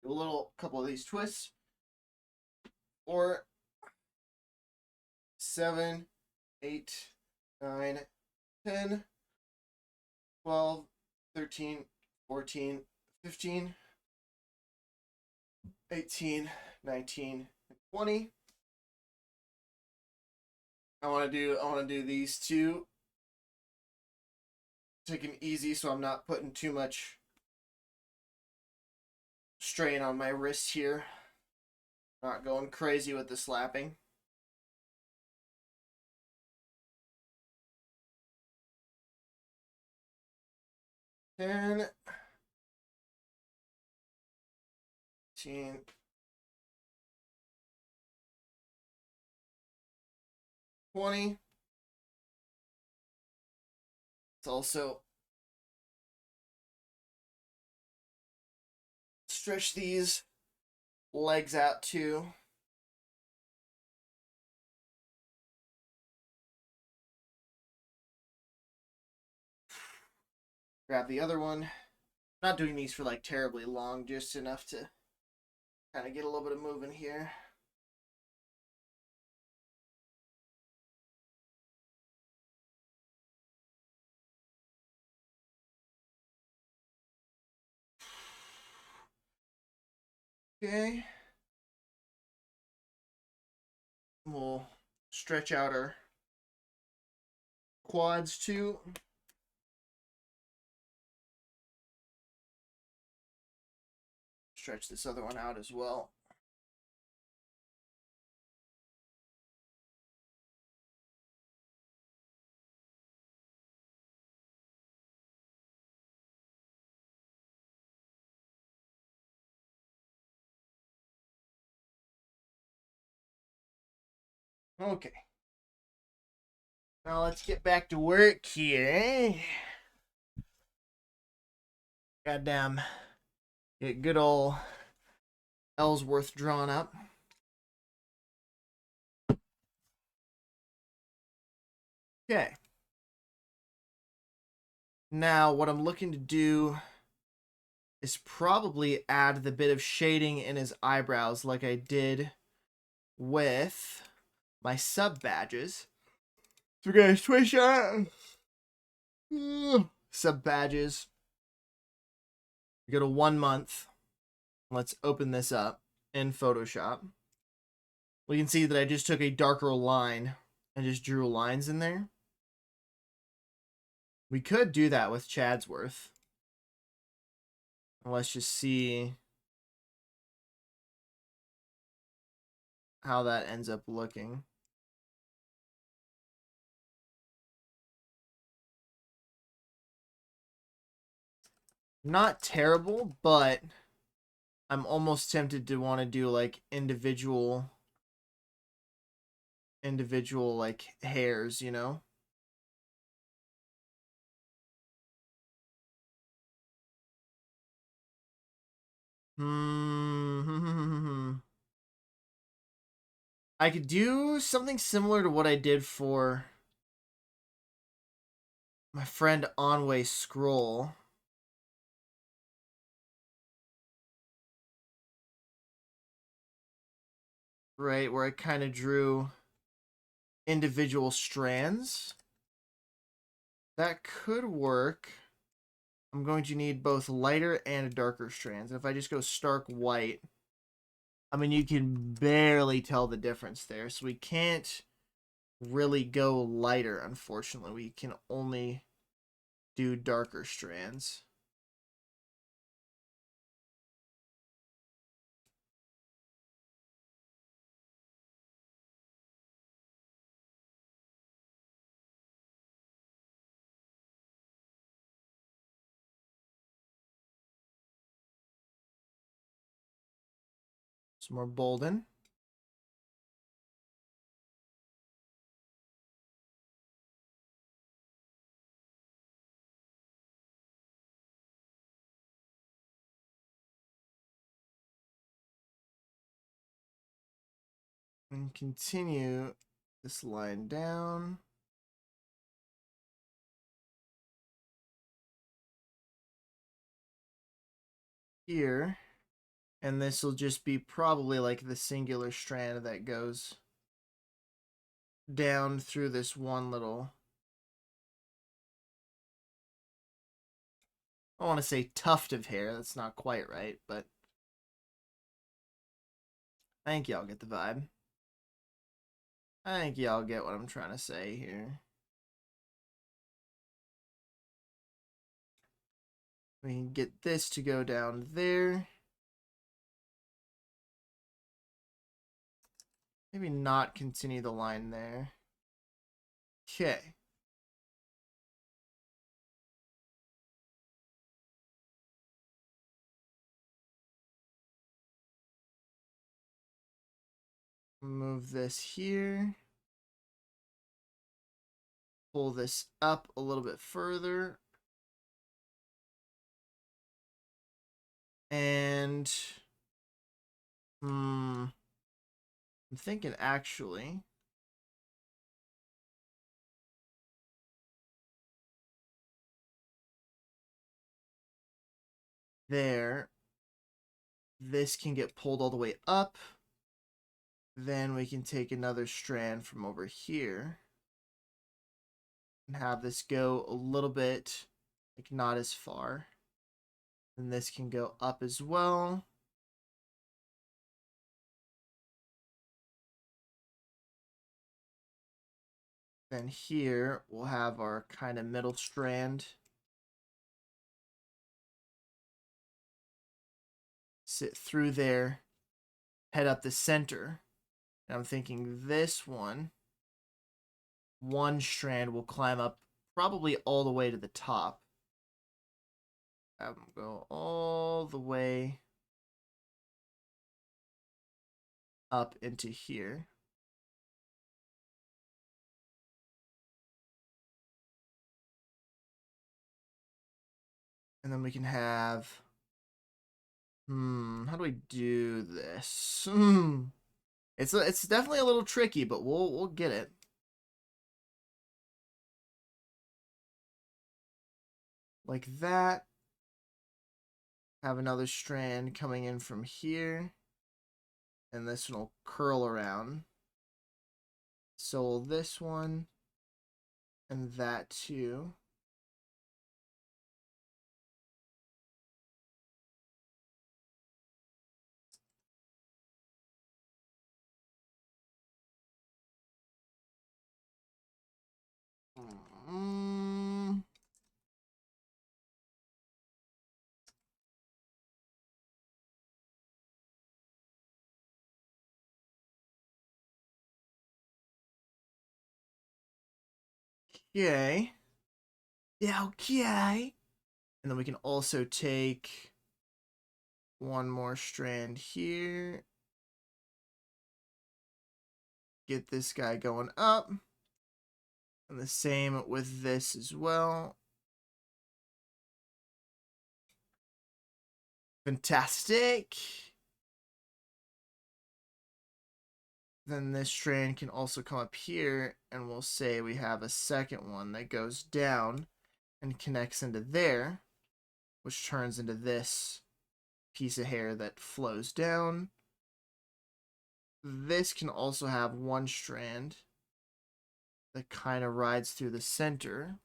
Do a little couple of these twists. 4, 7, 8, 9, 10, 12, 13, 14, 15, 18, 19, 20. I want to do these two. Take them easy so I'm not putting too much strain on my wrist here. Not going crazy with the slapping. 10, 15, 20. It's also stretch these legs out too. Grab the other one. Not doing these for like terribly long, just enough to kind of get a little bit of movement here. Okay. We'll stretch out our quads too. Stretch this other one out as well. Okay. Now let's get back to work here, eh? Goddamn. Get good old Ellsworth drawn up. Okay. Now, what I'm looking to do is probably add the bit of shading in his eyebrows like I did with my sub badges. So we're gonna switch out sub badges. We go to 1 month. Let's open this up in Photoshop. We can see that I just took a darker line and just drew lines in there. We could do that with Chadsworth. Let's just see how that ends up looking. Not terrible, but I'm almost tempted to want to do like individual like hairs, you know? I could do something similar to what I did for my friend Onway Scroll. Right, where I kind of drew individual strands. That could work. I'm going to need both lighter and darker strands. If I just go stark white, I mean, you can barely tell the difference there. So we can't really go lighter, unfortunately. We can only do darker strands. Some more Bolden. And continue this line down. Here. And this will just be probably like the singular strand that goes down through this one little, I want to say tuft of hair. That's not quite right, but I think y'all get the vibe. I think y'all get what I'm trying to say here. We can get this to go down there. Maybe not continue the line there. Okay. Move this here. Pull this up a little bit further. And I'm thinking actually there, this can get pulled all the way up. Then we can take another strand from over here and have this go a little bit, like not as far. And this can go up as well. Then here we'll have our kind of middle strand. Sit through there, head up the center. And I'm thinking this one strand will climb up probably all the way to the top. Have them go all the way up into here. And then we can have, how do we do this? It's definitely a little tricky, but we'll get it. Like that. Have another strand coming in from here. And this one will curl around. So this one and that too. Okay. Yeah, okay. And then we can also take one more strand here. Get this guy going up. And the same with this as well. Fantastic. Then this strand can also come up here, and we'll say we have a second one that goes down and connects into there, which turns into this piece of hair that flows down. This can also have one strand that kind of rides through the center.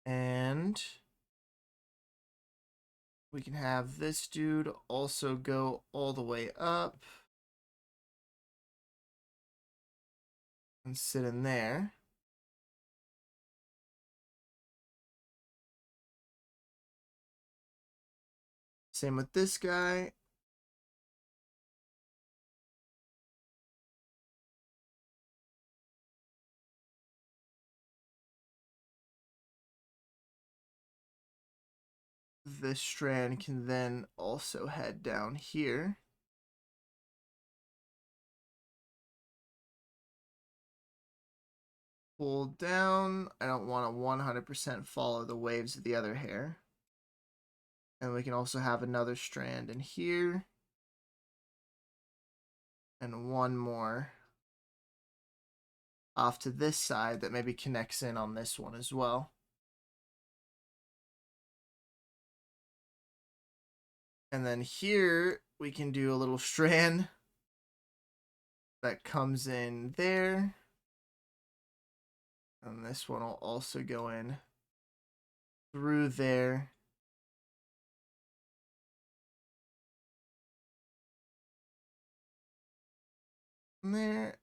And we can have this dude also go all the way up and sit in there. Same with this guy. This strand can then also head down here. Pull down. I don't want to 100% follow the waves of the other hair. And we can also have another strand in here. And one more off to this side that maybe connects in on this one as well. And then here we can do a little strand that comes in there. And this one will also go in through there. And there.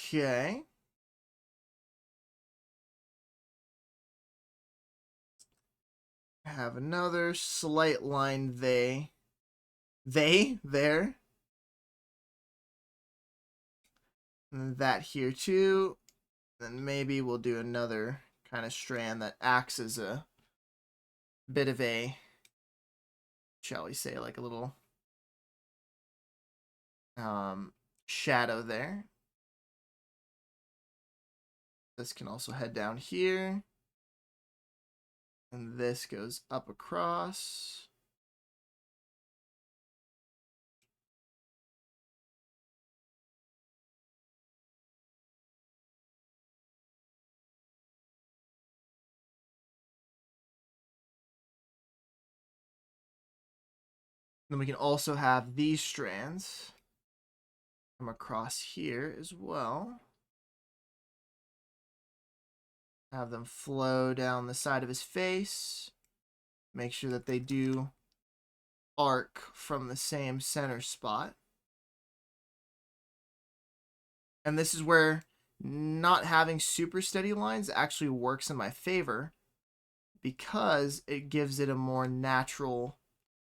Okay. Have another slight line there. And that here too. Then maybe we'll do another kind of strand that acts as a bit of a, shall we say, like a little shadow there. This can also head down here. And this goes up across. Then we can also have these strands come across here as well. Have them flow down the side of his face. Make sure that they do arc from the same center spot. And this is where not having super steady lines actually works in my favor, because it gives it a more natural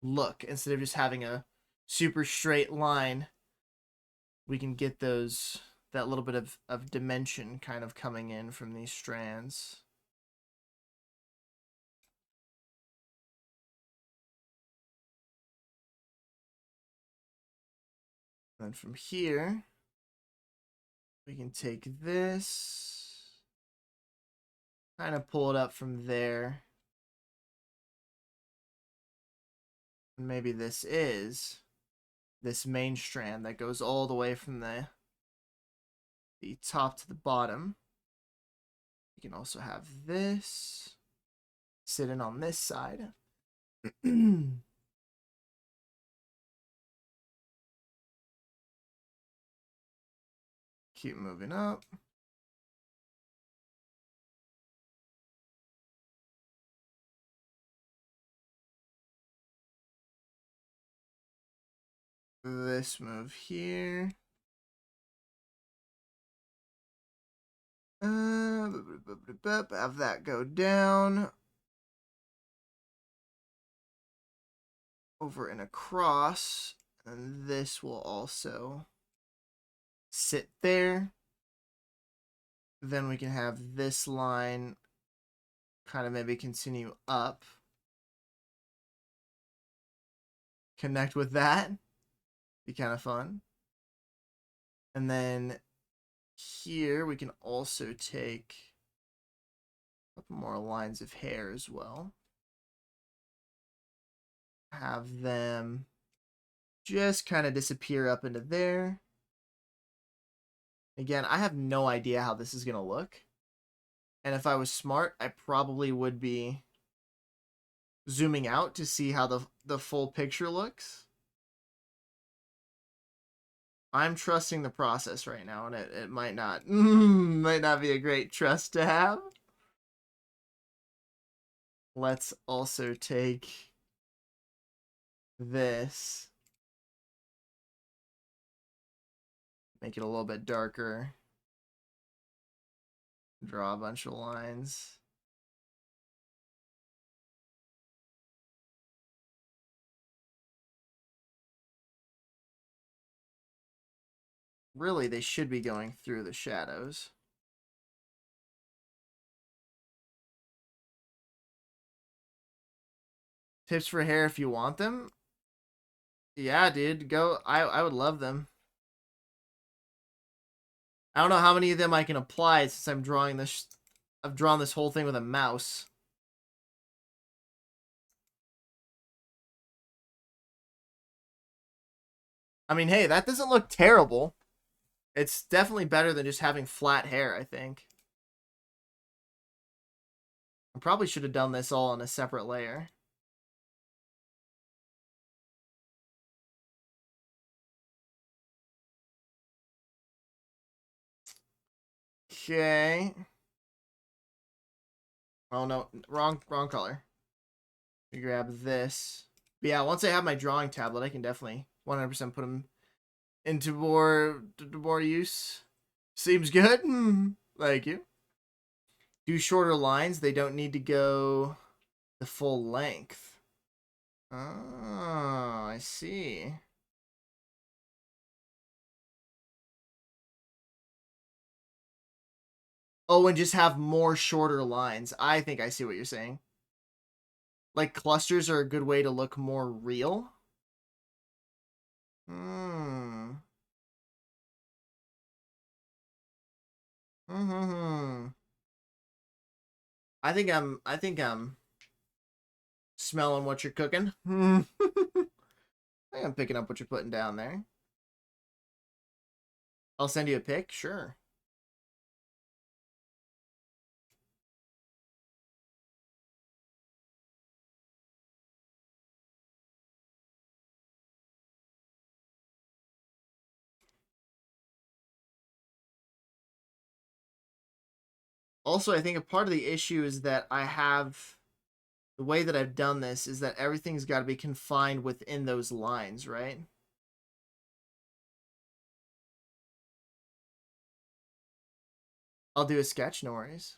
look. Instead of just having a super straight line, we can get those that little bit of dimension kind of coming in from these strands. And from here, we can take this, kind of pull it up from there. And maybe this is this main strand that goes all the way from the top to the bottom. We can also have this sitting on this side. Keep moving up. This move here. Have that go down. Over and across. And this will also sit there. Then we can have this line kind of maybe continue up. Connect with that. Be kind of fun. And then here we can also take a couple more lines of hair as well. Have them just kind of disappear up into there. Again, I have no idea how this is going to look. And if I was smart, I probably would be zooming out to see how the full picture looks. I'm trusting the process right now, and it might not be a great trust to have. Let's also take this. Make it a little bit darker. Draw a bunch of lines. Really, they should be going through the shadows. Tips for hair if you want them? Yeah, dude, go. I would love them. I don't know how many of them I can apply since I'm drawing this. I've drawn this whole thing with a mouse. I mean, hey, that doesn't look terrible. It's definitely better than just having flat hair, I think. I probably should have done this all on a separate layer. Okay. Oh no, wrong color. We grab this. But yeah, once I have my drawing tablet, I can definitely 100% put them into more use. Seems good. Thank you. Do shorter lines. They don't need to go the full length. Oh, I see. Oh, and just have more shorter lines. I think I see what you're saying. Like clusters are a good way to look more real. Hmm. I think I'm smelling what you're cooking. I think I'm picking up what you're putting down there. I'll send you a pic, sure. Also, I think a part of the issue is that the way that I've done this is that everything's got to be confined within those lines, right? I'll do a sketch, no worries.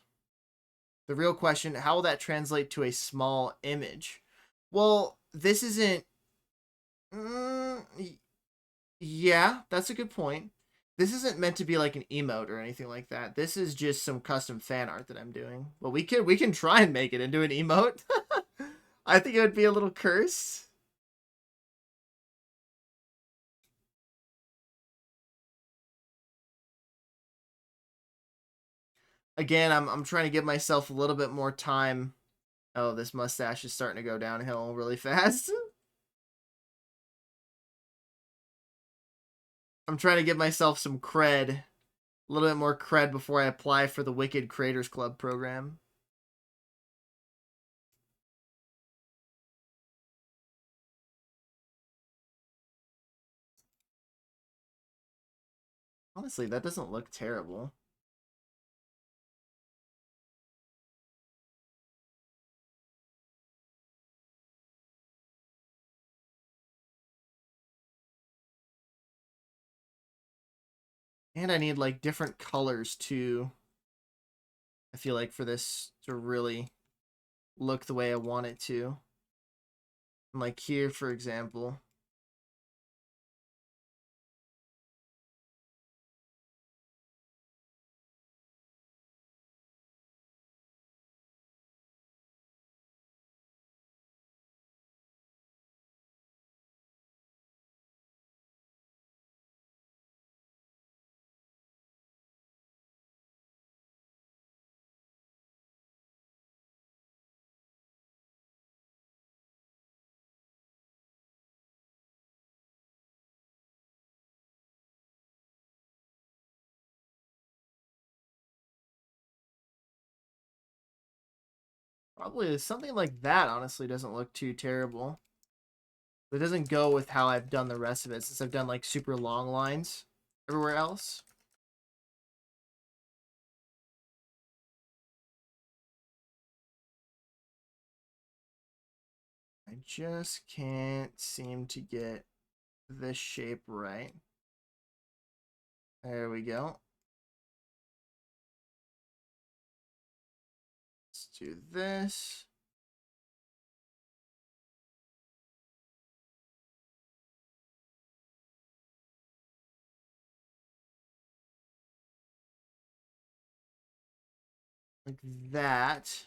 The real question, how will that translate to a small image? Well, this isn't... yeah, that's a good point. This isn't meant to be like an emote or anything like that. This is just some custom fan art that I'm doing. But we can try and make it into an emote. I think it would be a little cursed. Again, I'm trying to give myself a little bit more time. Oh, this mustache is starting to go downhill really fast. I'm trying to give myself some cred, a little bit more cred before I apply for the Wicked Creators Club program. Honestly, that doesn't look terrible. And I need like different colors too. I feel like for this to really look the way I want it to. Like here, for example. Probably something like that, honestly, doesn't look too terrible. It doesn't go with how I've done the rest of it, since I've done like super long lines everywhere else. I just can't seem to get this shape right. There we go. Let's do this. Like that.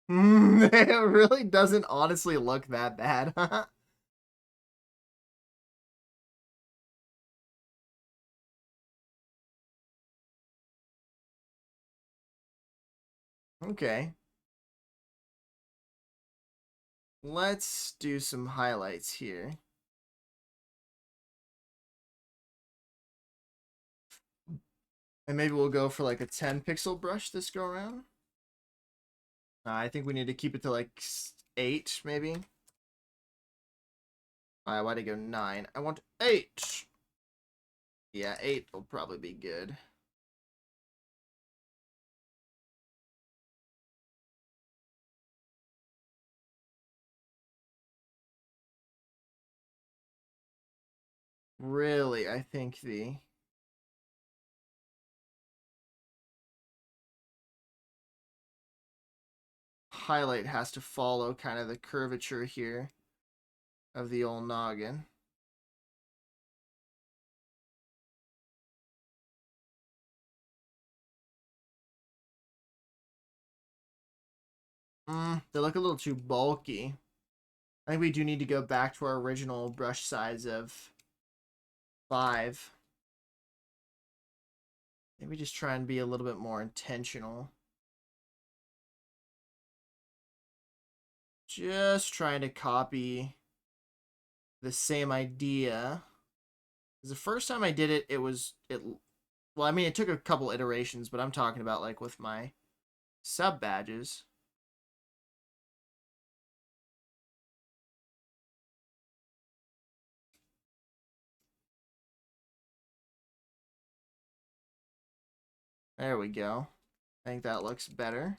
It really doesn't honestly look that bad. Okay. Let's do some highlights here. And maybe we'll go for like a 10 pixel brush this go around. I think we need to keep it to like 8, maybe. Why'd I go 9? I want 8. Yeah, 8 will probably be good. Really, I think the highlight has to follow kind of the curvature here of the old noggin. They look a little too bulky. I think we do need to go back to our original brush size of 5. Maybe just try and be a little bit more intentional. Just trying to copy the same idea. Because the first time I did it, well, I mean, it took a couple iterations, but I'm talking about like with my sub badges. There we go. I think that looks better.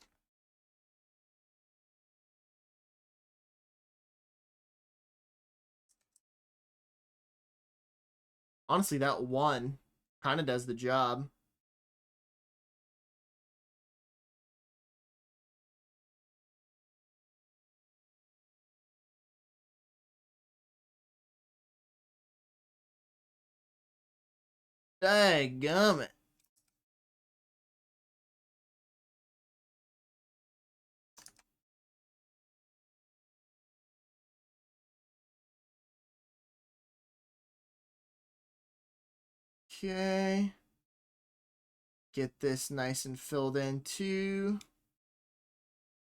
Honestly, that one kind of does the job. Dadgummit. Okay. Get this nice and filled in too.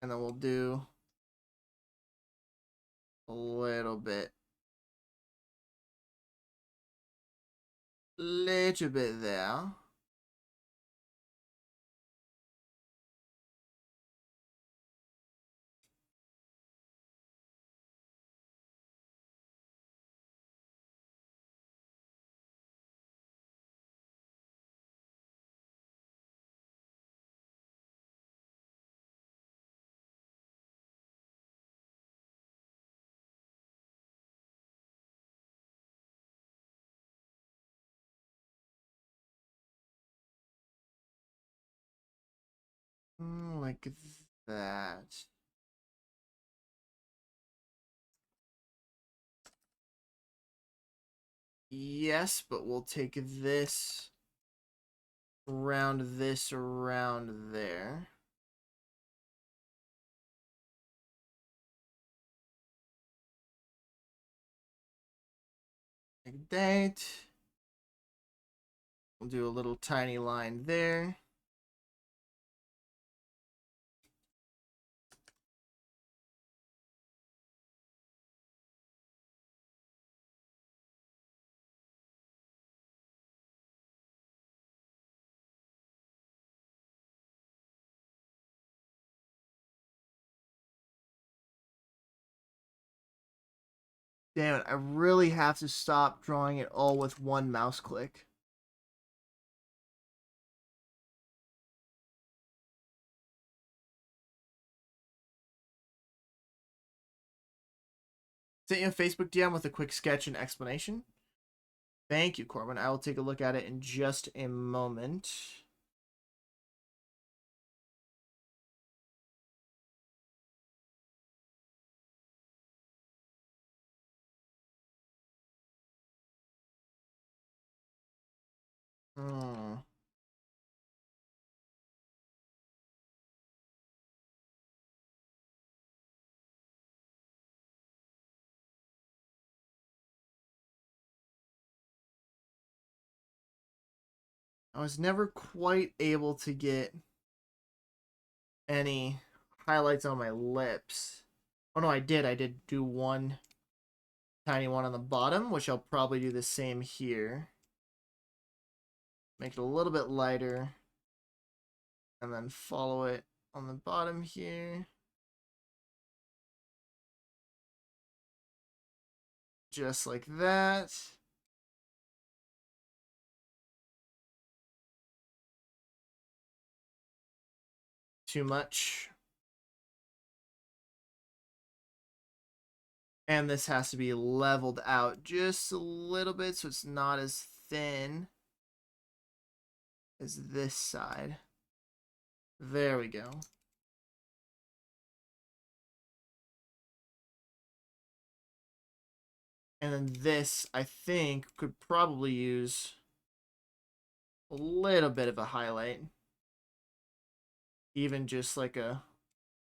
And then we'll do a little bit. Little bit there. Like that. Yes, but we'll take this around there. Like that. We'll do a little tiny line there. Damn it, I really have to stop drawing it all with one mouse click. Sent you a Facebook DM with a quick sketch and explanation. Thank you, Corbin. I will take a look at it in just a moment. I was never quite able to get any highlights on my lips. Oh no, I did. I did do one tiny one on the bottom, which I'll probably do the same here. Make it a little bit lighter. And then follow it on the bottom here. Just like that. Too much. And this has to be leveled out just a little bit so it's not as thin as this side. There we go. And then this, I think, could probably use a little bit of a highlight. Even just like a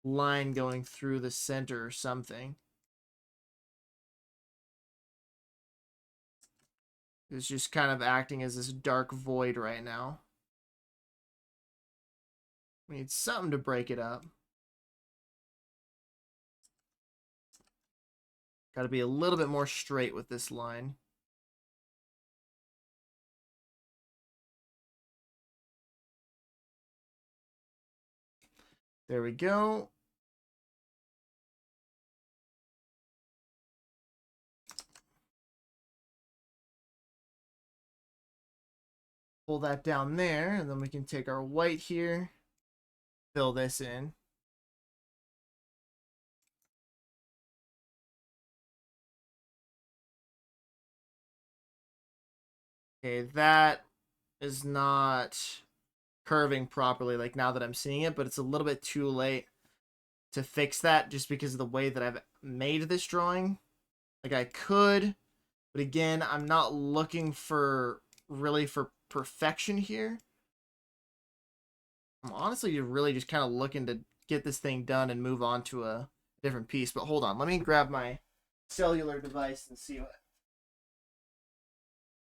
line going through the center or something. It's just kind of acting as this dark void right now. We need something to break it up. Got to be a little bit more straight with this line. There we go. Pull that down there, and then we can take our white here, fill this in. Okay, that is not curving properly, like now that I'm seeing it, but it's a little bit too late to fix that just because of the way that I've made this drawing. Like I could, but again, I'm not looking for really for perfection here. I'm honestly really just kind of looking to get this thing done and move on to a different piece. But hold on, let me grab my cellular device and see what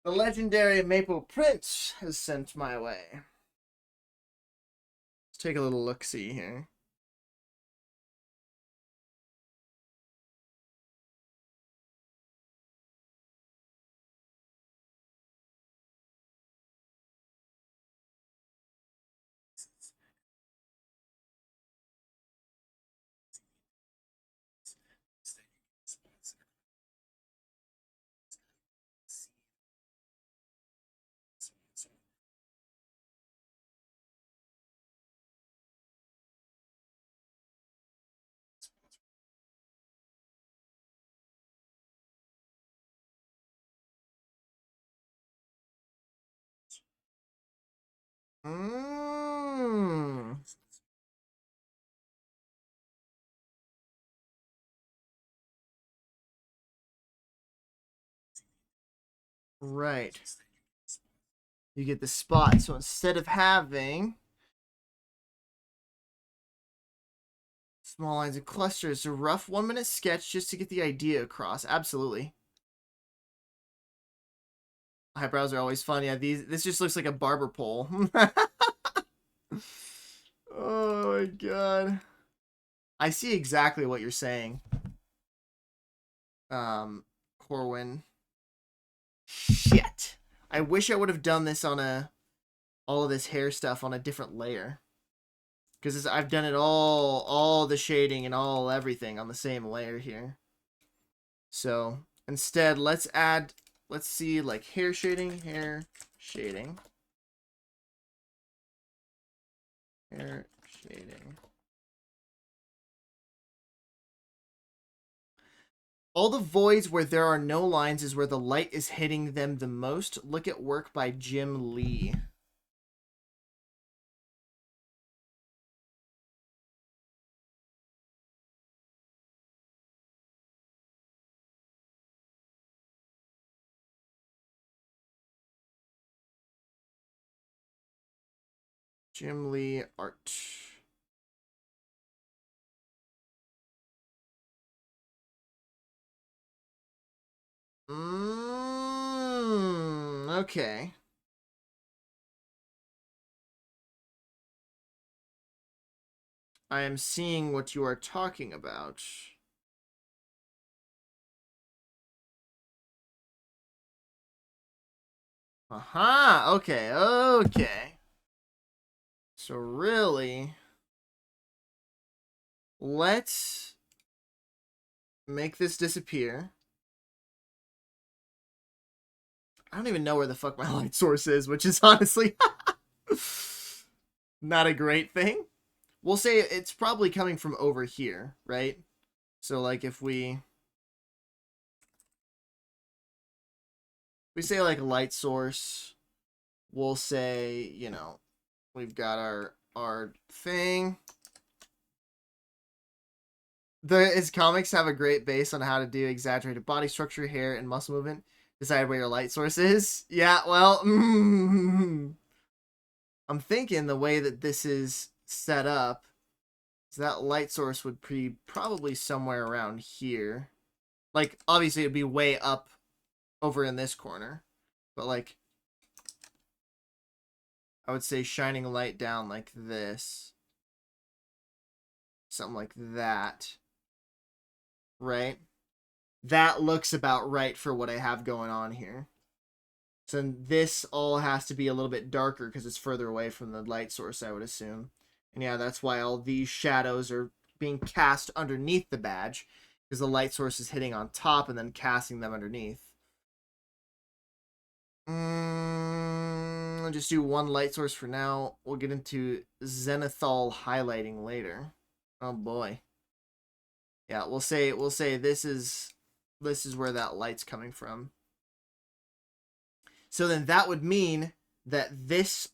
the legendary Maple Prince has sent my way. Let's take a little look-see here. Mm. Right. You get the spot. So instead of having small lines and clusters, a rough 1-minute sketch just to get the idea across. Absolutely. Eyebrows are always fun. Yeah, this just looks like a barber pole. Oh my god. I see exactly what you're saying. Corwin. Shit. I wish I would have done this on all of this hair stuff on a different layer. Because I've done it all the shading and everything on the same layer here. So instead, let's see, like hair shading. Hair shading. All the voids where there are no lines is where the light is hitting them the most. Look at work by Jim Lee. Jim Lee art. Okay. I am seeing what you are talking about. Aha! Okay, okay. So really, let's make this disappear. I don't even know where the fuck my light source is, which is honestly not a great thing. We'll say it's probably coming from over here, right? So like if we say like a light source, we'll say, you know, we've got our thing. His comics have a great base on how to do exaggerated body structure, hair, and muscle movement. Decide where your light source is. Yeah, well, I'm thinking the way that this is set up is that light source would be probably somewhere around here. Like, obviously, it'd be way up over in this corner. But, like, I would say shining light down like this. Something like that. Right? That looks about right for what I have going on here. So this all has to be a little bit darker because it's further away from the light source, I would assume. And yeah, that's why all these shadows are being cast underneath the badge, because the light source is hitting on top and then casting them underneath. I'll just do one light source for now. We'll get into zenithal highlighting later. Oh boy. Yeah, we'll say this is where that light's coming from. So then that would mean that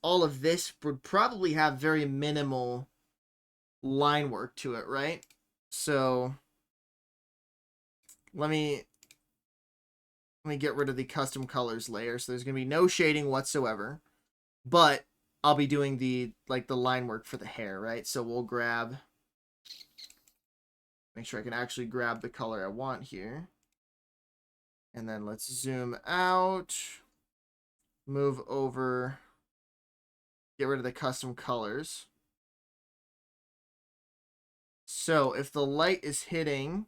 all of this would probably have very minimal line work to it, right? So let me get rid of the custom colors layer. So there's going to be no shading whatsoever. but I'll be doing the line work for the hair, right? So we'll grab, make sure I can actually grab the color I want here. And then let's zoom out, move over, get rid of the custom colors. So if the light is hitting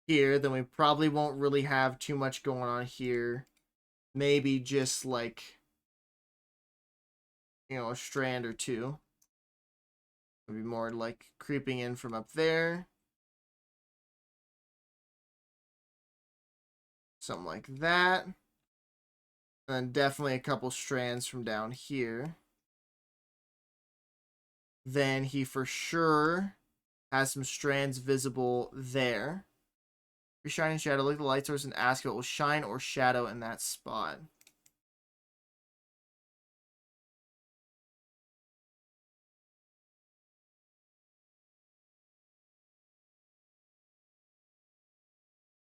here, then we probably won't really have too much going on here. Maybe just like, you know, a strand or two. Maybe more like creeping in from up there. Something like that. And then definitely a couple strands from down here. Then he for sure has some strands visible there. Your shining shadow, look at the light source and ask if it will shine or shadow in that spot.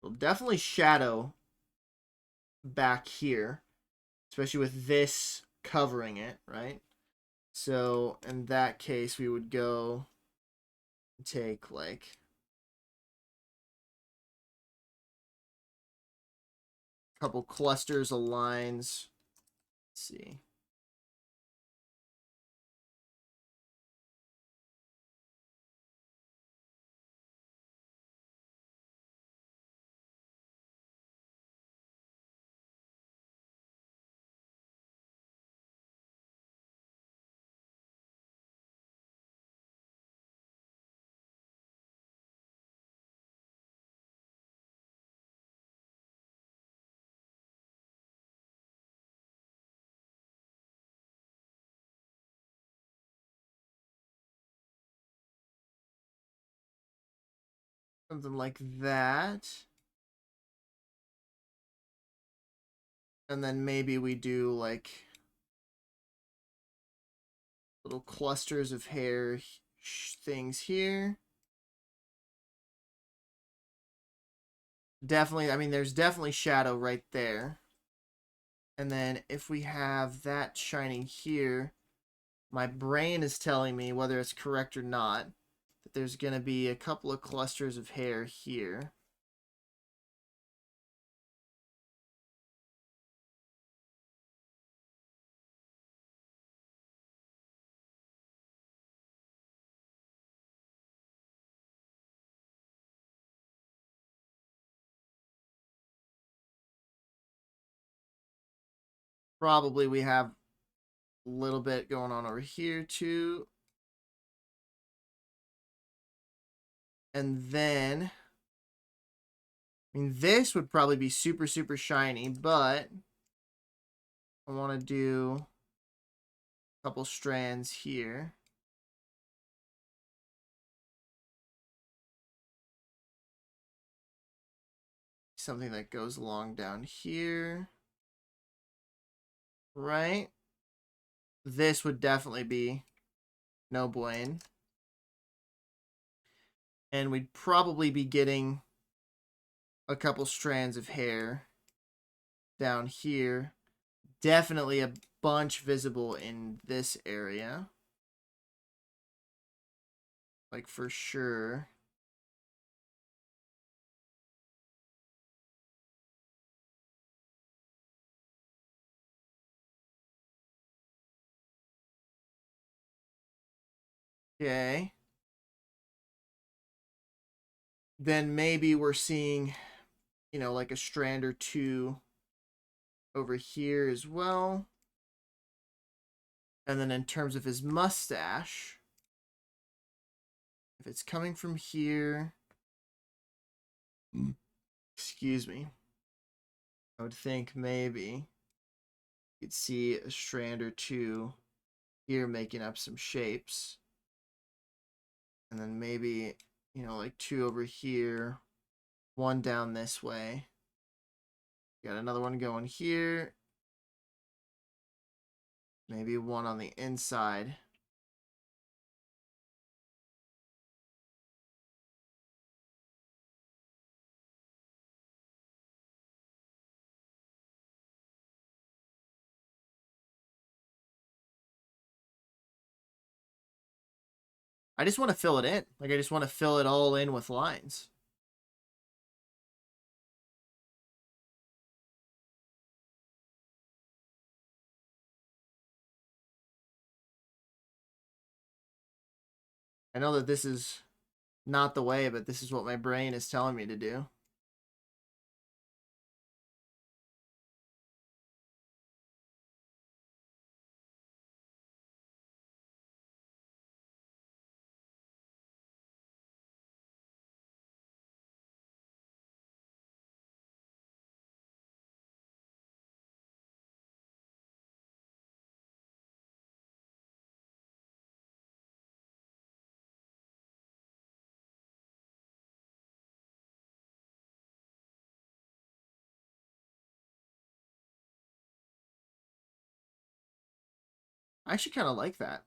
It'll definitely shadow back here, especially with this covering it, right? So in that case, we would go take like a couple clusters of lines. Let's see. Something like that. And then maybe we do like little clusters of hair things here. Definitely, I mean, there's definitely shadow right there. And then if we have that shining here, my brain is telling me, whether it's correct or not, that there's going to be a couple of clusters of hair here. Probably we have a little bit going on over here too. And then, I mean, this would probably be super, super shiny, but I want to do a couple strands here. Something that goes along down here. Right? This would definitely be no bueno. And we'd probably be getting a couple strands of hair down here. Definitely a bunch visible in this area. Like for sure. Okay. Then maybe we're seeing, you know, like a strand or two over here as well. And then in terms of his mustache, if it's coming from here, excuse me, I would think maybe you'd see a strand or two here making up some shapes. And then maybe, you know, like two over here, one down this way. Got another one going here. Maybe one on the inside. I just want to fill it in. Like, I just want to fill it all in with lines. I know that this is not the way, but this is what my brain is telling me to do. I actually kind of like that.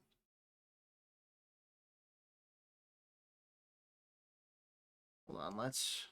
Hold on, let's...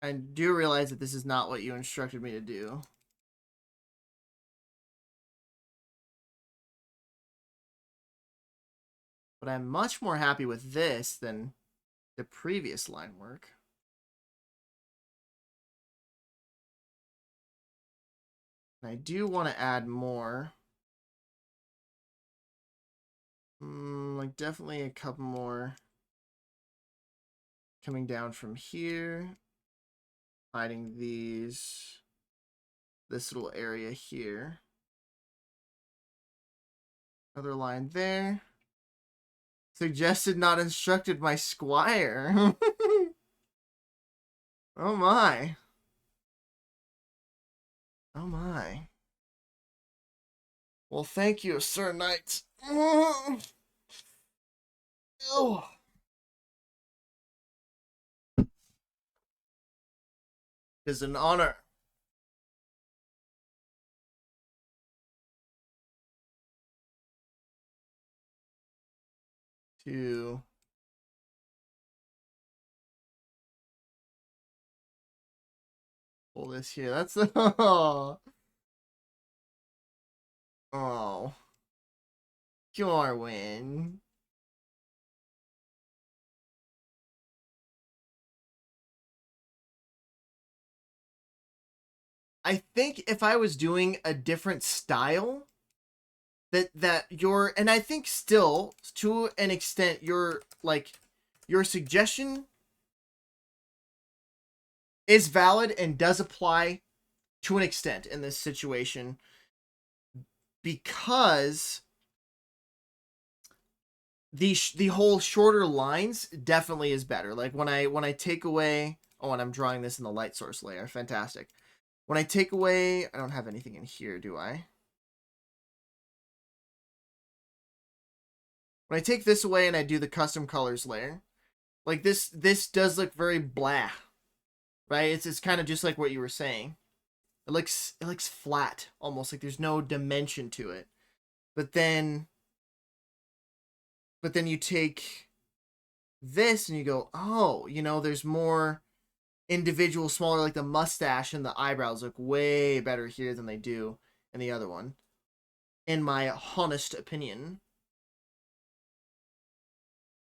I do realize that this is not what you instructed me to do. But I'm much more happy with this than the previous line work. And I do want to add more. Like, definitely a couple more coming down from here. Hiding these, this little area here. Another line there. Suggested, not instructed, my squire. Oh my. Oh my. Well, thank you, Sir Knight. Oh. It is an honor. To pull this here. That's the... Oh. Oh. Jorwin. I think if I was doing a different style, that your, and I think still to an extent your, like, your suggestion is valid and does apply to an extent in this situation, because the whole shorter lines definitely is better. Like when I take away, oh, and I'm drawing this in the light source layer, fantastic. When I take away, I don't have anything in here, do I? When I take this away and I do the custom colors layer, like this does look very blah, right? It's kind of just like what you were saying. It looks flat, almost like there's no dimension to it. But then you take this and you go, oh, you know, there's more individual, smaller, like the mustache and the eyebrows look way better here than they do in the other one, in my honest opinion.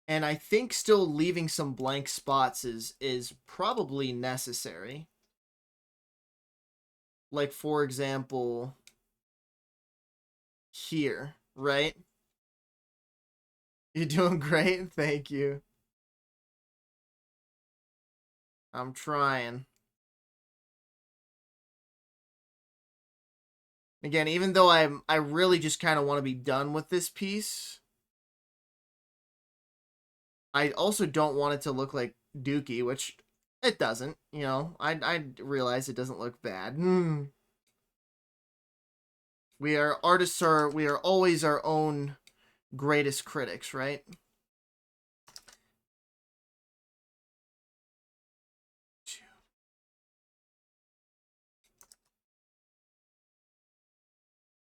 And I think still leaving some blank spots is probably necessary. Like, for example, here, right? You're doing great. Thank you. I'm trying. Again, even though I really just kind of want to be done with this piece, I also don't want it to look like Dookie, which it doesn't. You know, I realize it doesn't look bad. We are artists we are always our own greatest critics, right?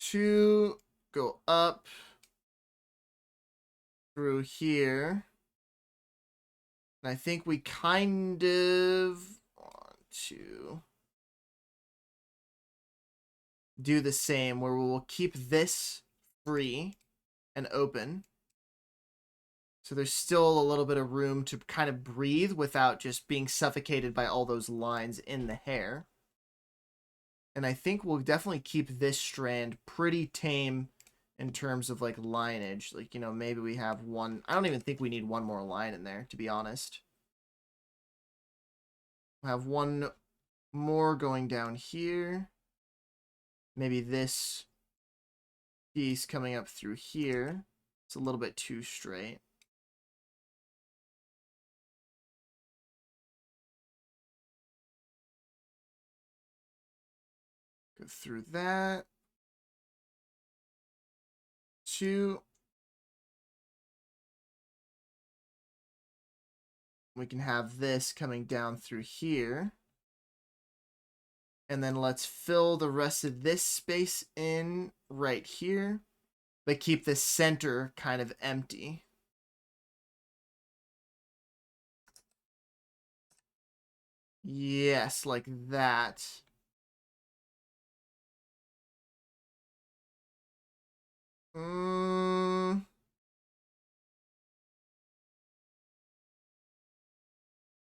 Two, go up through here. And I think we kind of want to do the same where we'll keep this free and open. So there's still a little bit of room to kind of breathe without just being suffocated by all those lines in the hair. And I think we'll definitely keep this strand pretty tame in terms of like lineage. Like, you know, maybe we have one. I don't even think we need one more line in there, to be honest. We'll have one more going down here. Maybe this piece coming up through here. It's a little bit too straight. Go through that. Two. We can have this coming down through here. And then let's fill the rest of this space in right here, but keep the center kind of empty. Yes, like that.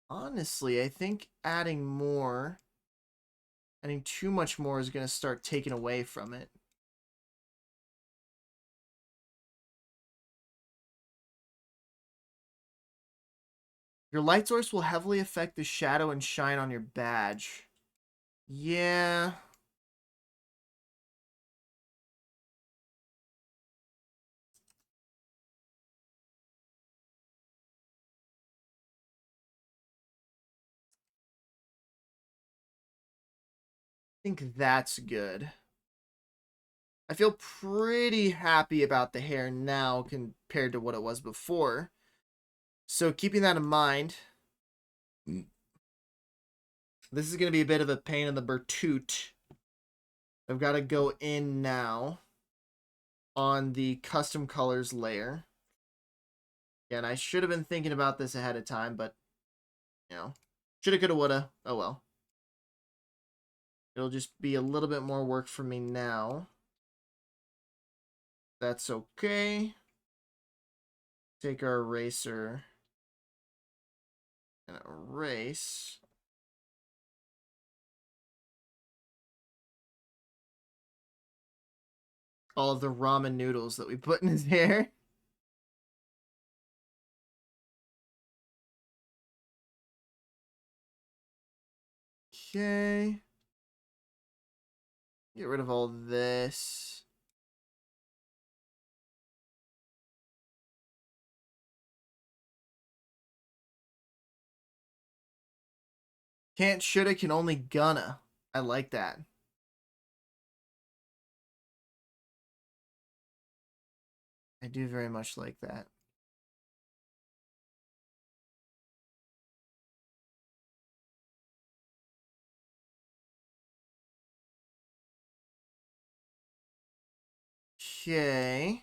Honestly, I think adding too much more is going to start taking away from it. Your light source will heavily affect the shadow and shine on your badge. Yeah. I think that's good. I feel pretty happy about the hair now compared to what it was before. So keeping that in mind, this is going to be a bit of a pain in the burtoot. I've got to go in now on the custom colors layer. And I should have been thinking about this ahead of time, but, you know, shoulda, coulda, woulda. Oh well. It'll just be a little bit more work for me now. That's okay. Take our eraser and erase all of the ramen noodles that we put in his hair. Okay. Get rid of all this. Can't, shoulda, can only, gonna. I like that. I do very much like that. Okay.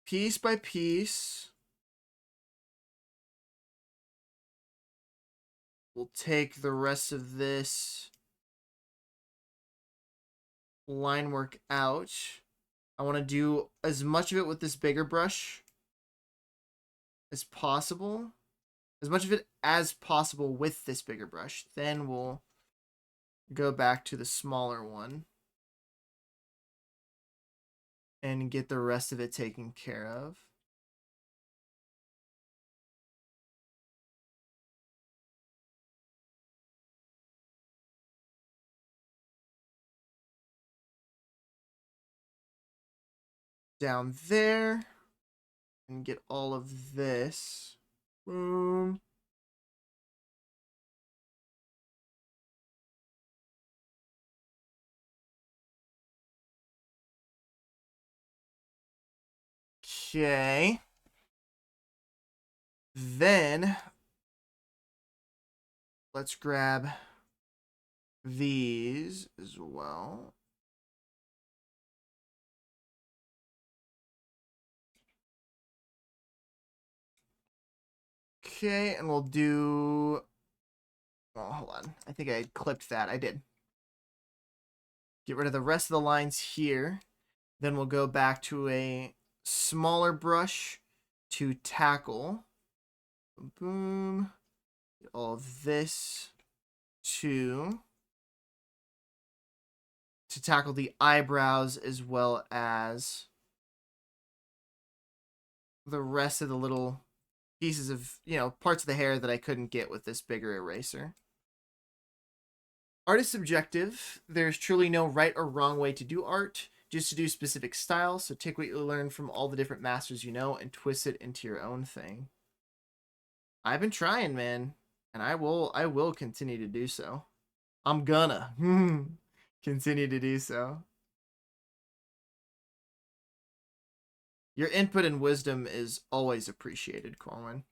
Piece by piece, we'll take the rest of this line work out. I want to do as much of it with this bigger brush as possible. As much of it as possible with this bigger brush. Then we'll go back to the smaller one and get the rest of it taken care of. Down there. And get all of this. Boom. Okay. Then let's grab these as well. Okay, and we'll do... Oh, hold on. I think I clipped that. I did. Get rid of the rest of the lines here. Then we'll go back to a smaller brush to tackle. Boom. Get all of this to tackle the eyebrows as well as the rest of the little pieces of, parts of the hair that I couldn't get with this bigger eraser. Art is subjective. There's truly no right or wrong way to do art, just to do specific styles. So take what you learn from all the different masters you know and twist it into your own thing. I've been trying, man, and I will continue to do so. I'm gonna continue to do so. Your input and wisdom is always appreciated, Corwin.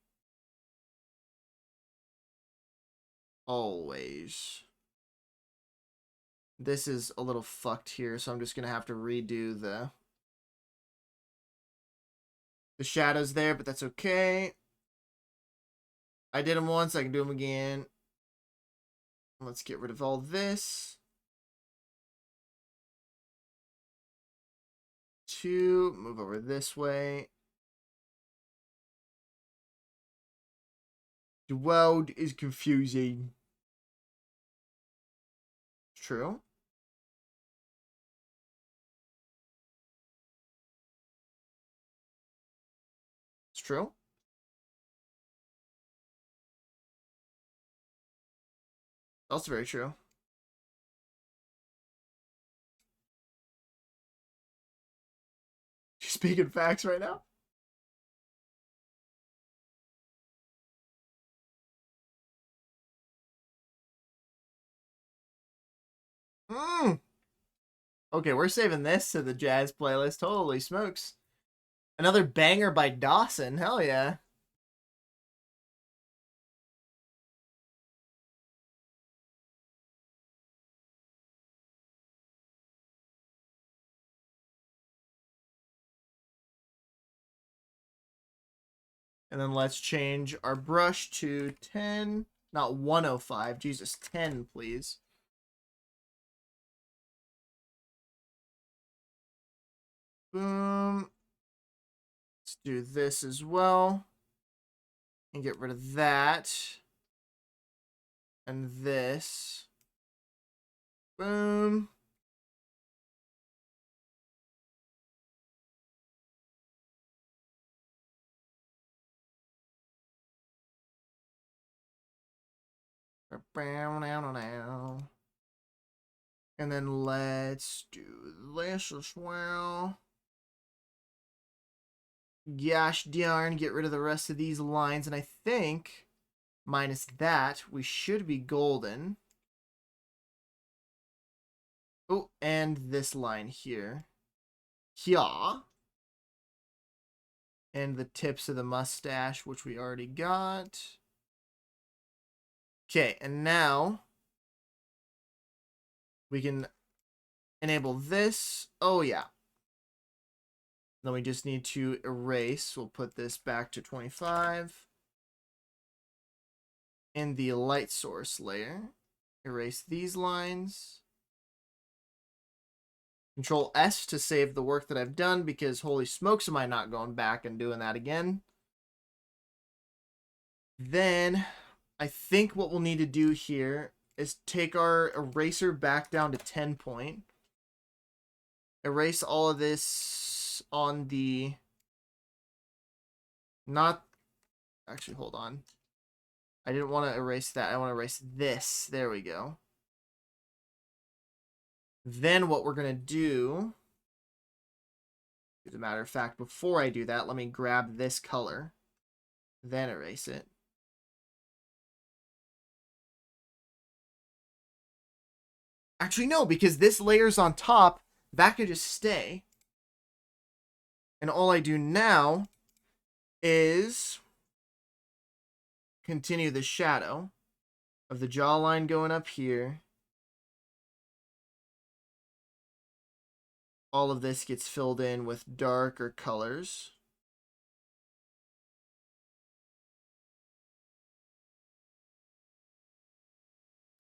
Always. This is a little fucked here, so I'm just gonna have to redo the shadows there, but that's okay. I did them once, I can do them again. Let's get rid of all this. 2, move over this way. The world is confusing. True. It's true. Also very true. You're speaking facts right now? Okay, we're saving this to the jazz playlist. Holy smokes. Another banger by Dawson. Hell yeah. And then let's change our brush to 10. Not 105. Jesus, 10, please. Boom. Let's do this as well. And get rid of that. And this. Boom. And then let's do this as well. Gosh darn, get rid of the rest of these lines. And I think, minus that, we should be golden. Oh, and this line here. Yeah. And the tips of the mustache, which we already got. Okay, and now we can enable this. Oh, yeah. Then we just need to erase. We'll put this back to 25. In the light source layer, erase these lines. Control S to save the work that I've done, because holy smokes am I not going back and doing that again. Then I think what we'll need to do here is take our eraser back down to 10 point. Erase all of this on the... Not... Actually, hold on. I didn't want to erase that. I want to erase this. There we go. Then what we're going to do... As a matter of fact, before I do that, let me grab this color. Then erase it. Actually, no, because this layer's on top. That could just stay. And all I do now is continue the shadow of the jawline going up here. All of this gets filled in with darker colors.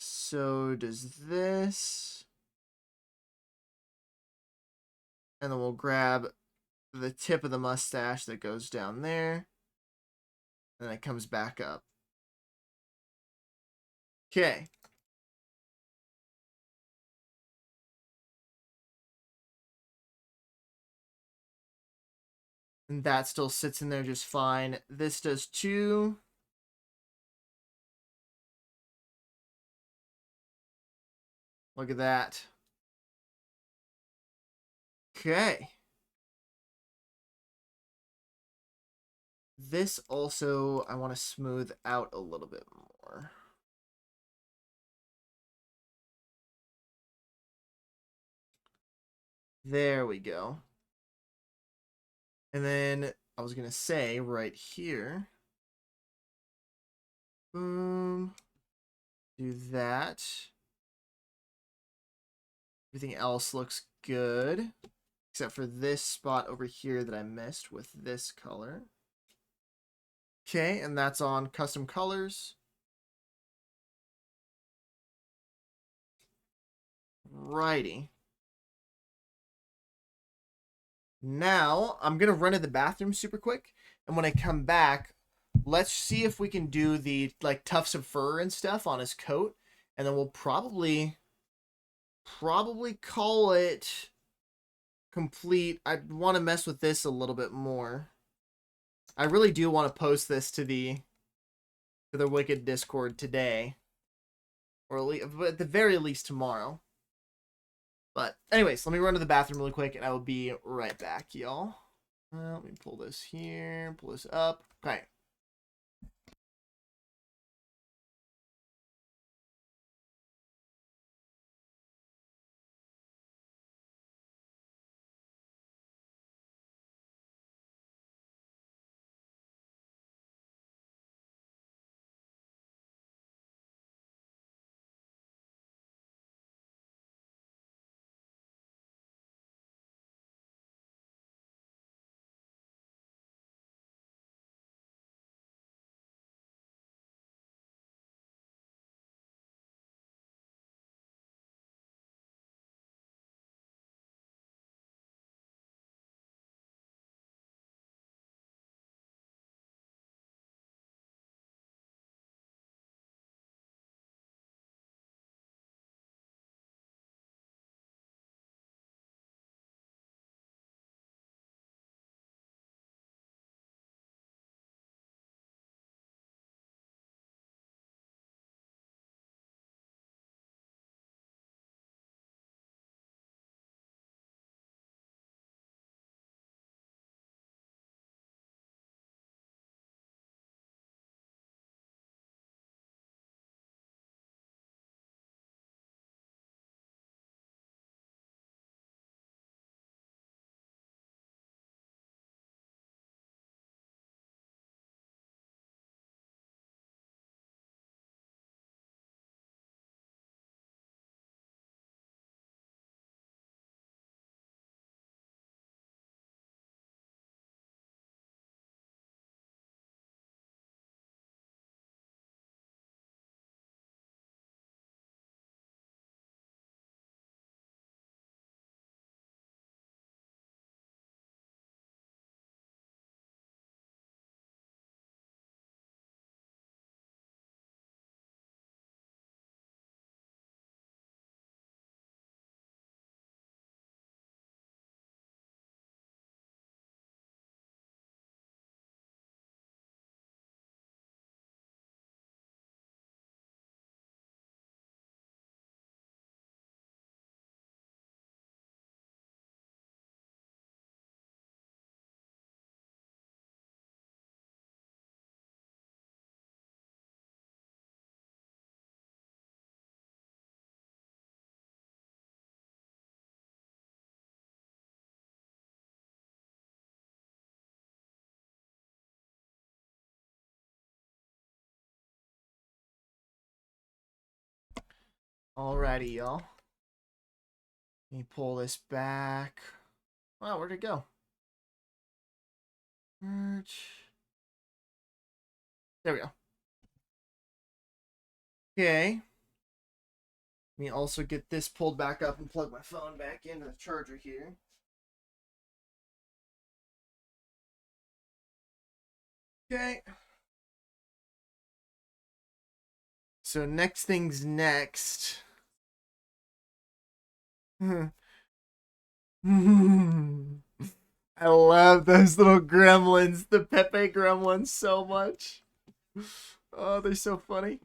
So does this. And then we'll grab the tip of the mustache that goes down there. And it comes back up. Okay. And that still sits in there just fine. This does too. Look at that. Okay. This also, I want to smooth out a little bit more. There we go. And then I was going to say right here. Boom. Do that. Everything else looks good. Except for this spot over here that I missed with this color. Okay, and that's on custom colors. Righty. Now, I'm going to run to the bathroom super quick. And when I come back, let's see if we can do the like tufts of fur and stuff on his coat. And then we'll probably call it complete. I want to mess with this a little bit more. I really do want to post this to the Wicked Discord today. Or at the very least tomorrow. But anyways, let me run to the bathroom really quick and I will be right back, y'all. Let me pull this here, pull this up. Okay. Alrighty, y'all. Let me pull this back. Wow, where'd it go? Merge. There we go. Okay. Let me also get this pulled back up and plug my phone back into the charger here. Okay. So next thing's next. I love those little gremlins, the Pepe gremlins, so much. Oh, they're so funny.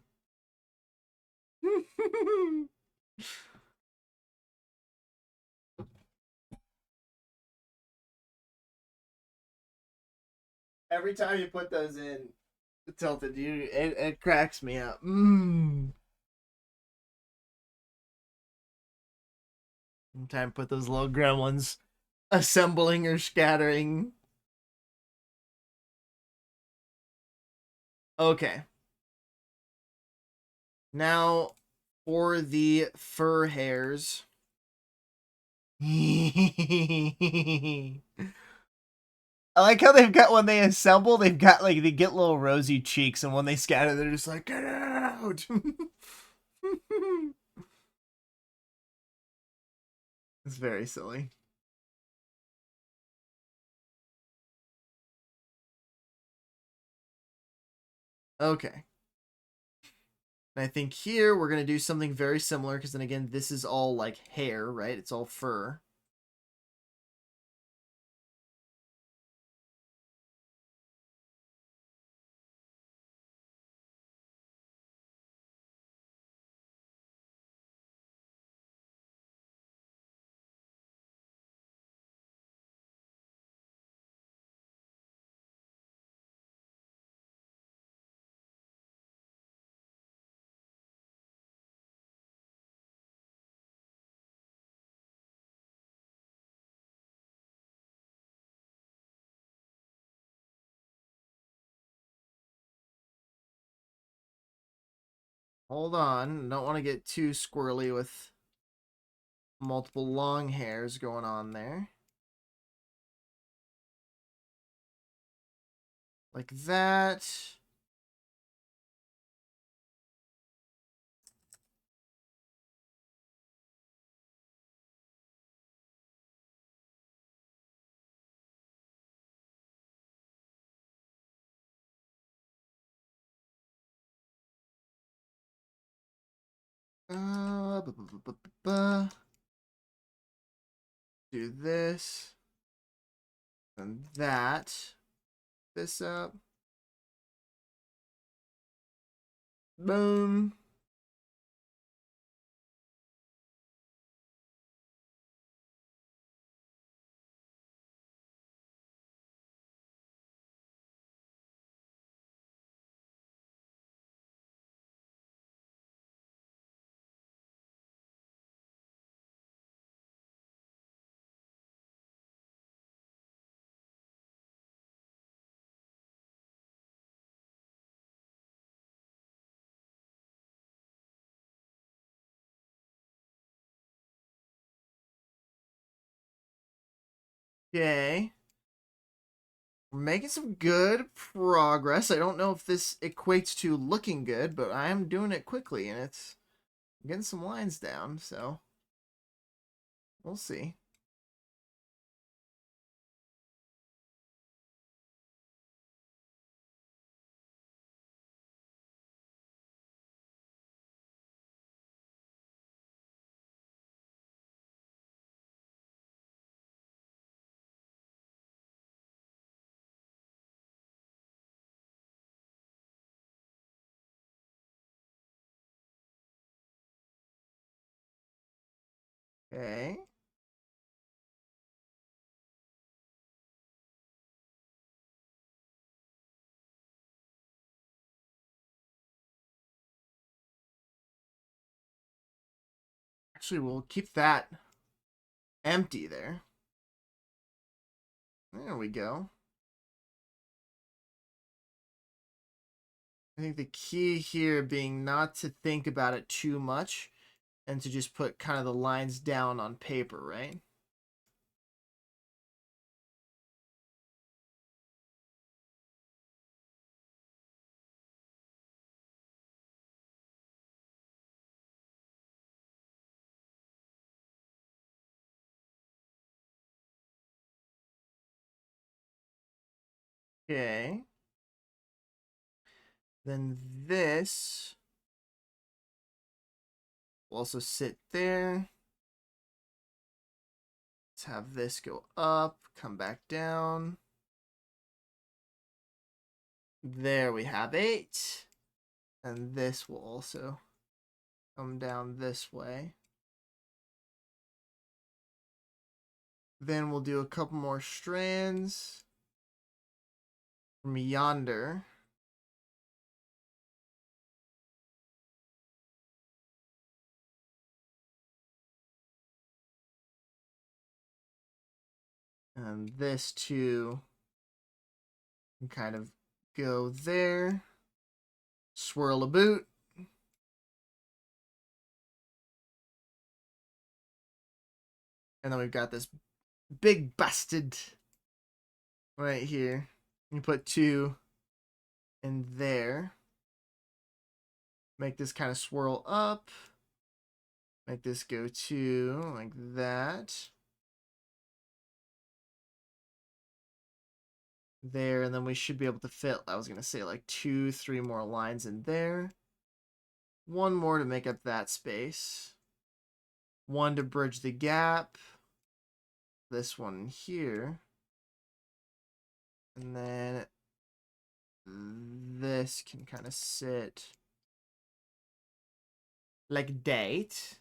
Every time you put those in Tilted, it cracks me up. Time to put those little gremlins assembling or scattering. Okay. Now for the fur hairs. I like how they've got, when they assemble, they've got like, they get little rosy cheeks, and when they scatter, they're just like, get out. It's very silly. Okay. And I think here we're going to do something very similar, because then again, this is all like hair, right? It's all fur. Hold on. Don't want to get too squirrely with multiple long hairs going on there. Like that. Uh, bu- bu- bu- bu- bu- bu. Do this. And that. This up. Boom. Okay. We're making some good progress. I don't know if this equates to looking good, but I am doing it quickly, and it's getting some lines down, so we'll see. Okay. Actually, we'll keep that empty there. There we go. I think the key here being not to think about it too much and to just put kind of the lines down on paper, right? Okay. Then this will also sit there. Let's have this go up, come back down. There we have it. And this will also come down this way. Then we'll do a couple more strands from yonder. And this too can kind of go there. Swirl a boot. And then we've got this big busted right here. You put 2 in there. Make this kind of swirl up. Make this go 2 like that. There, and then we should be able to fit, I was going to say, like 2, 3 more lines in there. 1 more to make up that space. 1 to bridge the gap. This one here. And then this can kind of sit like date.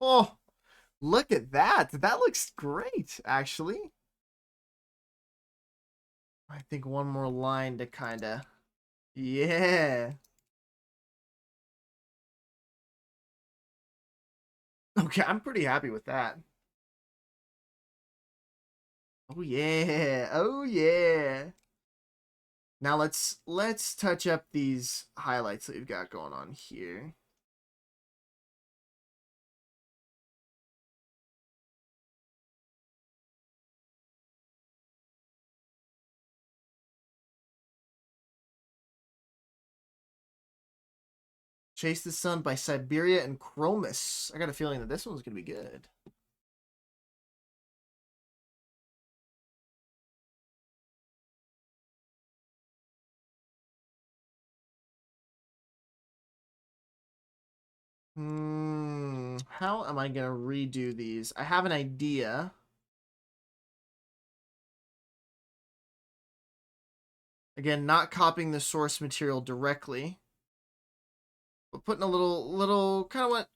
Oh, look at that. That looks great, actually. I think 1 more line to kind of... Yeah. Okay, I'm pretty happy with that. Oh yeah. Oh yeah. Now let's touch up these highlights that we've got going on here. Chase the Sun by Siberia and Chromis. I got a feeling that this one's going to be good. How am I going to redo these? I have an idea. Again, not copying the source material directly, but putting a little kind of what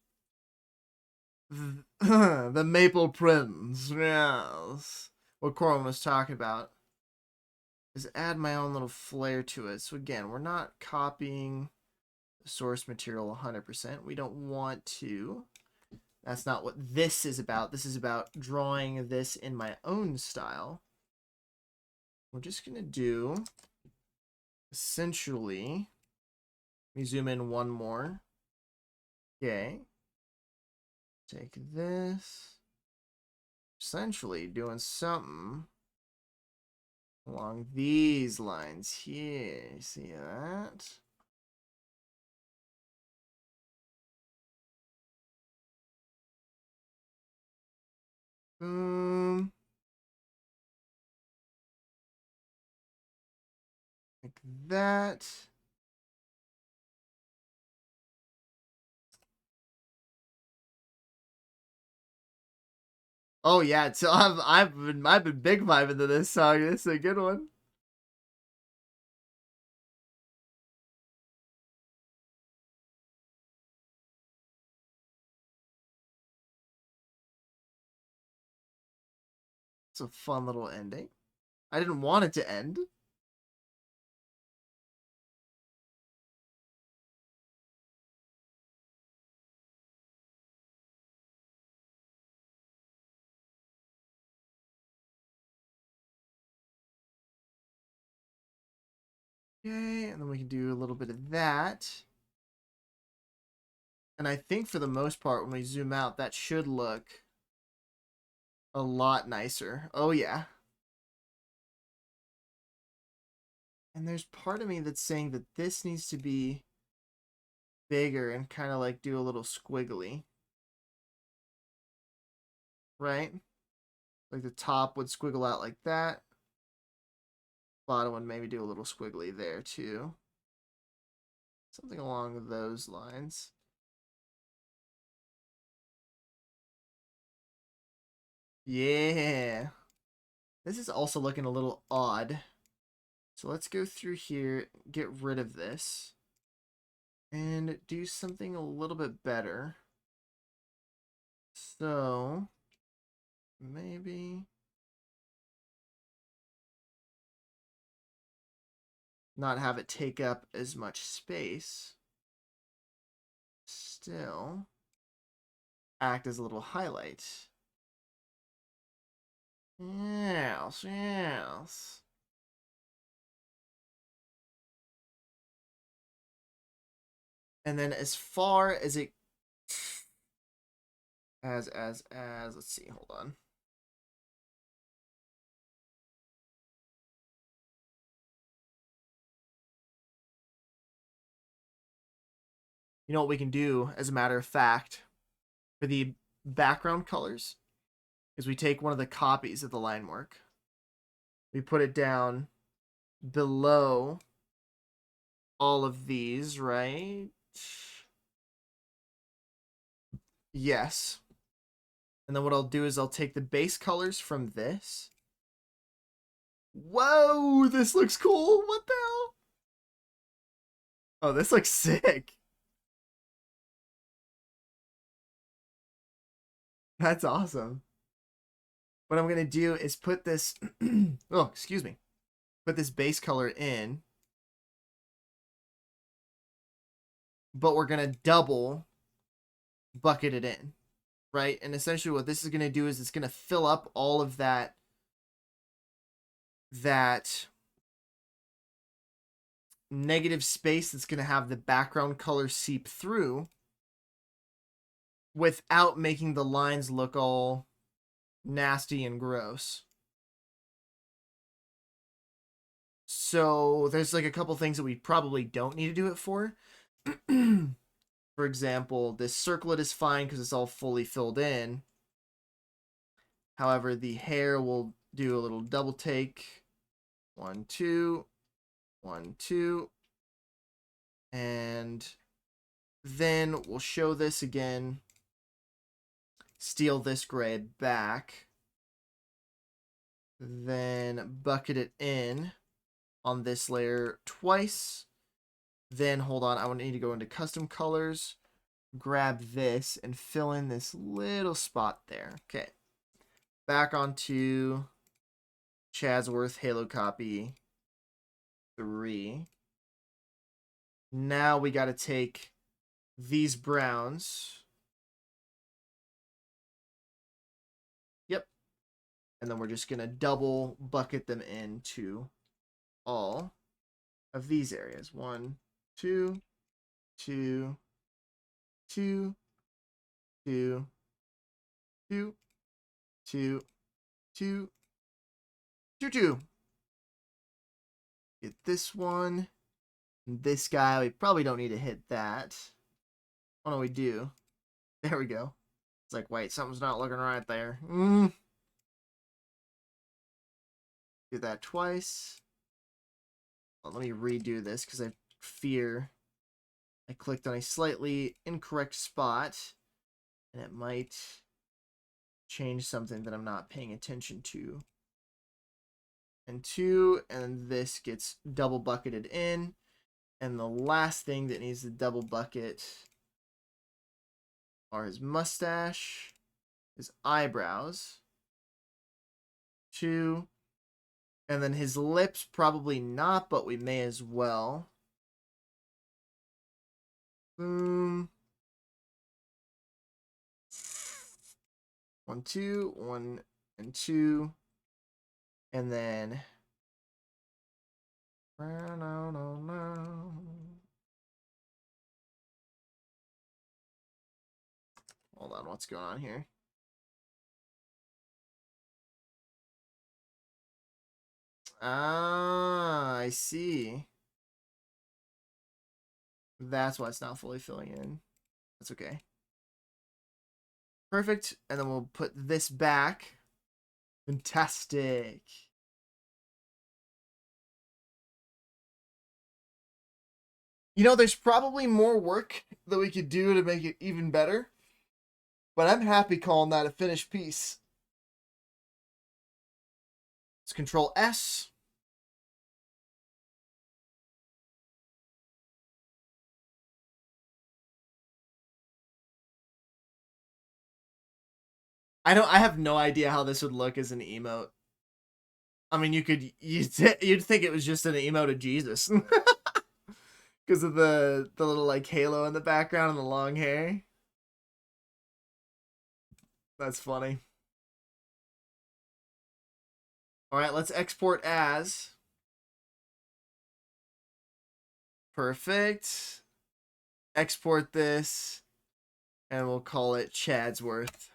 the Maple Prince, yes, what Corin was talking about, is add my own little flair to it. So again, we're not copying the source material 100%. We don't want to. That's not what this is about. This is about drawing this in my own style. We're just going to do, essentially, let me zoom in 1 more. Okay. Take this. Essentially doing something along these lines here. See that? Boom. Like that. Oh yeah, so I've been big vibing to this song. This is a good one. It's a fun little ending. I didn't want it to end. Okay, and then we can do a little bit of that. And I think for the most part, when we zoom out, that should look a lot nicer. Oh, yeah. And there's part of me that's saying that this needs to be bigger and kind of like do a little squiggly. Right? Like the top would squiggle out like that. Bottom one maybe do a little squiggly there too. Something along those lines. Yeah. This is also looking a little odd. So let's go through here, get rid of this, and do something a little bit better. So maybe not have it take up as much space. Still act as a little highlight. Yes, yes. And then as far as it let's see, hold on. You know what we can do, as a matter of fact, for the background colors, is we take one of the copies of the line work. We put it down below all of these, right? Yes. And then what I'll do is I'll take the base colors from this. Whoa, this looks cool. What the hell? Oh, this looks sick. That's awesome. What I'm going to do is put this, oh, excuse me, put this base color in, but we're going to double bucket it in, right? And essentially what this is going to do is it's going to fill up all of that negative space that's going to have the background color seep through without making the lines look all nasty and gross. So there's like a couple things that we probably don't need to do it for. For example, this circlet is fine because it's all fully filled in. However, the hair will do a little double take. 1, 2, 1, 2. And then we'll show this again. Steal this gray back. Then bucket it in on this layer twice. Then hold on, I need to go into custom colors, grab this, and fill in this little spot there. Okay. Back onto Chadsworth Halo Copy 3. Now we got to take these browns. Yep. And then we're just going to double bucket them into all of these areas. 1, 2, 2, 2, 2, 2, 2, 2, 2, 2. Get this one. This guy, we probably don't need to hit that. Oh no, we do. There we go. It's like, wait, something's not looking right there. Do that twice. Well, let me redo this because I fear I clicked on a slightly incorrect spot and it might change something that I'm not paying attention to. And 2, and this gets double bucketed in. And the last thing that needs the double bucket are his mustache, his eyebrows, 2, and then his lips, probably not, but we may as well. Boom. 1, 2, 1 and 2. And then Hold on, what's going on here? Ah, I see. That's why it's not fully filling in. That's okay. Perfect. And then we'll put this back. Fantastic. You know, there's probably more work that we could do to make it even better. But I'm happy calling that a finished piece. Let's Control S. I have no idea how this would look as an emote. I mean, you'd think it was just an emote of Jesus. Because of the little like halo in the background and the long hair. That's funny. All right, let's export as. Perfect. Export this, and we'll call it Chadsworth.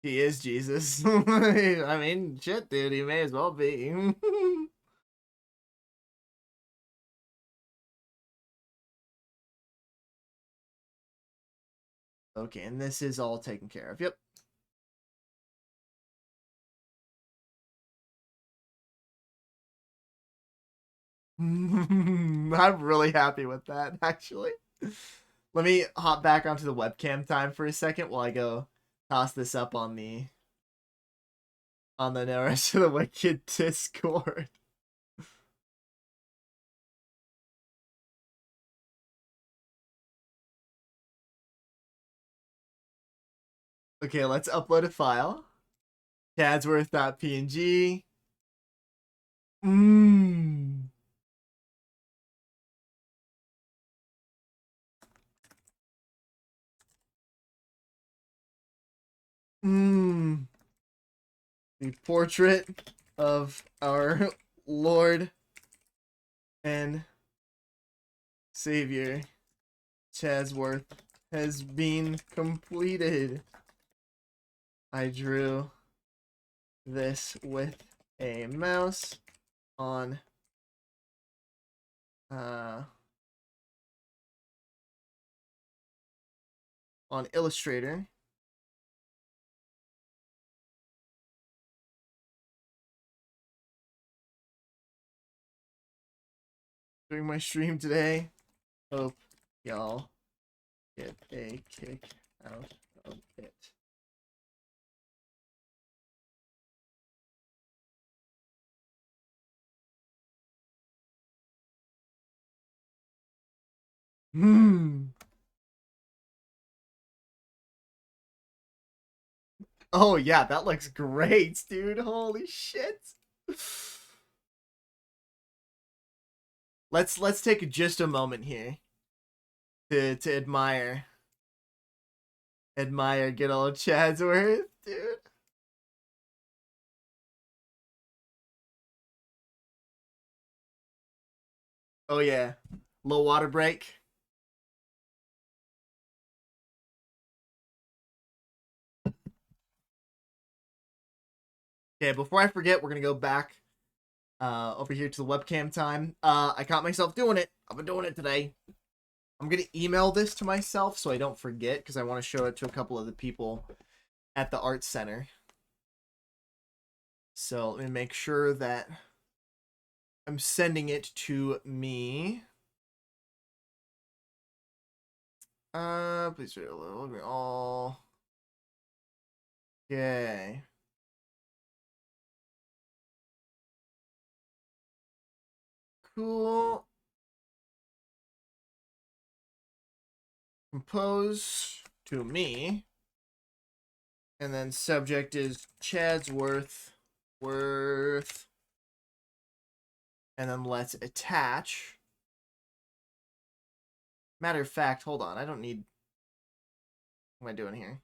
He is Jesus. I mean, shit, dude, he may as well be. Okay, and this is all taken care of. Yep. I'm really happy with that, actually. Let me hop back onto the webcam time for a second while I go toss this up on the rest of the Wicked Discord. Okay, let's upload a file. Chadsworth.png. Mmm. Mmm. The portrait of our Lord and Savior, Chadsworth, has been completed. I drew this with a mouse on Illustrator. During my stream today. Hope y'all get a kick out of it. Oh yeah, that looks great, dude. Holy shit. Let's take just a moment here to admire good old Chadsworth, dude. Oh yeah. Little water break. Okay, before I forget, we're gonna go back over here to the webcam time. I caught myself doing it. I've been doing it today. I'm gonna email this to myself so I don't forget because I want to show it to a couple of the people at the art center. So let me make sure that I'm sending it to me. Please wait a little. Let me all. Okay. Cool. Compose to me. And then subject is Chadsworth. Worth. And then let's attach. Matter of fact, hold on. I don't need. What am I doing here?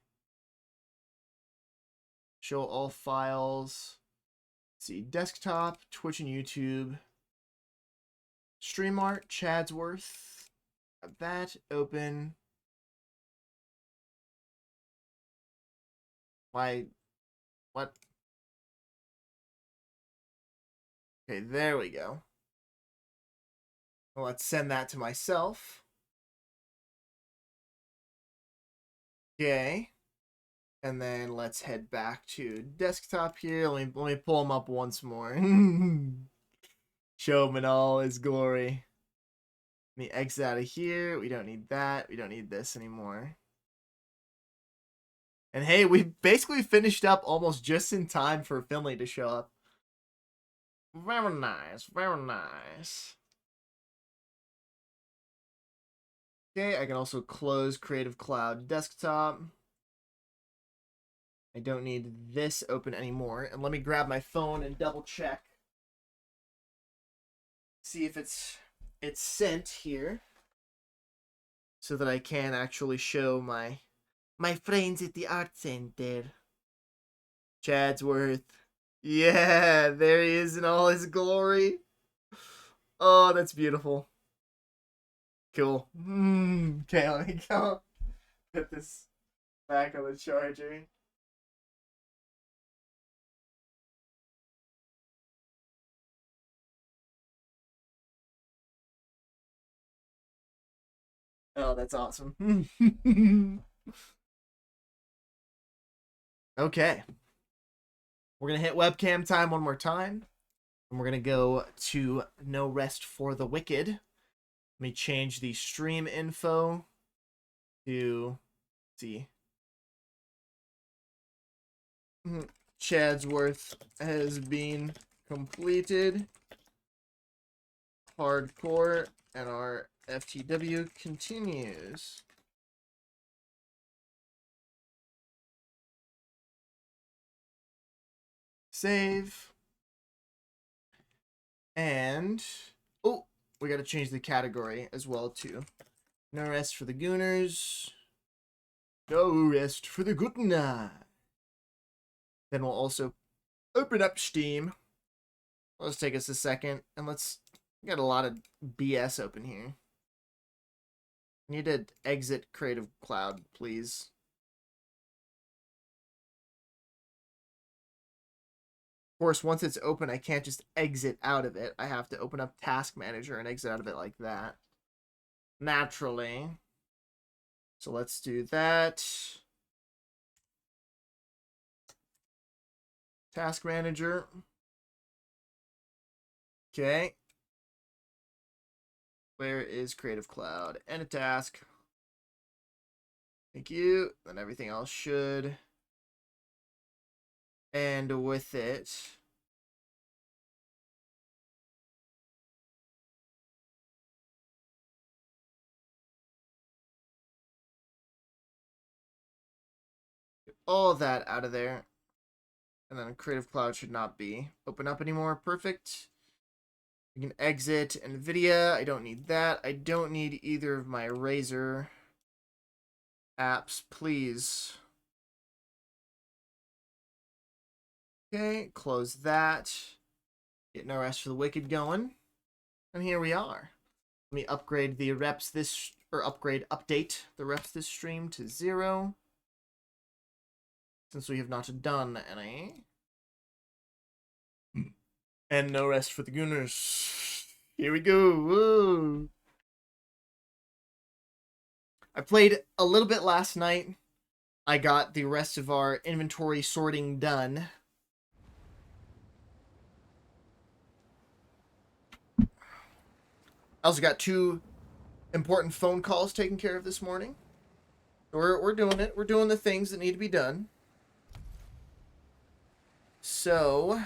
Show all files. Let's see, desktop, Twitch and YouTube. StreamArt, Chadsworth. Got that open. Why? What? Okay, there we go. Well, let's send that to myself. Okay. And then let's head back to desktop here. Let me pull him up once more. Show him in all his glory. Let me exit out of here. We don't need that. We don't need this anymore. And hey, we basically finished up almost just in time for Finley to show up. Very nice. Very nice. Okay, I can also close Creative Cloud Desktop. I don't need this open anymore. And let me grab my phone and double check. See if it's sent here. So that I can actually show my friends at the art center. Chadsworth. Yeah, there he is in all his glory. Oh, that's beautiful. Cool. Okay, let me go put this back on the charger. Oh, that's awesome. Okay. We're going to hit webcam time one more time. And we're going to go to No Rest for the Wicked. Let me change the stream info to, let's see. Chadsworth has been completed. Hardcore, and our FTW continues. Save. And, oh, we got to change the category as well, too. No rest for the Gooners. No rest for the Gutna. Then we'll also open up Steam. Let's take us a second, and let's get a lot of BS open here. I need to exit Creative Cloud, please. Of course, once it's open, I can't just exit out of it. I have to open up Task Manager and exit out of it like that. Naturally. So let's do that. Task Manager. Okay. Where is Creative Cloud? End a task. Thank you. Then everything else should. And with it, get all of that out of there. And then Creative Cloud should not be open up anymore. Perfect. We can exit NVIDIA. I don't need that. I don't need either of my Razer apps, please. Okay, close that. Get No Rest for the Wicked going. And here we are. Let me upgrade the reps this, or update the reps this stream to 0. Since we have not done any. And No Rest for the Gooners. Here we go. Woo. I played a little bit last night. I got the rest of our inventory sorting done. I also got 2 important phone calls taken care of this morning. We're doing it. We're doing the things that need to be done. So.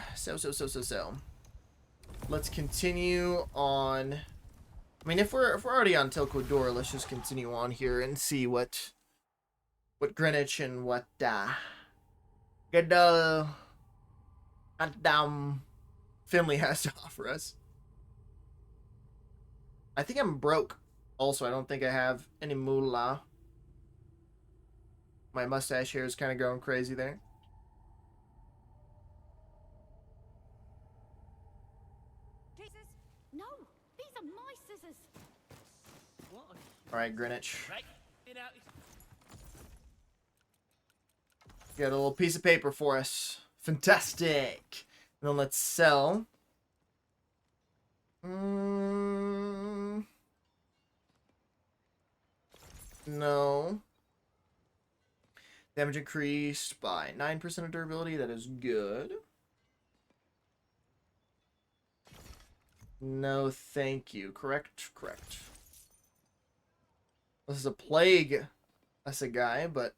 Let's continue on. I mean, if we're already on Telcodor, let's just continue on here and see what Greenwich and what good Finley has to offer us. I think I'm broke. Also, I don't think I have any moolah. My mustache hair is kind of going crazy there. Alright, Greenwich. Right. You know, Got a little piece of paper for us. Fantastic. And then let's sell. No. Damage increased by 9% of durability. That is good. No, thank you. Correct? Correct. This is a plague. That's a guy, but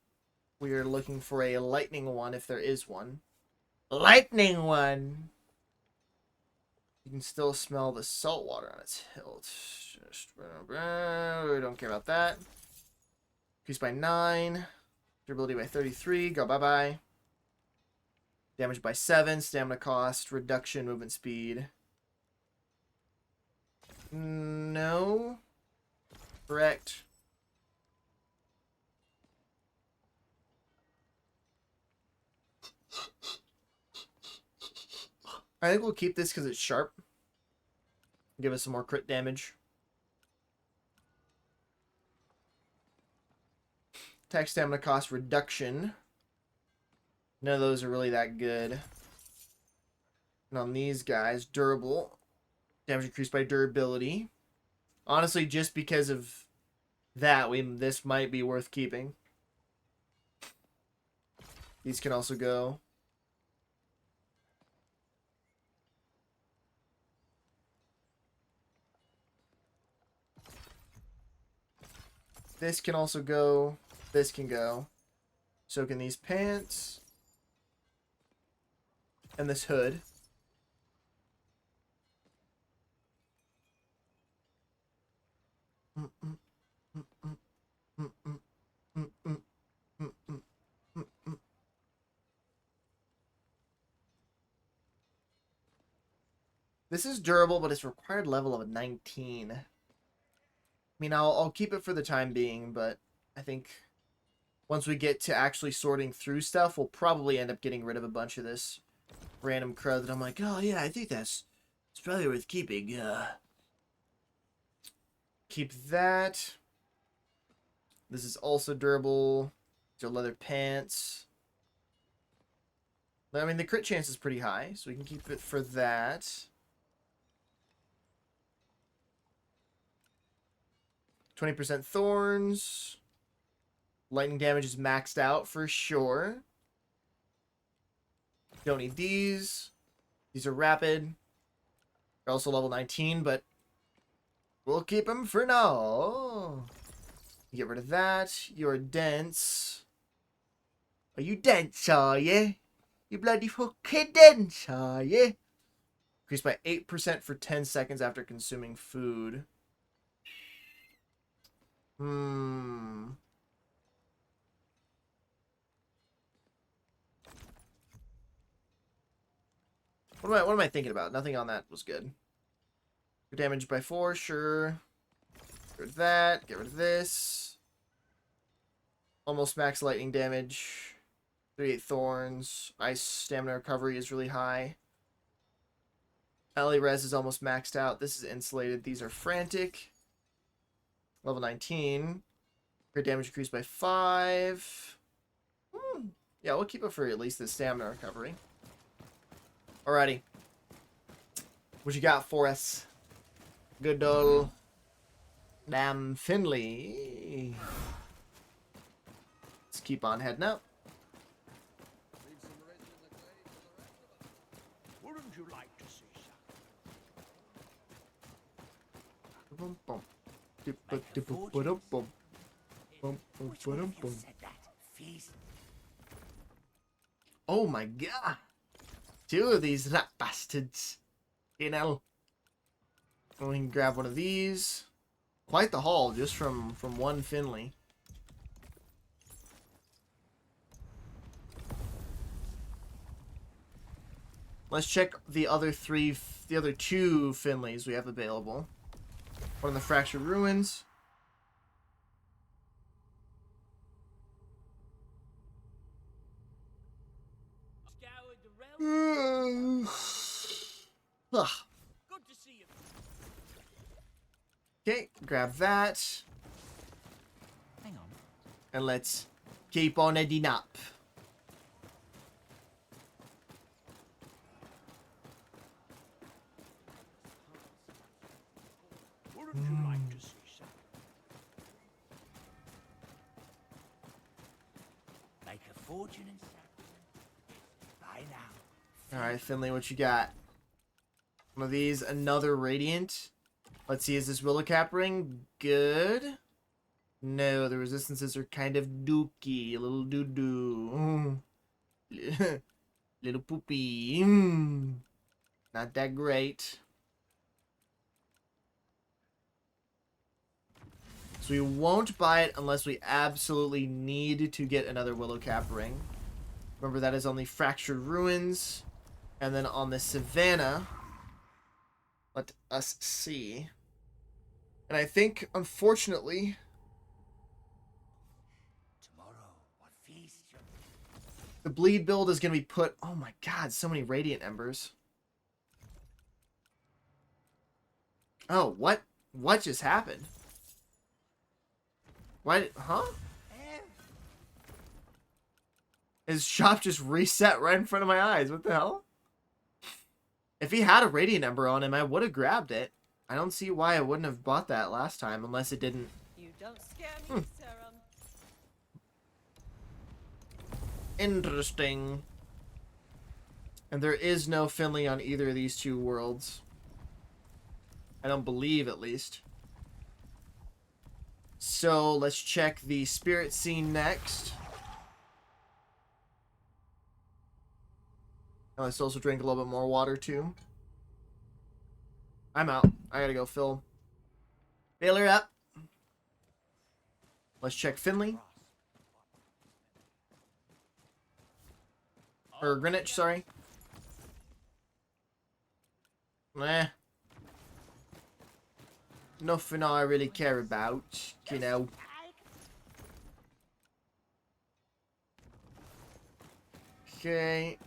we are looking for a lightning one if there is one. Lightning one! You can still smell the salt water on its hilt. We don't care about that. Increased by 9. Durability by 33. Go bye-bye. Damage by 7. Stamina cost. Reduction. Movement speed. No. Correct. I think we'll keep this because it's sharp. Give us some more crit damage. Attack stamina cost reduction. None of those are really that good. And on these guys, durable. Damage increased by durability. Honestly, just because of that, this might be worth keeping. These can also go. This can also go. This can go. So can these pants. And this hood. This is durable, but it's required level of 19. I mean, I'll keep it for the time being, but I think once we get to actually sorting through stuff, we'll probably end up getting rid of a bunch of this random crud that I'm like, oh yeah, I think it's probably worth keeping. Keep that. This is also durable. These are leather pants. I mean, the crit chance is pretty high, so we can keep it for that. 20% thorns. Lightning damage is maxed out for sure. Don't need these. These are rapid. They're also level 19, but we'll keep them for now. Get rid of that. You're dense. Are you dense, are you? You bloody fucking dense, are you? Increased by 8% for 10 seconds after consuming food. What am I thinking about? Nothing on that was good. Damage by 4, sure. Get rid of that. Get rid of this. Almost max lightning damage. 38 thorns. Ice stamina recovery is really high. Ally res is almost maxed out. This is insulated. These are frantic. Level 19. Crit damage increased by 5. Yeah, we'll keep it for at least the stamina recovery. Alrighty. What you got for us? Good old damn Finley. Let's keep on heading up. wouldn't you like to see some? Oh my god. 2 of these rat bastards. You know. We can grab one of these. Quite the haul just from one Finley. Let's check the other 2 Finleys we have available. One in the Fractured Ruins. Scoured the realm. Ugh. Good to see you. Okay, grab that. And let's keep on heading up. Wouldn't you like to see something? Make a fortune in sacrifice. Buy now. Alright, Finley, what you got? One of these, another Radiant. Let's see, is this Willow Cap ring good? No, the resistances are kind of dookie. A little doo-doo. Little poopy. Not that great. So we won't buy it unless we absolutely need to get another Willow Cap ring. Remember, that is on the Fractured Ruins. And then on the Savannah, let us see. And I think, unfortunately, Tomorrow, what feast you... the bleed build is going to be put... Oh my god, so many Radiant Embers. Oh, what? What just happened? Why? Huh? His shop just reset right in front of my eyes. What the hell? If he had a Radiant Ember on him, I would have grabbed it. I don't see why I wouldn't have bought that last time, unless it didn't... You don't scare me, Serum. Interesting. And there is no Finley on either of these two worlds. I don't believe, at least. So, let's check the Spirit Scene next. And let's also drink a little bit more water, too. I'm out. I gotta go fill Baylor up. Let's check Finley. Or Greenwich, sorry. Nah. Nothing I really care about, you know. Okay.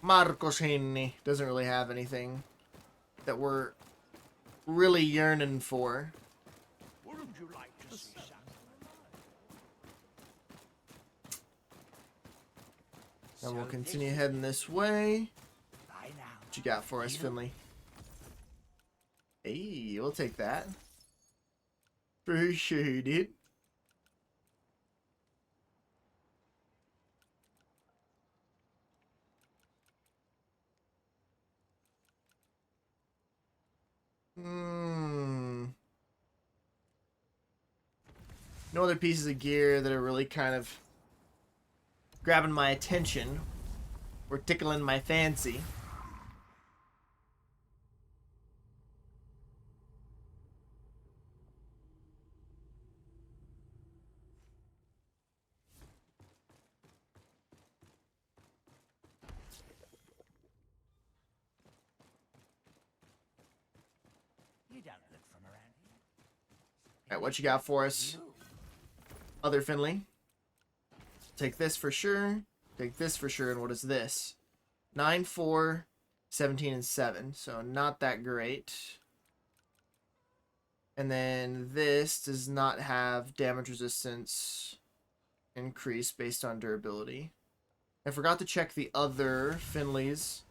Marcos Henry doesn't really have anything that we're really yearning for. Wouldn't you like to see something? And we'll continue heading this way. Buy now. What you got for us, Finley? Hey, we'll take that. Appreciate it. No other pieces of gear that are really kind of grabbing my attention or tickling my fancy. You don't look from around here. Alright, what you got for us? Other Finley. Take this for sure. Take this for sure. And what is this? 9, 4, 17, and 7. So not that great. And then this does not have damage resistance increase based on durability. I forgot to check the other Finley's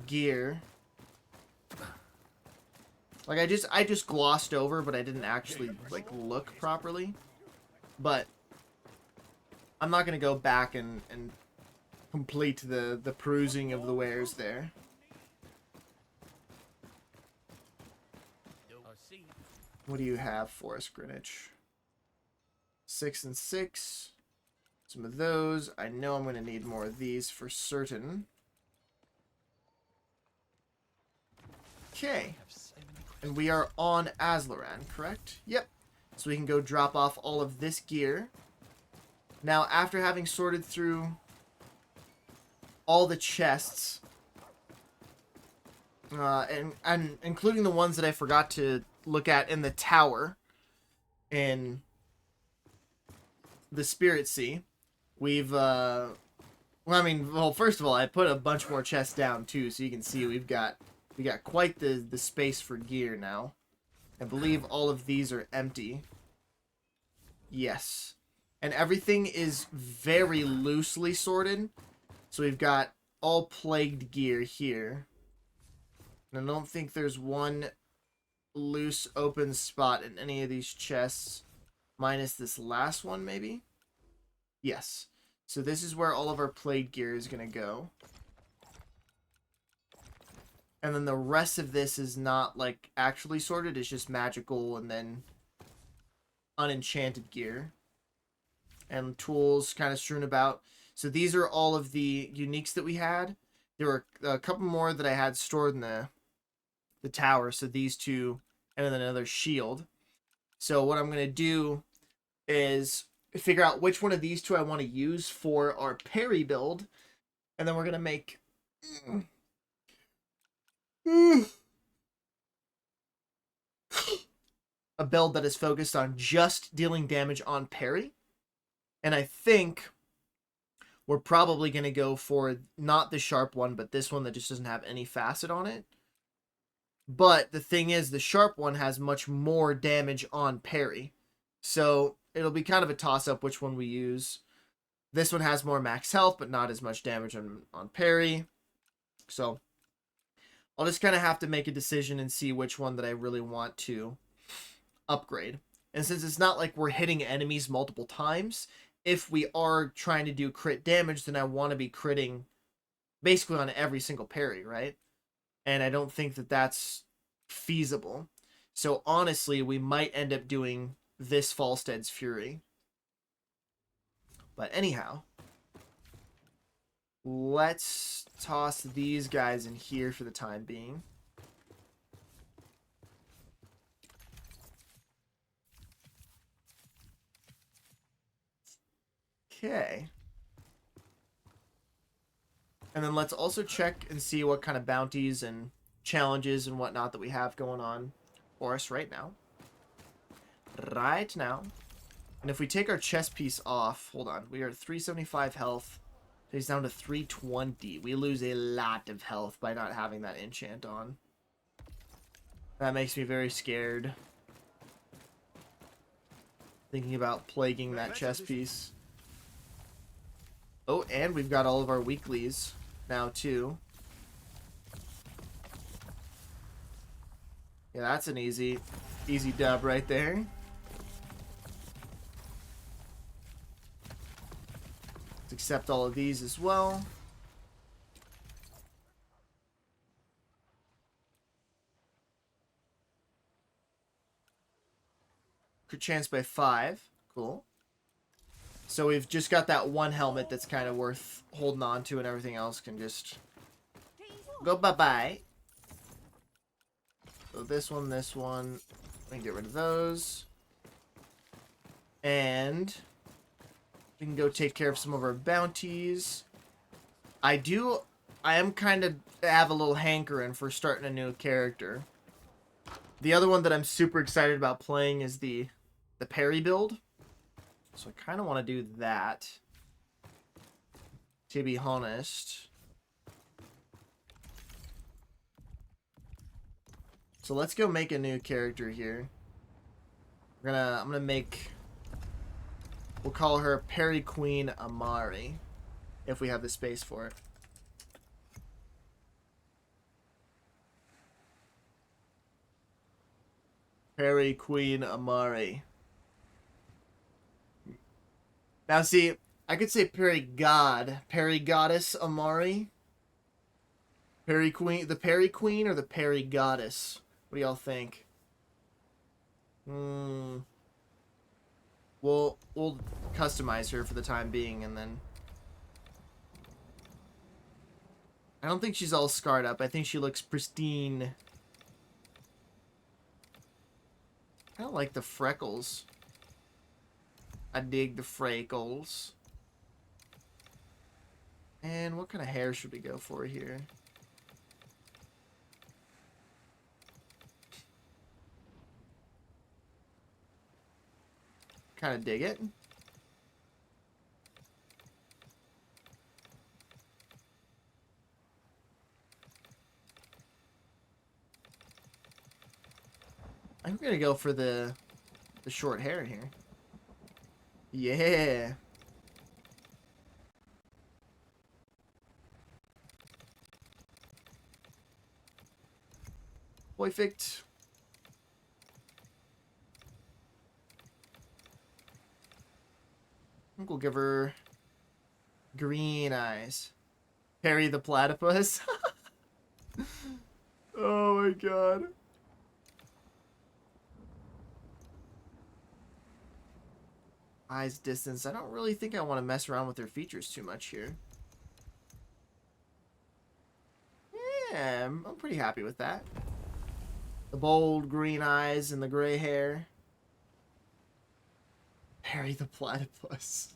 gear. Like, I just glossed over, but I didn't actually, like, look properly. But I'm not going to go back and complete the perusing of the wares there. What do you have for us, Greenwich? 6 and 6. Some of those. I know I'm going to need more of these for certain. Okay. And we are on Azlaran, correct? Yep. So we can go drop off all of this gear. Now, after having sorted through all the chests, and including the ones that I forgot to look at in the tower, in the Spirit Sea, we've, well, first of all, I put a bunch more chests down, too, so you can see we got quite the space for gear now. I believe all of these are empty. Yes. And everything is very loosely sorted. So we've got all plagued gear here. And I don't think there's one loose open spot in any of these chests. Minus this last one, maybe? Yes. So this is where all of our plagued gear is going to go. And then the rest of this is not, like, actually sorted. It's just magical and then unenchanted gear. And tools kind of strewn about. So these are all of the uniques that we had. There were a couple more that I had stored in the tower. So these two, and then another shield. So what I'm going to do is figure out which one of these two I want to use for our parry build. And then we're going to make... a build that is focused on just dealing damage on parry. And I think we're probably going to go for not the sharp one, but this one that just doesn't have any facet on it. But the thing is, the sharp one has much more damage on parry. So it'll be kind of a toss-up which one we use. This one has more max health, but not as much damage on parry. So I'll just kind of have to make a decision and see which one that I really want to upgrade. And since it's not like we're hitting enemies multiple times, if we are trying to do crit damage, then I want to be critting basically on every single parry, right? And I don't think that that's feasible. So honestly, we might end up doing this Falstead's Fury. But anyhow, let's toss these guys in here for the time being. Okay. And then let's also check and see what kind of bounties and challenges and whatnot that we have going on for us right now. Right now. And if we take our chest piece off, hold on, we are at 375 health. He's down to 320. We lose a lot of health by not having that enchant on. That makes me very scared. Thinking about plaguing that chest piece. Oh, and we've got all of our weeklies now, too. Yeah, that's an easy dub right there. Let's accept all of these as well. Crit chance by 5. Cool. So we've just got that one helmet that's kind of worth holding on to, and everything else can just go bye-bye. So this one, we can get rid of those. And we can go take care of some of our bounties. I am kind of have a little hankering for starting a new character. The other one that I'm super excited about playing is the parry build. So I kind of want to do that, to be honest. So let's go make a new character here. I'm gonna make, we'll call her Parry Queen Amari, if we have the space for it. Parry Queen Amari. Now see, I could say Parry Goddess Amari. Parry Queen, the Parry Queen or the Parry Goddess? What do y'all think? We'll customize her for the time being, and then I don't think she's all scarred up. I think she looks pristine. I don't like the freckles. I dig the freckles. And what kind of hair should we go for here? Kind of dig it. I think gonna go for the short hair here. Yeah. Perfect. I think we'll give her green eyes. Perry the platypus. Oh my god. Eyes distance. I don't really think I want to mess around with their features too much here. Yeah, I'm pretty happy with that. The bold green eyes and the gray hair. Perry the platypus.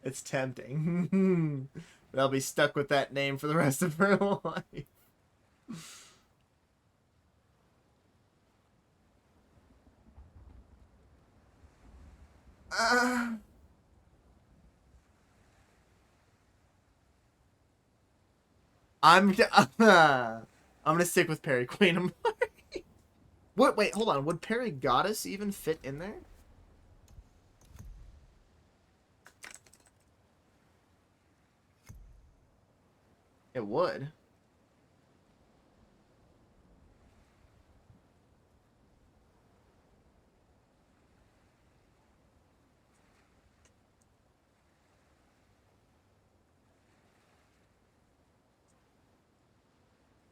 It's tempting. But I'll be stuck with that name for the rest of her life. I'm gonna stick with Perry Queen. What? Wait, hold on. Would Perry Goddess even fit in there? It would.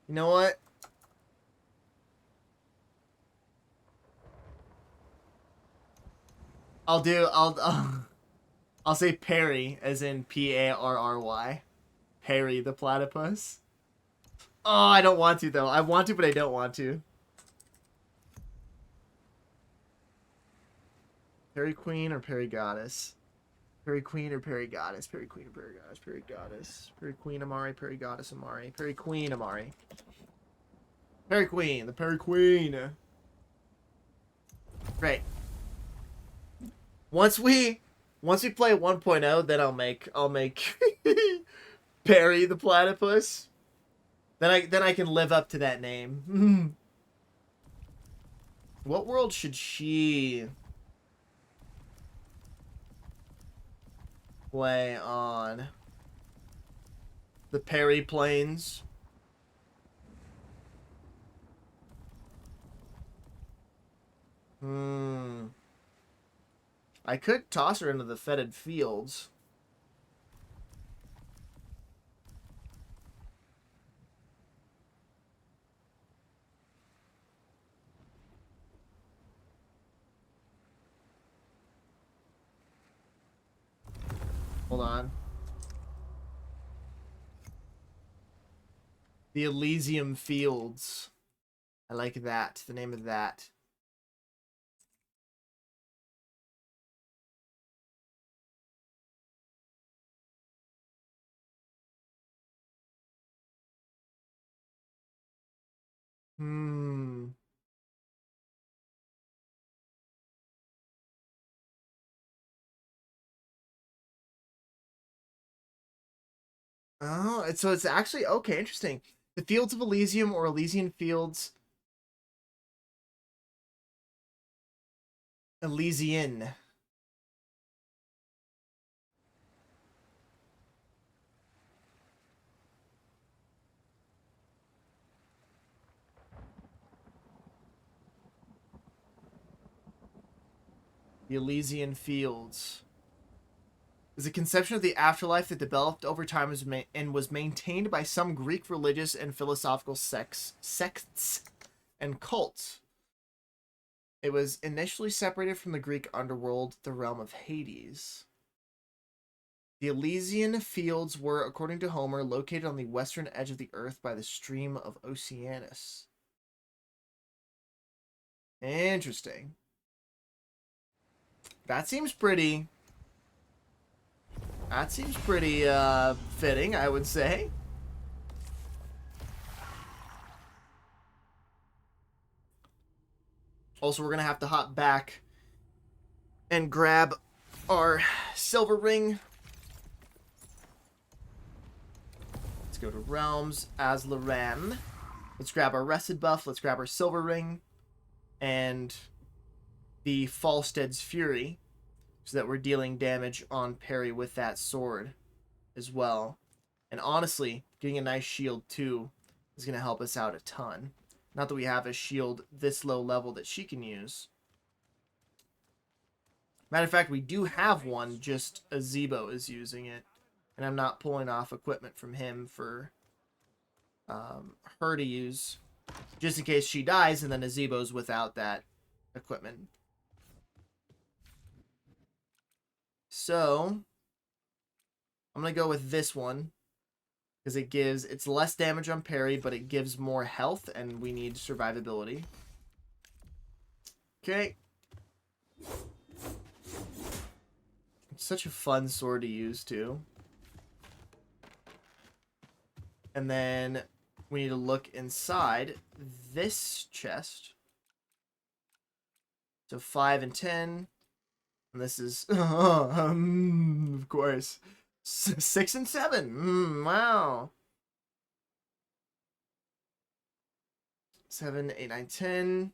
You know what? I'll say Perry, as in Parry. Perry the platypus. Oh, I don't want to though. I want to, but I don't want to. Perry Queen or Perry Goddess? Perry Queen or Perry Goddess? Perry Queen or Perry Goddess? Perry Goddess. Perry Queen Amari. Perry Goddess Amari. Perry Queen Amari. Perry Queen. The Perry Queen. Great. Once we play 1.0, then I'll make Perry the platypus. Then I can live up to that name. What world should she play on? The Perry Plains. I could toss her into the fetid fields. Hold on. The Elysium Fields. I like that. The name of that. Oh, so it's actually okay, interesting. The Fields of Elysium or Elysian Fields. Elysian. The Elysian Fields is a conception of the afterlife that developed over time and was maintained by some Greek religious and philosophical sects and cults. It was initially separated from the Greek underworld, the realm of Hades. The Elysian Fields were, according to Homer, located on the western edge of the earth by the stream of Oceanus. Interesting. That seems pretty fitting, I would say. Also, we're going to have to hop back and grab our silver ring. Let's go to Realms, Azlaran. Let's grab our rested buff. Let's grab our silver ring. and the Falstead's Fury, so that we're dealing damage on parry with that sword as well. And honestly, getting a nice shield too is going to help us out a ton. Not that we have a shield this low level that she can use. Matter of fact, we do have one, just Azebo is using it. And I'm not pulling off equipment from him for her to use. Just in case she dies and then Azebo's without that equipment. So, I'm going to go with this one. Because it's less damage on parry, but it gives more health, and we need survivability. Okay. It's such a fun sword to use, too. And then we need to look inside this chest. So 5 and 10. And this is, of course, 6 and 7. Wow. 7, 8, 9, 10.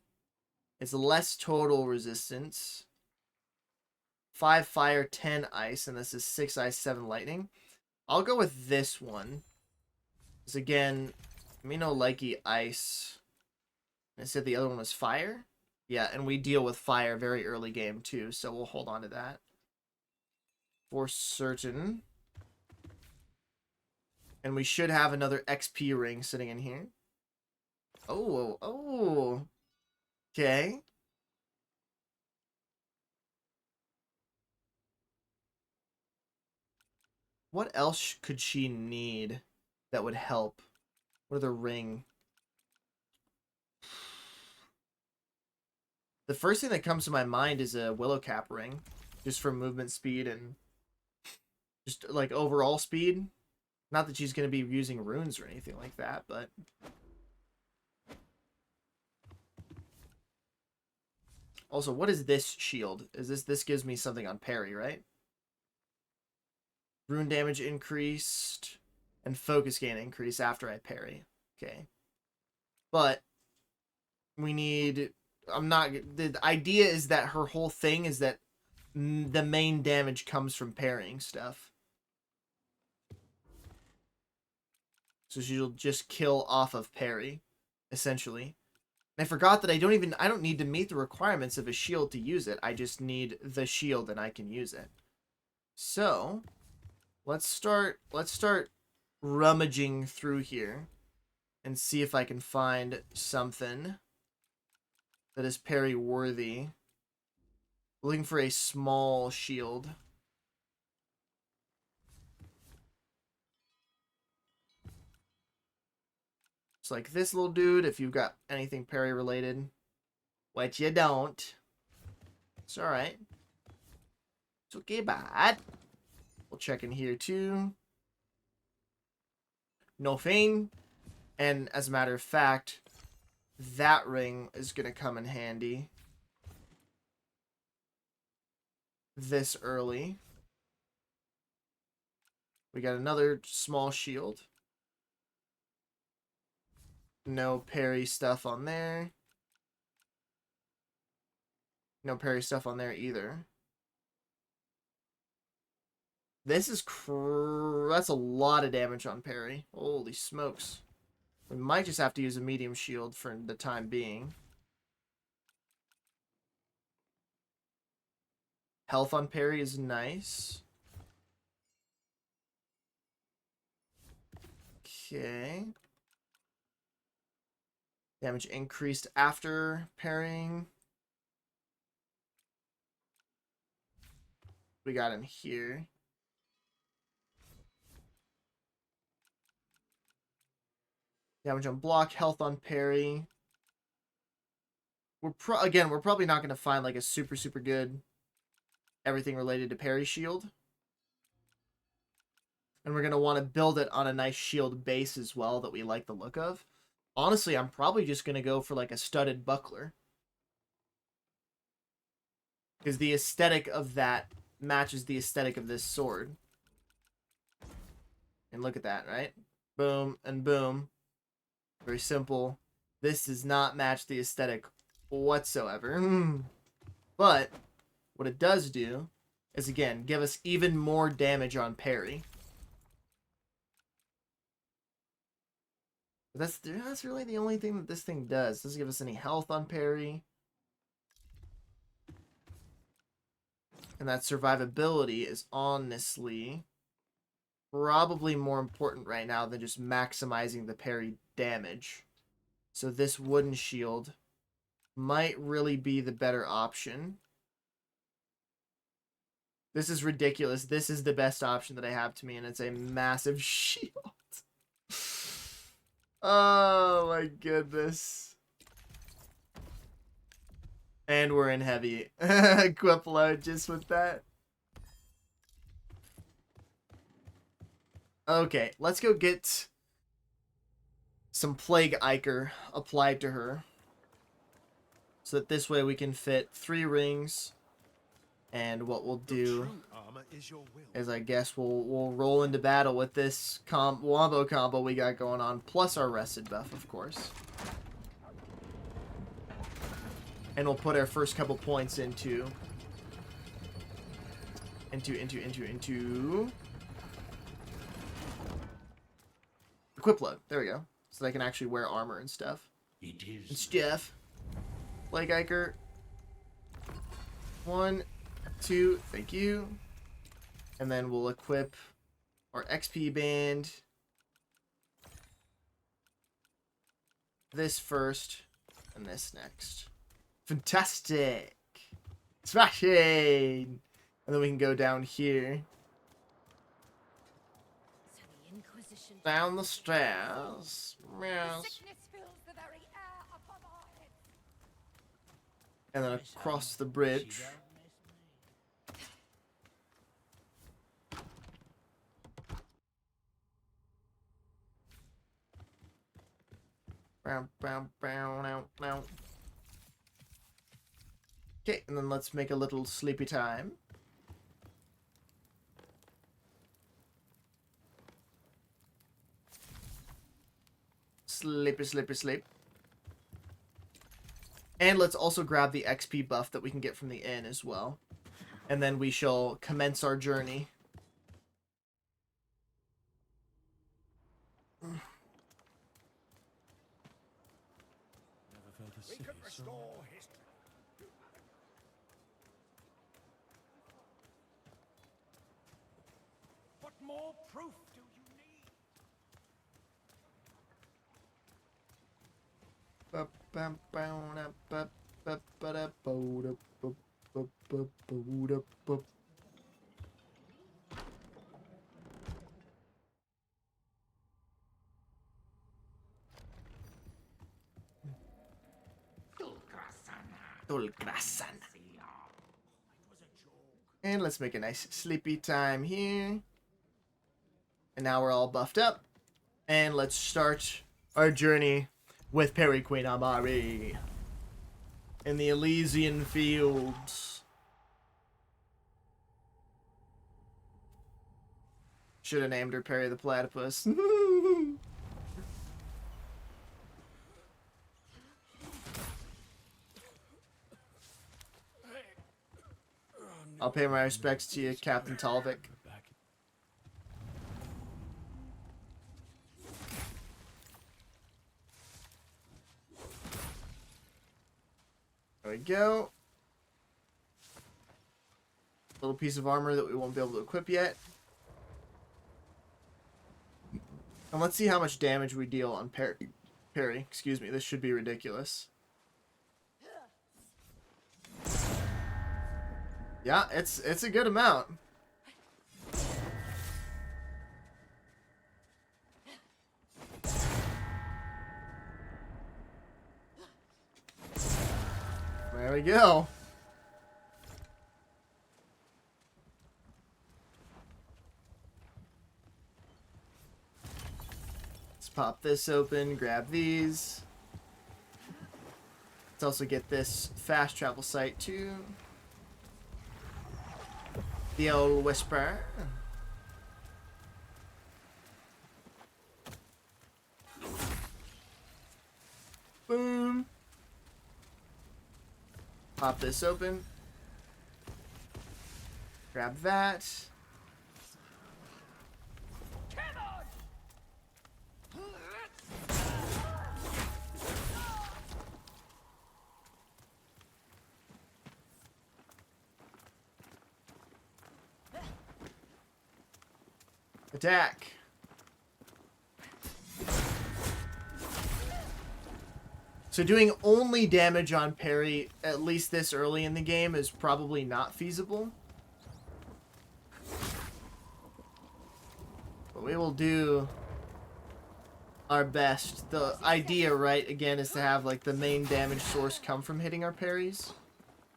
It's less total resistance. 5 fire, 10 ice, and this is 6 ice, 7 lightning. I'll go with this one. Because again, me no likey ice. I said the other one was fire. Yeah, and we deal with fire very early game too, so we'll hold on to that. For certain. And we should have another XP ring sitting in here. Oh. Okay. What else could she need that would help? What other ring? The first thing that comes to my mind is a willow cap ring. Just for movement speed and just like overall speed. Not that she's going to be using runes or anything like that, but... Also, what is this shield? This gives me something on parry, right? Rune damage increased and focus gain increase after I parry. Okay. But we need... The idea is that her whole thing is that the main damage comes from parrying stuff. So she'll just kill off of parry, essentially. And I forgot that I don't need to meet the requirements of a shield to use it. I just need the shield and I can use it. So, let's start rummaging through here and see if I can find something that is parry worthy. Looking for a small shield. It's like this little dude, if you've got anything parry related. Which you don't. It's alright. It's okay, bud. We'll check in here too. Nothing. And as a matter of fact, that ring is going to come in handy. This early. We got another small shield. No parry stuff on there. No parry stuff on there either. This is that's a lot of damage on parry. Holy smokes. We might just have to use a medium shield for the time being. Health on parry is nice. Okay. Damage increased after parrying. We got in here. Damage on block, health on parry. We're probably not going to find like a super good everything related to parry shield. And we're going to want to build it on a nice shield base as well that we like the look of. Honestly, I'm probably just going to go for like a studded buckler. Because the aesthetic of that matches the aesthetic of this sword. And look at that, right? Boom and boom. Very simple. This does not match the aesthetic whatsoever. But what it does do is, again, give us even more damage on parry. But that's really the only thing that this thing does. It doesn't give us any health on parry. And that survivability is honestly probably more important right now than just maximizing the parry damage. So this wooden shield might really be the better option. This is ridiculous. This is the best option that I have to me, and it's a massive shield. Oh my goodness. And we're in heavy. Equip load just with that. Okay, let's go get some Plague Ichor applied to her. So that this way we can fit 3 rings. And what we'll do is, I guess we'll roll into battle with this wombo combo we got going on, plus our rested buff, of course. And we'll put our first couple points into equip load. There we go. So they can actually wear armor and stuff. It's Jeff. Plague Ichor. 1, 2, thank you. And then we'll equip our XP band. This first, and this next. Fantastic! Smashing! And then we can go down here. So the Inquisition Down the stairs. Yes. sickness fills the very air above our heads. And then across the bridge. Okay, and then let's make a little sleepy time. Sleepy, sleepy, sleep. And let's also grab the XP buff that we can get from the inn as well. And then we shall commence our journey. We could restore history. What more proof do you need? And let's make a nice sleepy time here. And now we're all buffed up. And let's start our journey with Perry Queen Amari in the Elysian Fields. Should have named her Perry the Platypus. I'll pay my respects to you, Captain Talvik. There we go. Little piece of armor that we won't be able to equip yet. And let's see how much damage we deal on parry. Excuse me, this should be ridiculous. Yeah, it's a good amount. There we go. Let's pop this open, grab these. Let's also get this fast travel site too. The old whisper. Boom. Pop this open. Grab that. Attack. So doing only damage on parry, at least this early in the game, is probably not feasible. But we will do our best. The idea, right, again, is to have like the main damage source come from hitting our parries,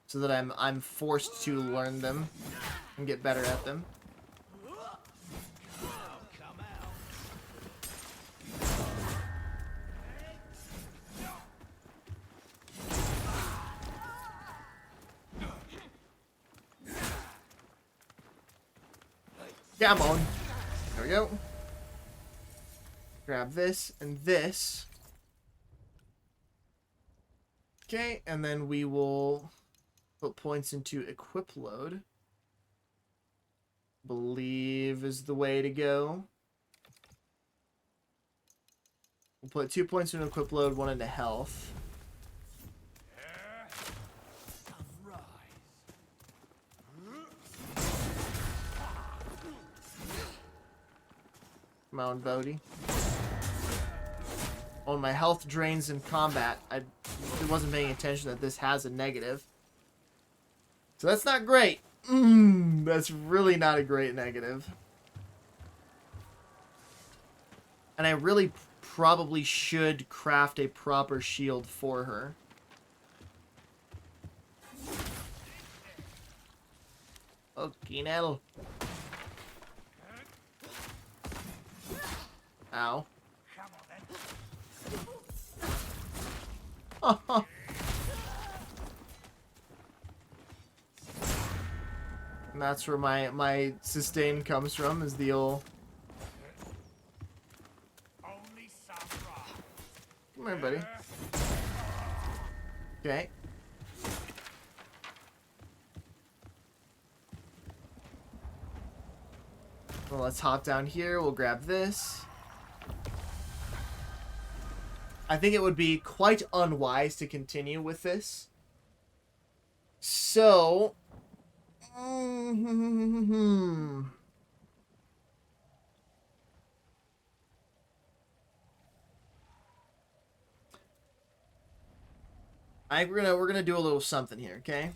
so that I'm forced to learn them and get better at them. Come on. There we go. Grab this and this. Okay, and then we will put points into equip load. Believe is the way to go. We'll put 2 points into equip load, 1 into health. Come on, Bodhi. Oh, my health drains in combat. I wasn't paying attention that this has a negative. So that's not great. That's really not a great negative. And I really probably should craft a proper shield for her. Okay, now. Ow. And that's where my sustain comes from, is the old... Come here, buddy. Okay. Well, let's hop down here. We'll grab this. I think it would be quite unwise to continue with this. So... we're gonna do a little something here, okay?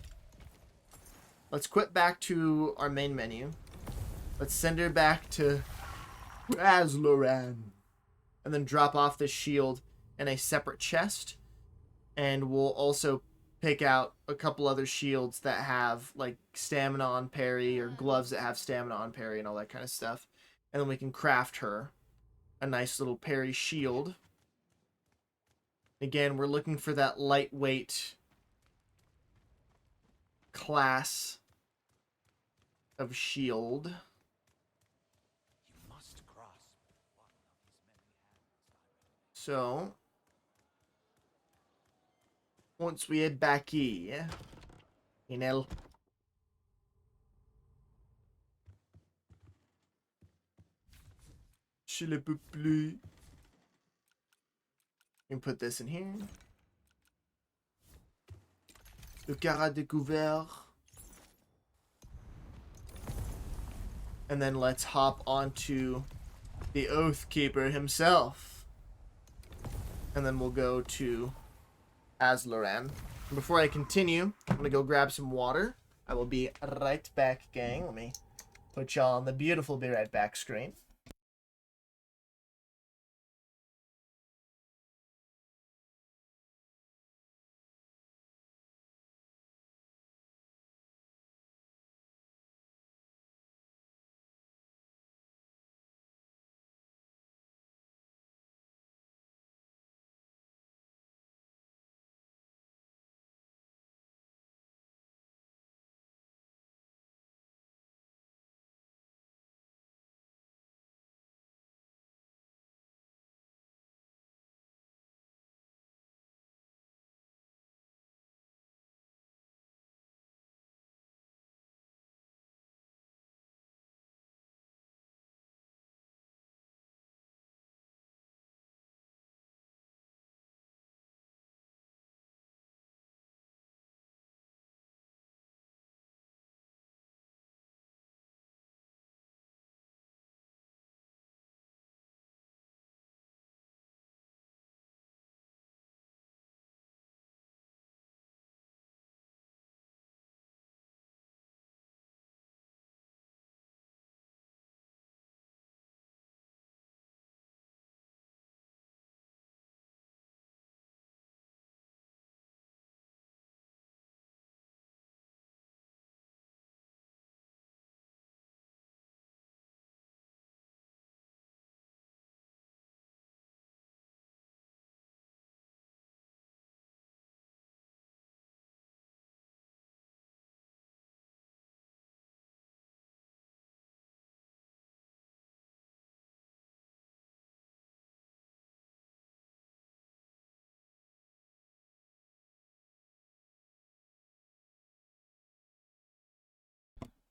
Let's quit back to our main menu. Let's send her back to Ellsworth, and then drop off this shield in a separate chest. And we'll also pick out a couple other shields that have like stamina on parry, or gloves that have stamina on parry and all that kind of stuff. And then we can craft her a nice little parry shield. Again, we're looking for that lightweight class of shield. So, once we head back here, you know, s'il vous plaît. You can put this in here. Le cara découvert. And then let's hop onto the Oath Keeper himself. And then we'll go to Ellsworth. Before I continue, I'm gonna go grab some water. I will be right back, gang. Let me put y'all on the beautiful be right back screen.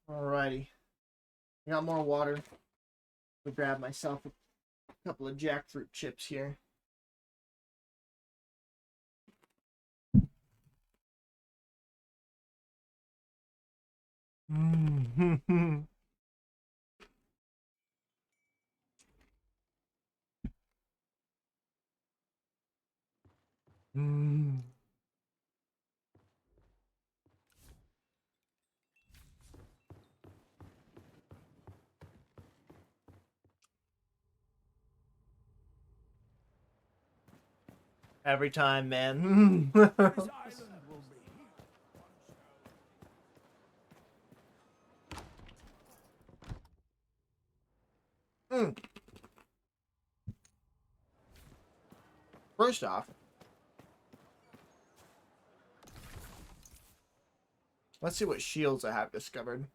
Alrighty. I got more water. I'll grab myself a couple of jackfruit chips here. Mm. Mm. Every time, man. This island will be here. Mm. First off, let's see what shields I have discovered.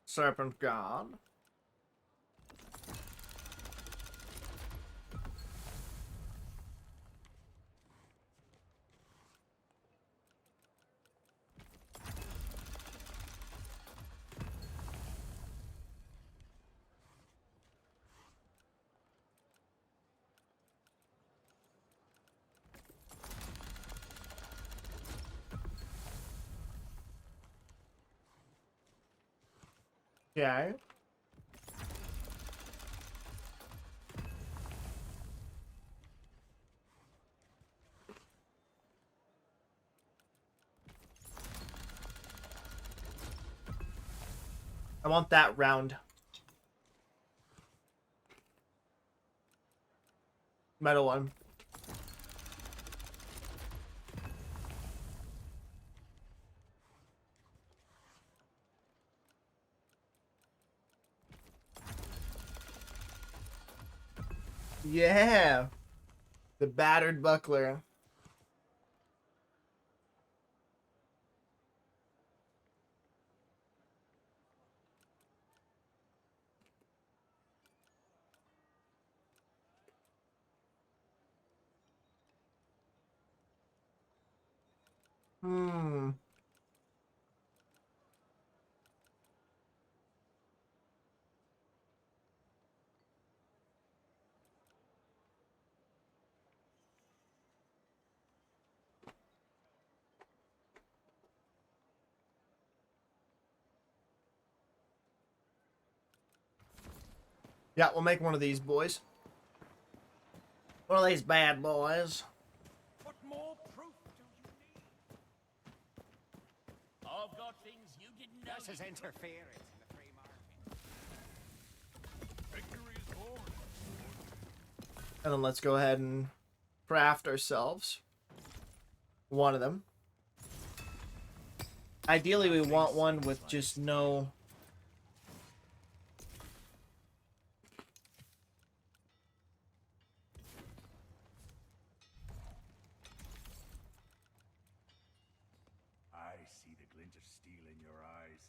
Serpent God. Okay. I want that round. Metal one. Yeah. The battered buckler. Hmm. Yeah, we'll make one of these boys. One of these bad boys. What more proof do you need? I've got things you didn't know. This is interference in the free market. Victory is born. And then let's go ahead and craft ourselves one of them. Ideally, we want one with just no... I see the glint of steel in your eyes.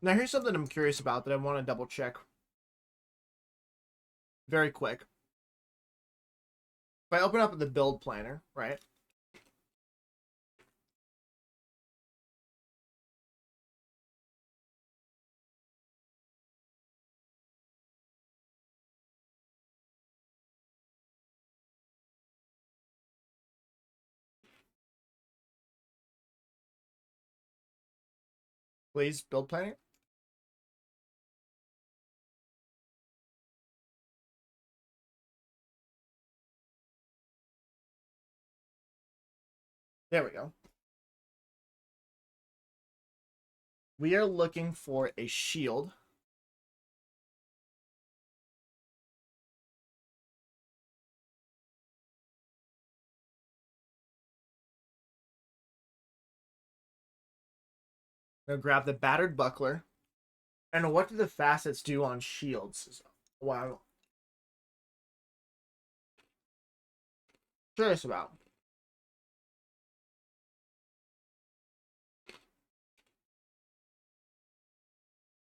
Now, here's something I'm curious about that I want to double check. Very quick. If I open up the build planner, right? Please, build planner. There we go. We are looking for a shield. I'm gonna grab the battered buckler. And what do the facets do on shields? Wow. curious about.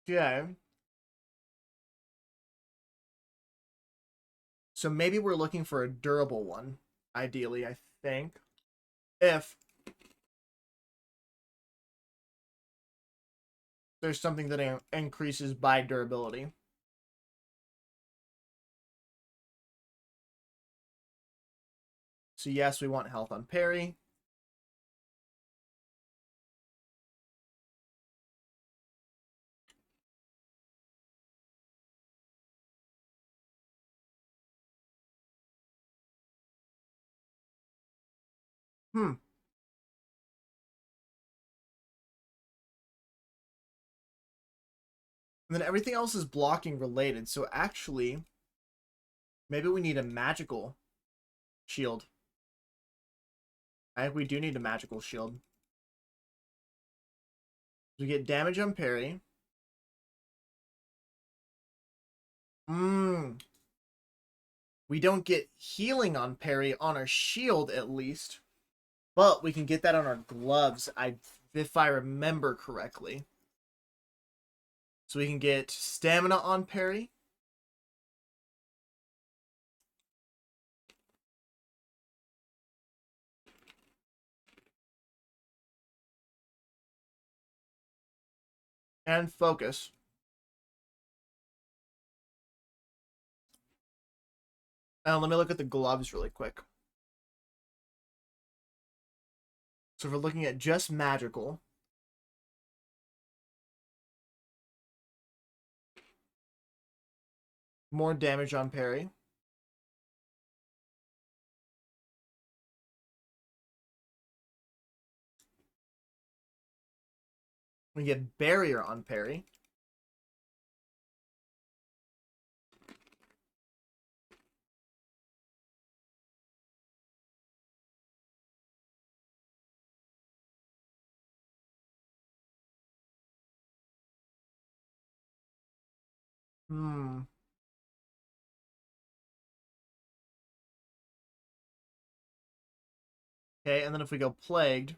Okay. So maybe we're looking for a durable one, ideally, I think. If there's something that increases by durability. So yes, we want health on parry. Hmm. And then everything else is blocking related. So actually, maybe we need a magical shield. I think we do need a magical shield. We get damage on parry. We don't get healing on parry on our shield, at least. But we can get that on our gloves, if I remember correctly. So we can get stamina on parry. And focus. Let me look at the gloves really quick. So if we're looking at just magical, more damage on parry. We get barrier on parry. Hmm. Okay, and then if we go plagued,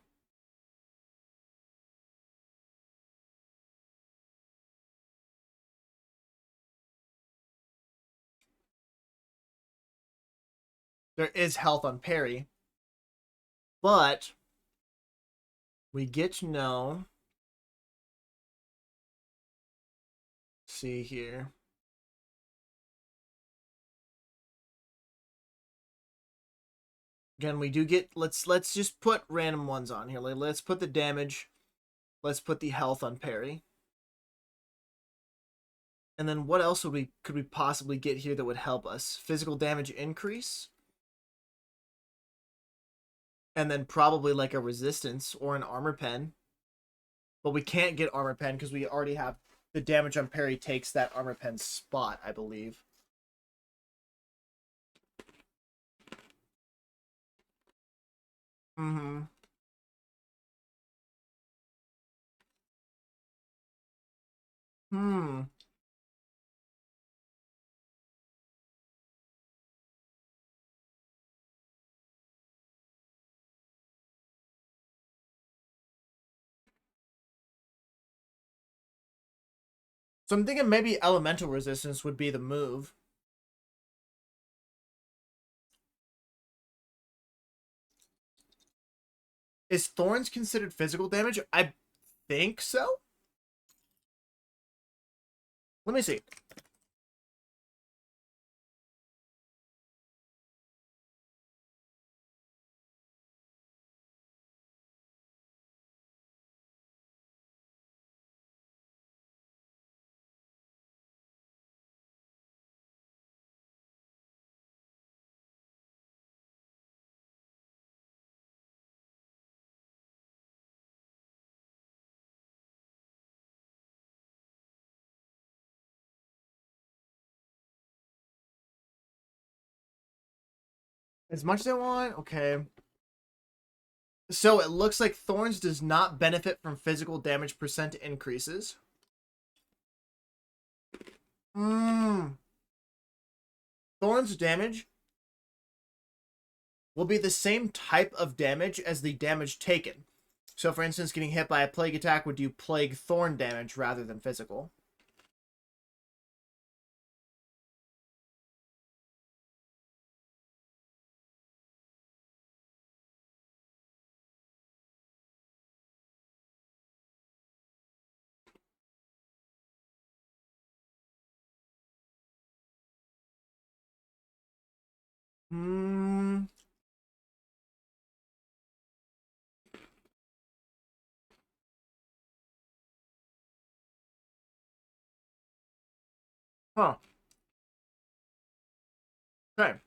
there is health on parry. But we get to know. See here. Again, we do get. Let's just put random ones on here. Let's put the damage. Let's put the health on parry. And then what else could we possibly get here that would help us? Physical damage increase. And then probably like a resistance or an armor pen. But we can't get armor pen because we already have the damage on parry takes that armor pen spot, I believe. Mm-hmm. Hmm. So I'm thinking maybe elemental resistance would be the move. Is thorns considered physical damage? I think so. Let me see. As much as I want. Okay. So it looks like thorns does not benefit from physical damage percent increases. Hmm. Thorns damage will be the same type of damage as the damage taken. So, for instance, getting hit by a plague attack would do plague thorn damage rather than physical. Hmm. Huh. Okay.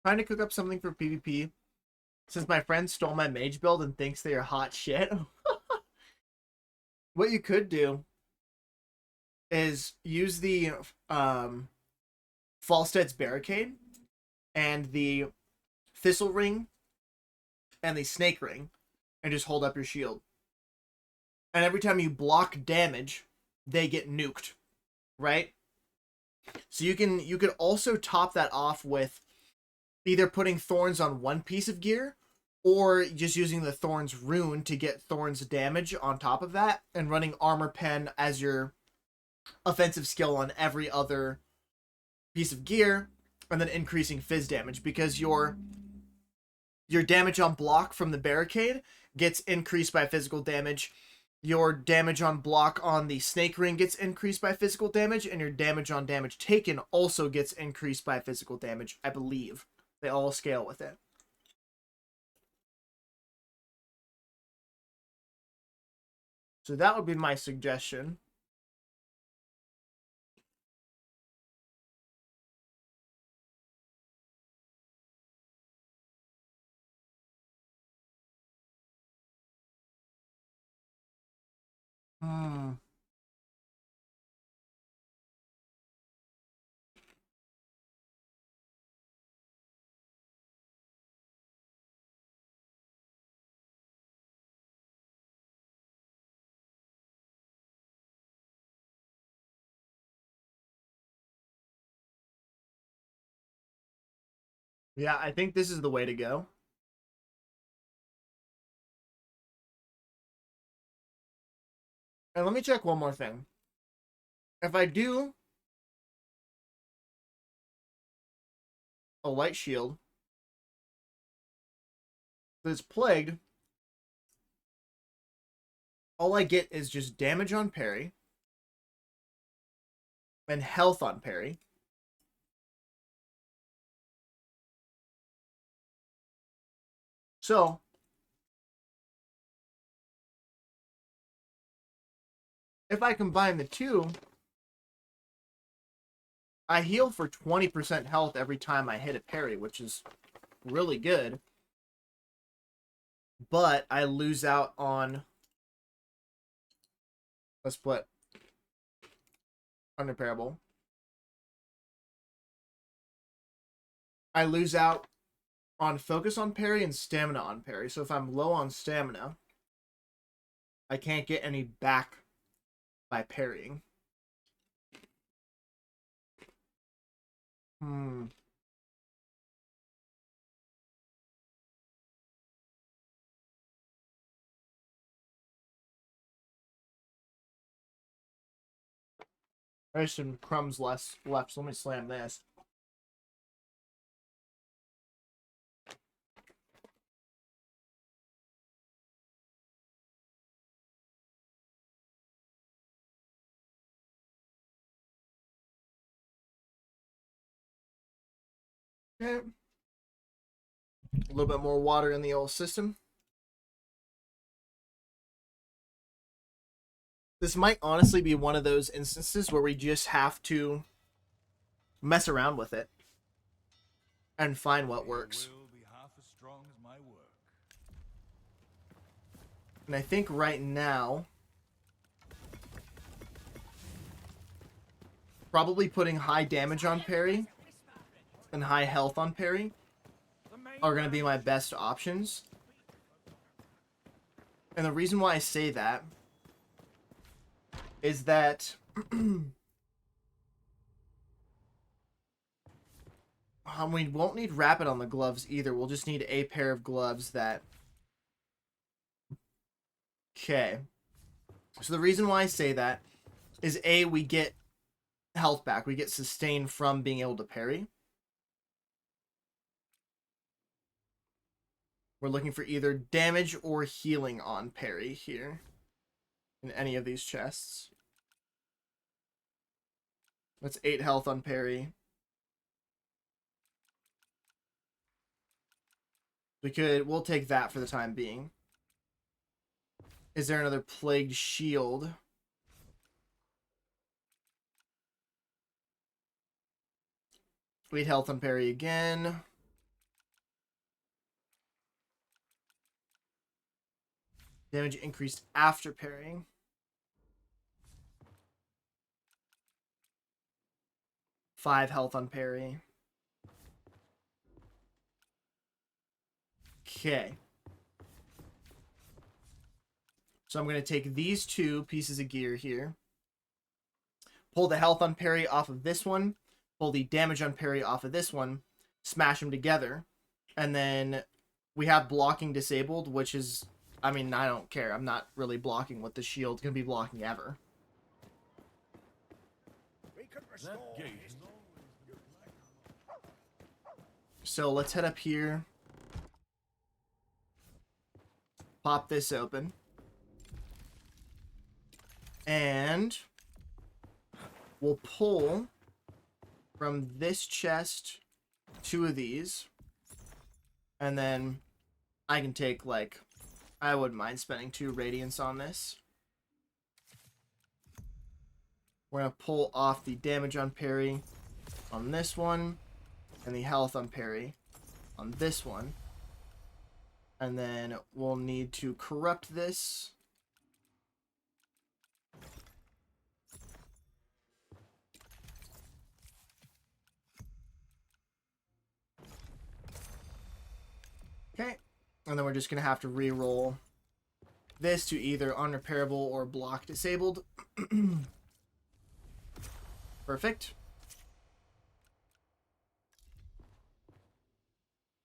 Trying to cook up something for PvP. Since my friend stole my mage build and thinks they are hot shit. What you could do is use the Falstead's Barricade and the Thistle Ring and the Snake Ring and just hold up your shield. And every time you block damage, they get nuked, right? So you could also top that off with either putting thorns on one piece of gear or just using the thorns rune to get thorns damage on top of that and running armor pen as your offensive skill on every other piece of gear and then increasing fizz damage because your damage on block from the barricade gets increased by physical damage. Your damage on block on the snake ring gets increased by physical damage, and your damage on damage taken also gets increased by physical damage, I believe. They all scale with it. So that would be my suggestion. Hmm. Yeah, I think this is the way to go. And let me check one more thing. If I do a light shield that's plagued, all I get is just damage on parry and health on parry. So, if I combine the two, I heal for 20% health every time I hit a parry, which is really good. But I lose out on... Let's put unrepairable. I lose out on focus on parry and stamina on parry. So if I'm low on stamina, I can't get any back by parrying. Hmm. There's some crumbs left, so let me slam this. Okay. A little bit more water in the old system. This might honestly be one of those instances where we just have to mess around with it and find what works. And I think right now, probably putting high damage on parry and high health on parry are going to be my best options. And the reason why I say that is that We won't need rapid on the gloves either. We'll just need a pair of gloves that... Okay. So the reason why I say that is A, we get health back. We get sustain from being able to parry. We're looking for either damage or healing on parry here in any of these chests. That's 8 health on parry. We'll take that for the time being. Is there another plagued shield? Eight health on parry again. Damage increased after parrying. Five health on parry. Okay. So I'm going to take these 2 pieces of gear here. Pull the health on parry off of this one. Pull the damage on parry off of this one. Smash them together. And then we have blocking disabled, which is... I mean, I don't care. I'm not really blocking with the shield. It's going to be blocking ever. So let's head up here. Pop this open. And we'll pull from this chest 2 of these. And then I can take, like, I wouldn't mind spending 2 radiance on this. We're going to pull off the damage on parry on this one. And the health on parry on this one. And then we'll need to corrupt this. Okay. And then we're just going to have to re-roll this to either unrepairable or block disabled. Perfect.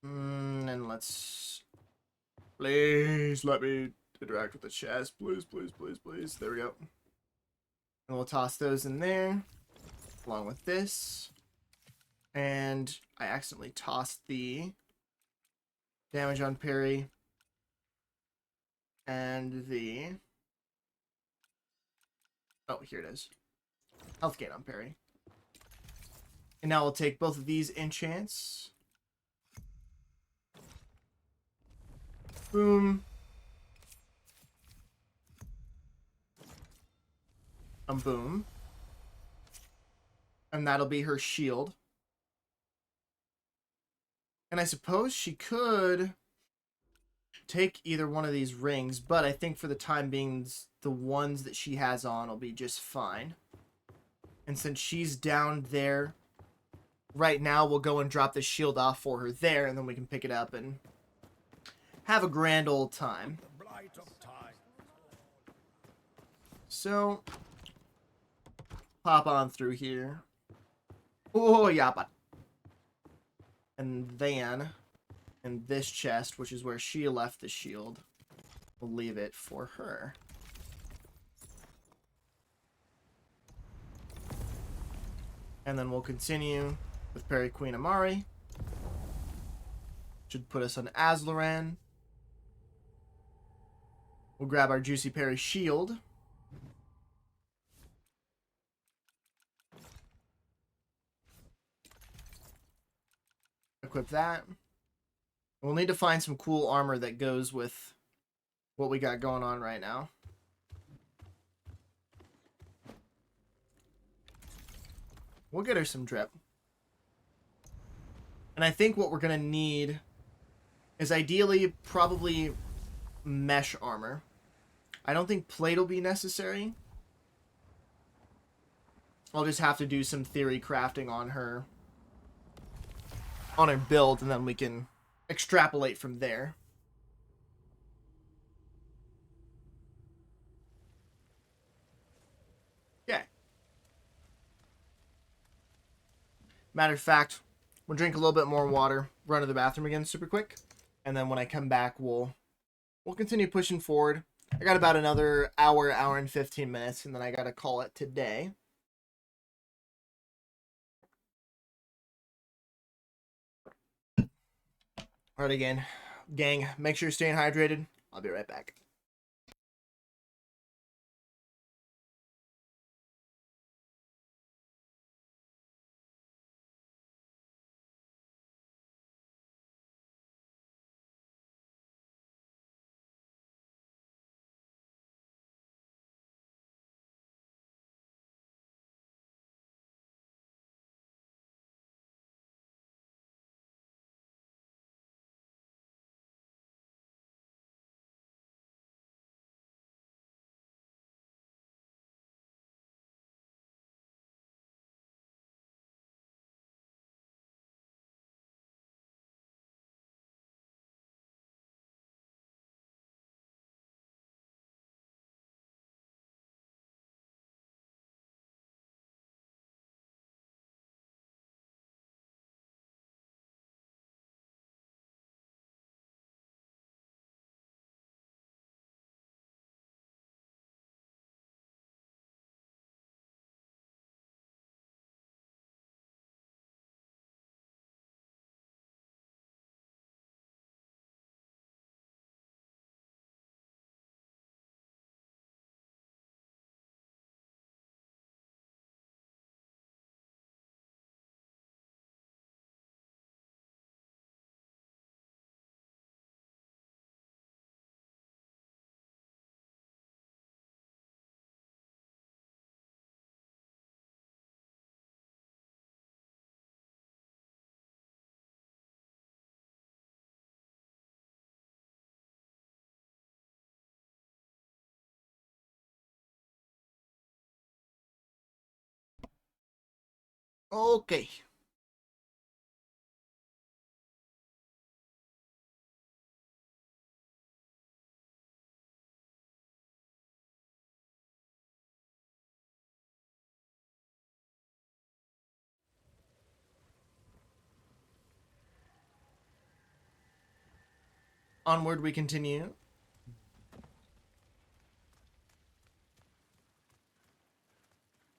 And let's... Please let me interact with the chest. Please, please, please, please. There we go. And we'll toss those in there, along with this. And I accidentally tossed the damage on parry and the... Oh, here it is. Health gain on parry. And now we'll take both of these enchants. Boom. Boom. And that'll be her shield. And I suppose she could take either one of these rings, but I think for the time being, the ones that she has on will be just fine. And since she's down there, right now we'll go and drop the shield off for her there, and then we can pick it up and have a grand old time. So, pop on through here. Oh, yeah, but. And then, in this chest, which is where she left the shield, we'll leave it for her. And then we'll continue with Parry Queen Amari. Should put us on Azloran. We'll grab our Juicy Parry shield. Equip that. We'll need to find some cool armor that goes with what we got going on right now. We'll get her some drip. And I think what we're going to need is ideally probably mesh armor. I don't think plate will be necessary. I'll just have to do some theory crafting on her build, and then we can extrapolate from there. Yeah. Matter of fact, We'll drink a little bit more water, run to the bathroom again super quick, and then when I come back, we'll continue pushing forward. I got about another hour and 15 minutes, and then I gotta call it today. Alright again, gang, make sure you're staying hydrated. I'll be right back. Okay. Onward we continue.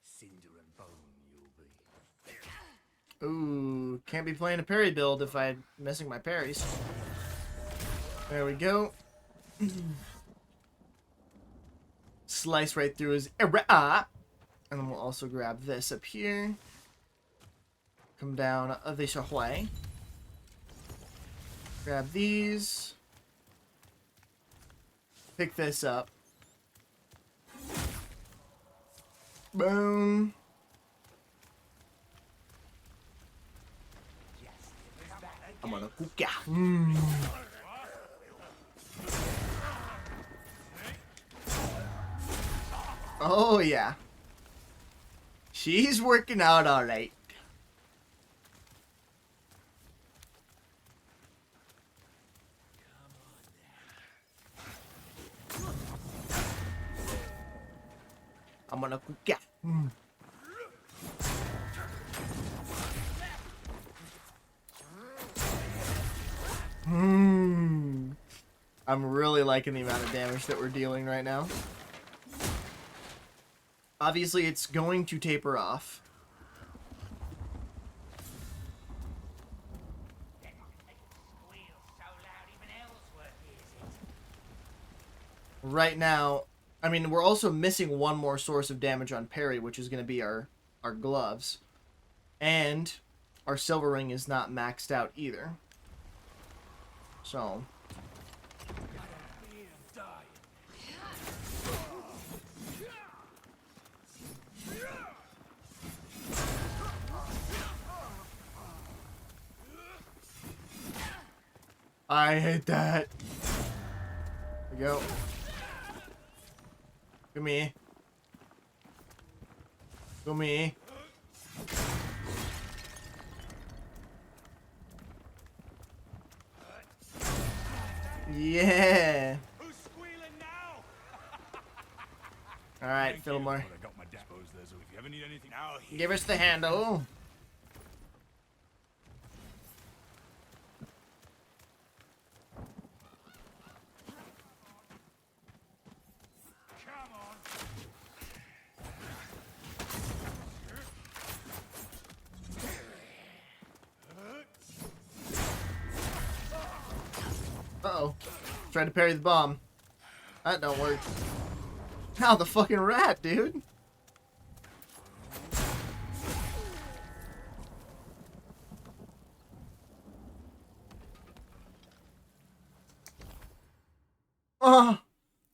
Cinder and bone you'll be. Ooh, can't be playing a parry build if I'm missing my parries. There we go. Slice right through his area. And then we'll also grab this up here. Come down this way. Grab these. Pick this up. Boom. I'm gonna cook ya. Oh yeah. She's working out all right. I'm gonna cook ya. I'm really liking the amount of damage that we're dealing right now. Obviously, it's going to taper off. Right now, I mean, we're also missing one more source of damage on parry, which is going to be our gloves. And our silver ring is not maxed out either. So... I hate that. There we go. Come here. Come here. Yeah. Who's squealing now? All right, Fillmore. I got my suppose there's if you ever need anything now. Give us the handle. Uh-oh. Tried to parry the bomb. That don't work. Now the fucking rat, dude.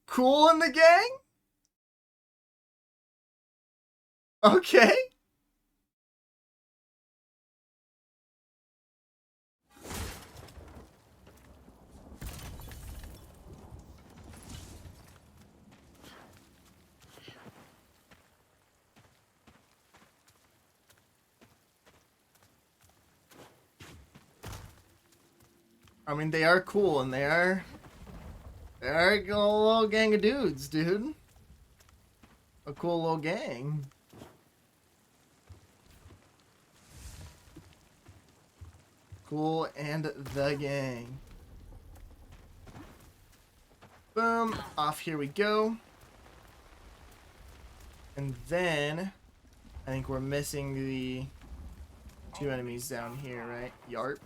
Cool in the gang? Okay. I mean, they are cool, and they're a little gang of dudes, dude. A cool little gang. Cool and the gang. Boom. Off here we go. And then I think we're missing the 2 enemies down here, right? Yarp.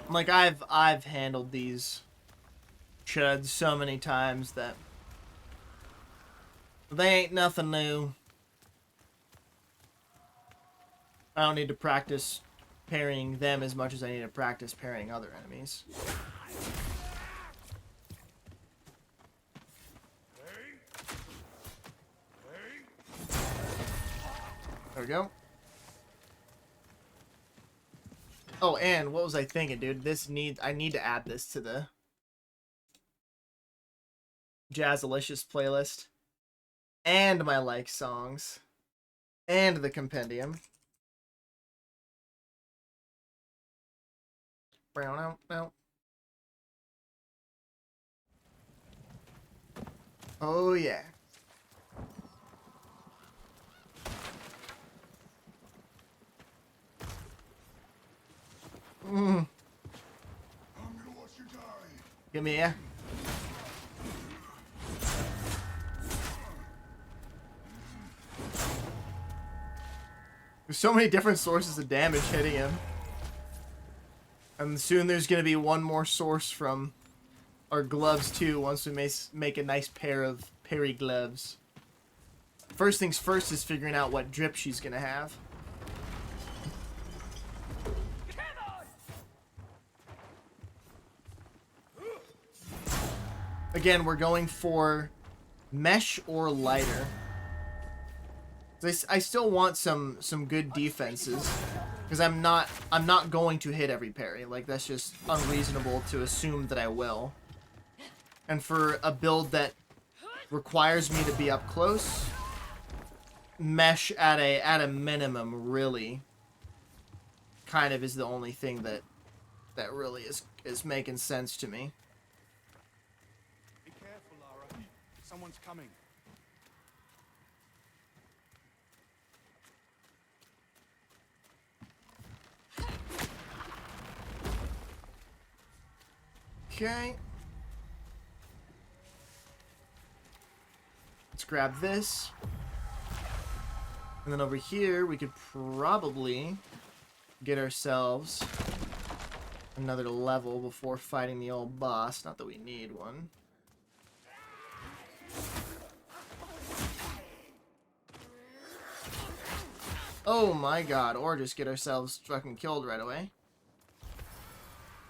Like I've handled these chuds so many times that they ain't nothing new. I don't need to practice parrying them as much as I need to practice parrying other enemies. There we go. Oh, and what was I thinking, dude? I need to add this to the Jazzalicious playlist. And my like songs. And the compendium. No. Oh yeah. Give me a. There's so many different sources of damage hitting him. And soon there's going to be one more source from our gloves too, once we make a nice pair of parry gloves. First things first is figuring out what drip she's going to have. Again, we're going for mesh or lighter. I still want some good defenses, because I'm not going to hit every parry. Like, that's just unreasonable to assume that I will. And for a build that requires me to be up close, mesh at a minimum really kind of is the only thing that really is making sense to me. Be careful, Lara. Someone's coming. Okay. Let's grab this. And then over here, we could probably get ourselves another level before fighting the old boss. Not that we need one. Oh my god, or just get ourselves fucking killed right away.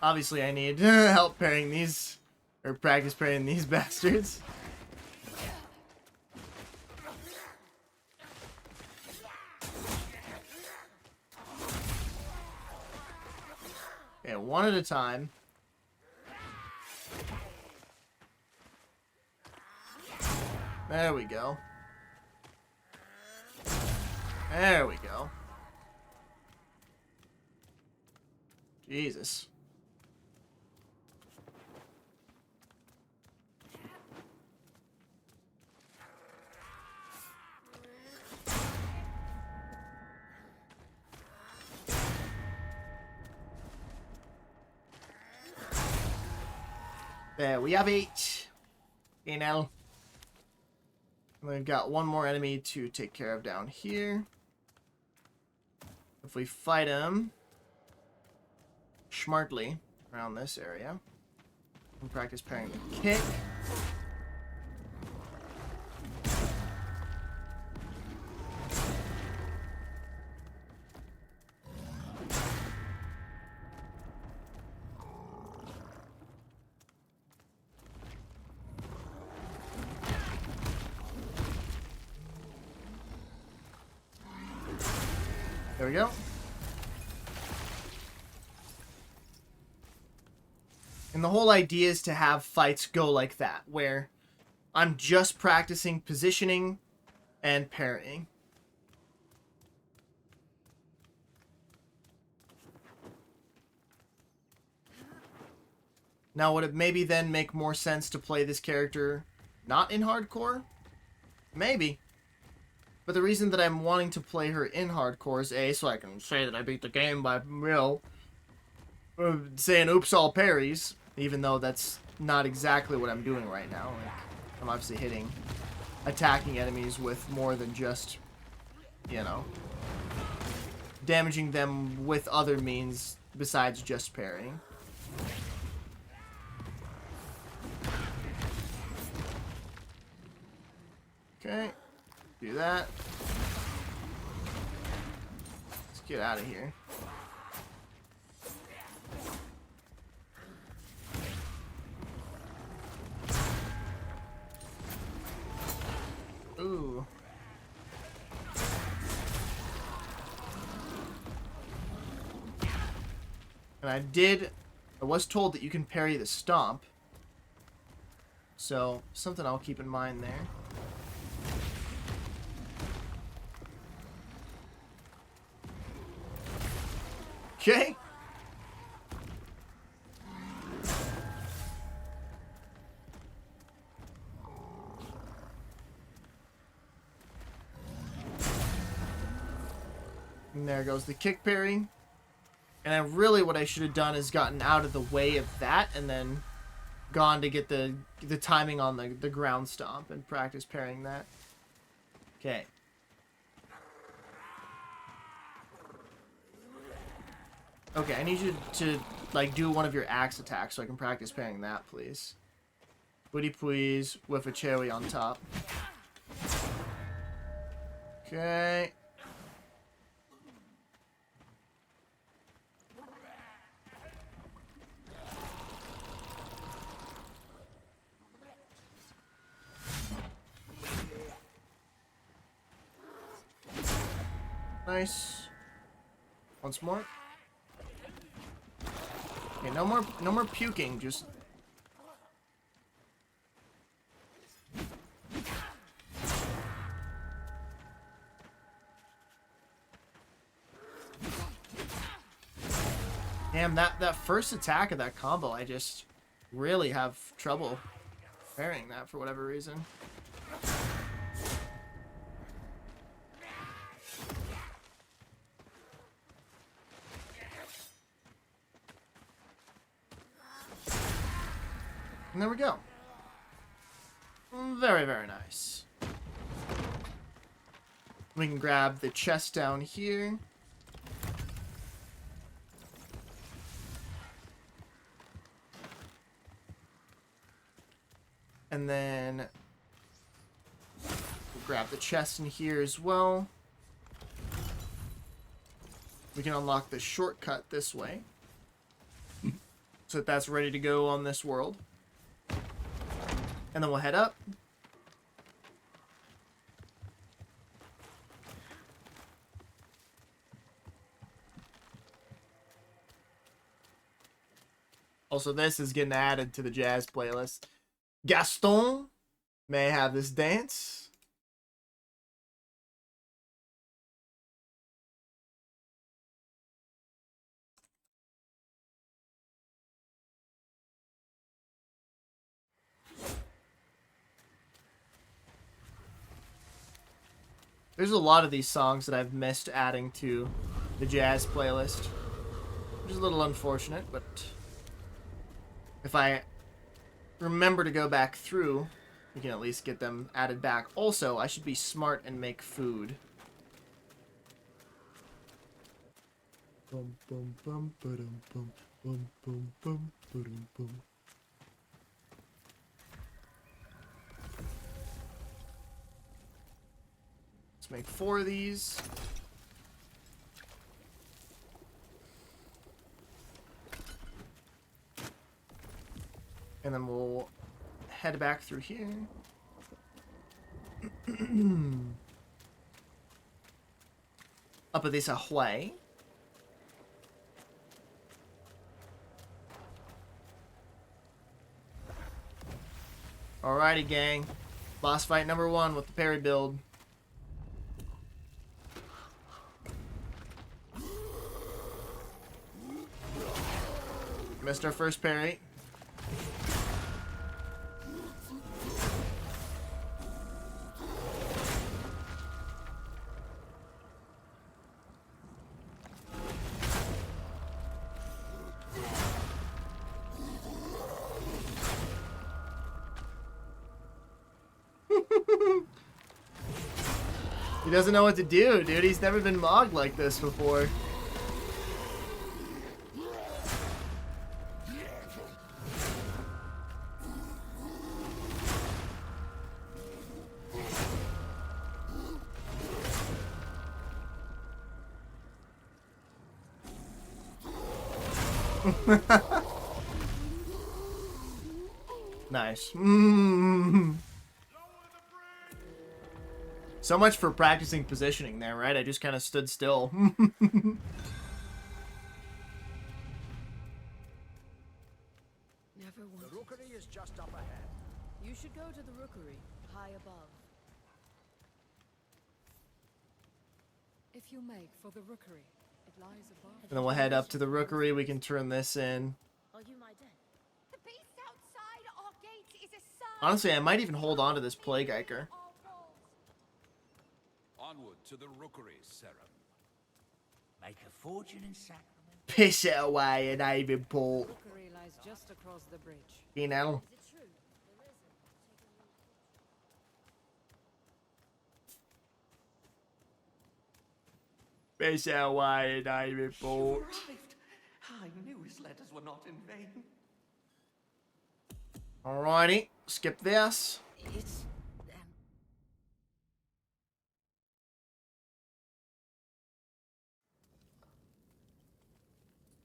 Obviously, I need help parrying these, or practice parrying these bastards. Okay, one at a time. There we go. There we go. Jesus. There we have it. You know. We've got one more enemy to take care of down here. If we fight him smartly around this area, and practice parrying the kick. There we go. And the whole idea is to have fights go like that, where I'm just practicing positioning and parrying. Now, would it maybe then make more sense to play this character not in hardcore? Maybe. But the reason that I'm wanting to play her in hardcore is A, so I can say that I beat the game by, saying oops all parries, even though that's not exactly what I'm doing right now. Like, I'm obviously attacking enemies with more than just, you know, damaging them with other means besides just parrying. Okay. Do that. Let's get out of here. Ooh. And I was told that you can parry the stomp. So, something I'll keep in mind there. Okay. And there goes the kick parry. And then really what I should have done is gotten out of the way of that and then gone to get the timing on the ground stomp and practice parrying that. Okay. Okay, I need you to, like, do one of your axe attacks so I can practice parrying that, please. Booty please, with a cherry on top. Okay. Nice. Once more. Okay, no more puking, just... Damn, that first attack of that combo, I just really have trouble parrying that for whatever reason. And there we go. Very, very nice. We can grab the chest down here. And then we'll grab the chest in here as well. We can unlock the shortcut this way. So that that's ready to go on this world. And then we'll head up. Also, this is getting added to the jazz playlist. Gaston may have this dance. There's a lot of these songs that I've missed adding to the jazz playlist, which is a little unfortunate, but if I remember to go back through, we can at least get them added back. Also, I should be smart and make food. Bum, bum, bum, ba-dum, bum, bum, bum, bum, ba-dum, bum. Let's make 4 of these. And then we'll head back through here. Up at this way. Alrighty, gang. Boss fight number 1 with the parry build. Missed our first parry. He doesn't know what to do, dude. He's never been mogged like this before. Nice. So much for practicing positioning there, right? I just kind of stood still. Never The wanted. rookery is just up ahead. You should go to the rookery, high above. If you make for the rookery, it lies above. And then we'll head up to the rookery. We can turn this in. Are you my den? The beast outside our gate is a sign. Honestly, I might even hold on to this Plague Hiker. Onward to the rookery, Serum. Make a fortune in sacrament. Piss it away and Avon Port. Rookery lies just across the bridge. You know. Is it true? There isn't. Piss it away and Avon Port. Arrived. I knew his letters were not in vain. Alrighty. Skip this. It's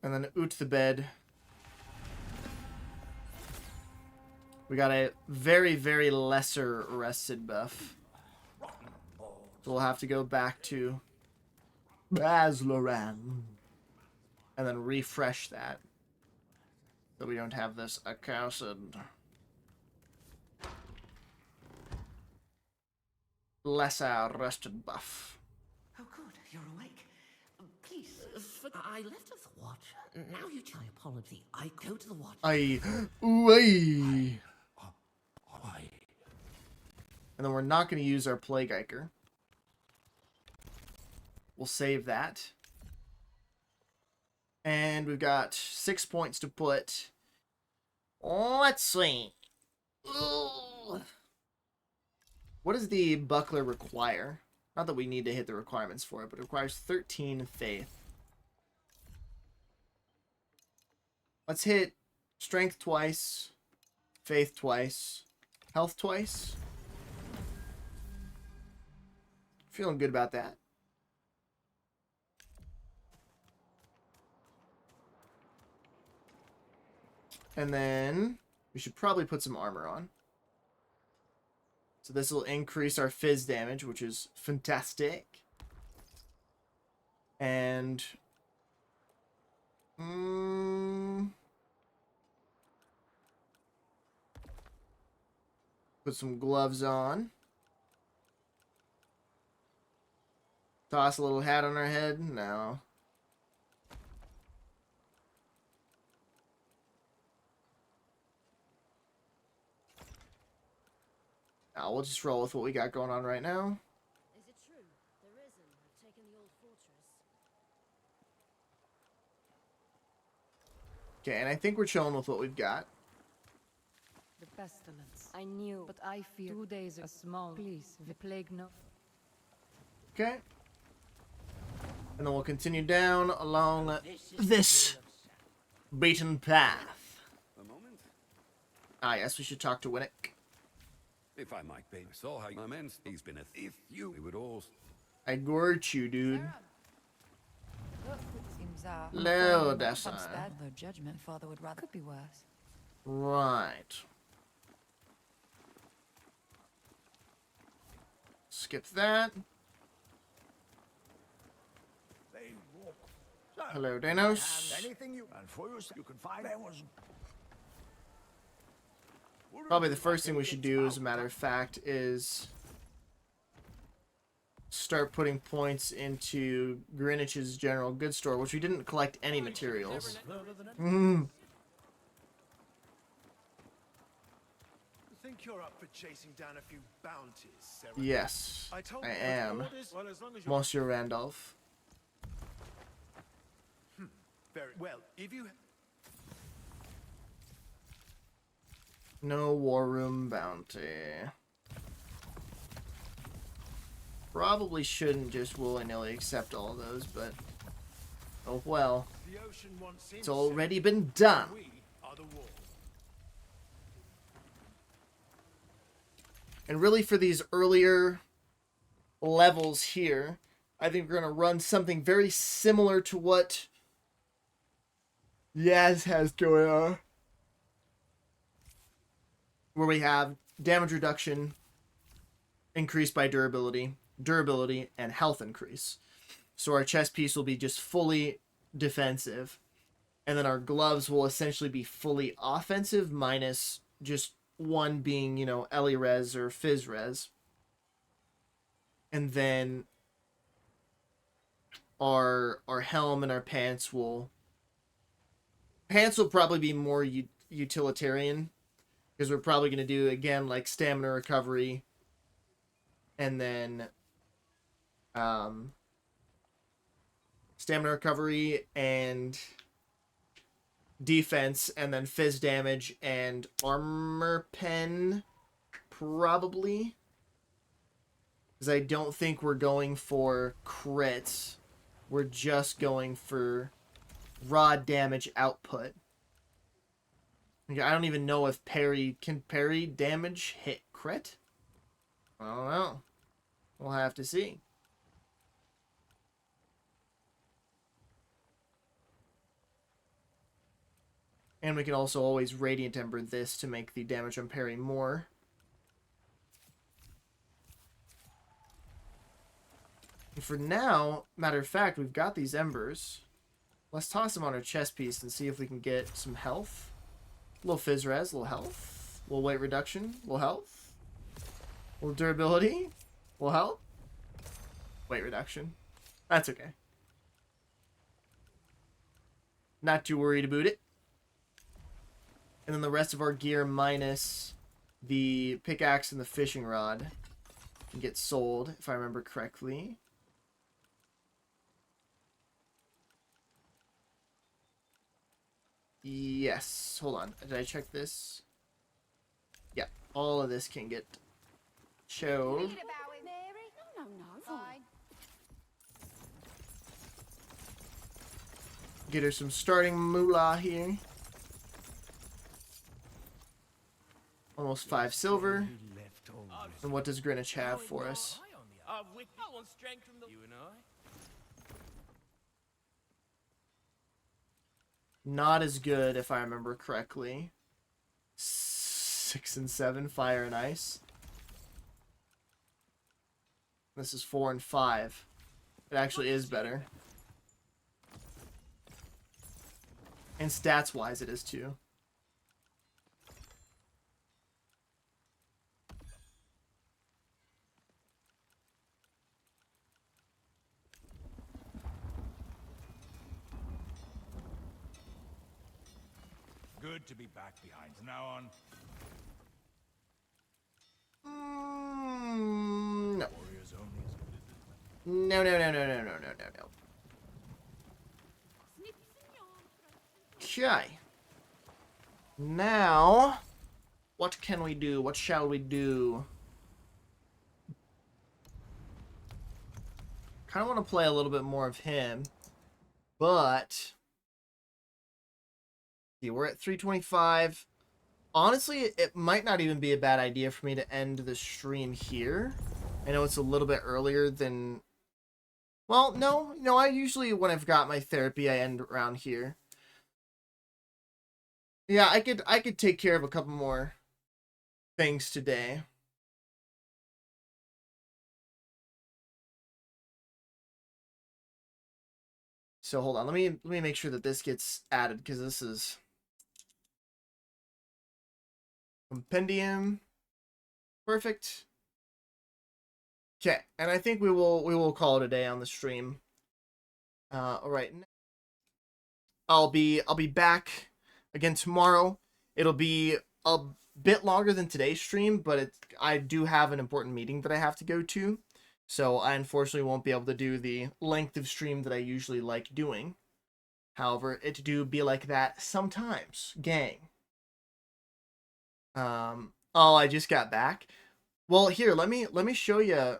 And then out the bed. We got a very, very lesser rested buff. So we'll have to go back to Basloran. And then refresh that. So we don't have this accursed lesser rested buff. oh good, you're awake. Please, I left the watch. Now you my apology. I go to the watch. Ooh-ay. And then we're not going to use our Plague Hiker. We'll save that. And we've got 6 points to put. Let's see. Ooh. What does the buckler require? Not that we need to hit the requirements for it, but it requires 13 faith. Let's hit strength twice, faith twice, health twice. Feeling good about that. And then we should probably put some armor on. So this will increase our fizz damage, which is fantastic. And put some gloves on. Toss a little hat on our head. No. Now we'll just roll with what we got going on right now. Is it true? The Risen have taken the old fortress. Okay, and I think we're chilling with what we've got. The pestilence. I knew, but I fear 2 days a small please the plague no. Okay. And then we'll continue down along this beaten path. A moment. Ah, yes, we should talk to Winnick. If I might be, I saw how my man's he's been a thief. We would all. I gorge you, dude. Look, seems Hello, that's bad. The judgment father would rather could be worse. Right. Skip that. They walk. So, Hello, Danos. anything you and for yourself you can find there was. Probably the first thing we should do, as a matter of fact, is start putting points into Greenwich's general goods store, which we didn't collect any materials. You think you're up for chasing down a few bounties, Sarah? Yes, I told I you am. well, as long as Monsieur Randolph. very well. If you No war room bounty. Probably shouldn't just willy-nilly accept all those, but oh well. the ocean wants It's already been done. we are the wall. And really for these earlier levels here, I think we're going to run something very similar to what Yaz has going on. Where we have damage reduction increased by durability, and health increase. So our chest piece will be just fully defensive. And then our gloves will essentially be fully offensive, minus just one being, you know, Ellie Res or Fizz Res. And then our helm and our pants will probably be more utilitarian, because we're probably going to do, again, like stamina recovery, and then stamina recovery and defense, and then fizz damage and armor pen, probably. Because I don't think we're going for crits. We're just going for raw damage output. I don't even know if can parry damage hit crit? I don't know. We'll have to see. And we can also always Radiant Ember this to make the damage on parry more. And for now, matter of fact, we've got these embers. Let's toss them on our chest piece and see if we can get some health. A little fizz res, a little health, a little weight reduction, a little health, a little durability, a little health, weight reduction. That's okay. Not too worried about it. And then the rest of our gear minus the pickaxe and the fishing rod can get sold, if I remember correctly. Yes. Hold on. Did I check this? Yeah. All of this can get showed. Read about it, Mary. No. Fine. Get her some starting moolah here. Almost 5 silver. And what does Greenwich have for us? You and I? Not as good, if I remember correctly. 6 and 7, fire and ice. This is 4 and 5. It actually is better. And stats-wise, it is too. Good to be back behind. From now on, No. warriors only as good as No. Okay. Now, What can we do? What shall we do? Kind of want to play a little bit more of him, but see, we're at 325. Honestly, it might not even be a bad idea for me to end the stream here. I know it's a little bit earlier than... Well, no, I usually, when I've got my therapy, I end around here. Yeah, I could take care of a couple more things today. So hold on, let me make sure that this gets added, because this is compendium. Perfect. Okay, and I think we will call it a day on the stream. All right. I'll be back again tomorrow. It'll be a bit longer than today's stream, but I do have an important meeting that I have to go to. So I unfortunately won't be able to do the length of stream that I usually like doing. However, it do be like that sometimes, gang. Oh, I just got back. Well, here, let me show you,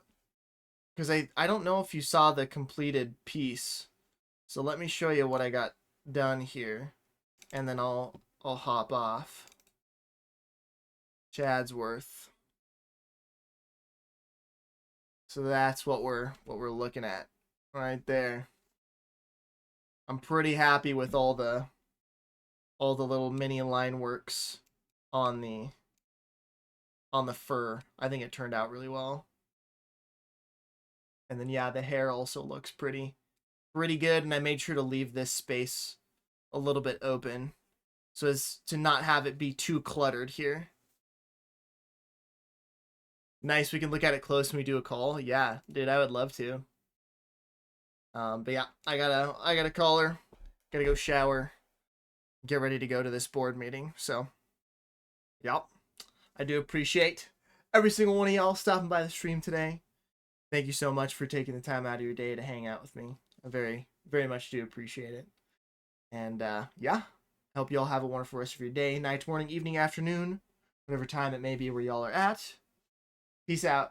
because I don't know if you saw the completed piece. So let me show you what I got done here, and then I'll hop off. Chadsworth. So that's what we're looking at right there. I'm pretty happy with all the little mini line works on the fur. I think it turned out really well. And then yeah, the hair also looks pretty good, and I made sure to leave this space a little bit open so as to not have it be too cluttered here. Nice, we can look at it close when we do a call. Yeah, dude, I would love to. But yeah, I gotta call her. Gotta go shower. Get ready to go to this board meeting. So, yep. I do appreciate every single one of y'all stopping by the stream today. Thank you so much for taking the time out of your day to hang out with me. I very, very much do appreciate it. And yeah, hope y'all have a wonderful rest of your day, night, morning, evening, afternoon, whatever time it may be where y'all are at. Peace out.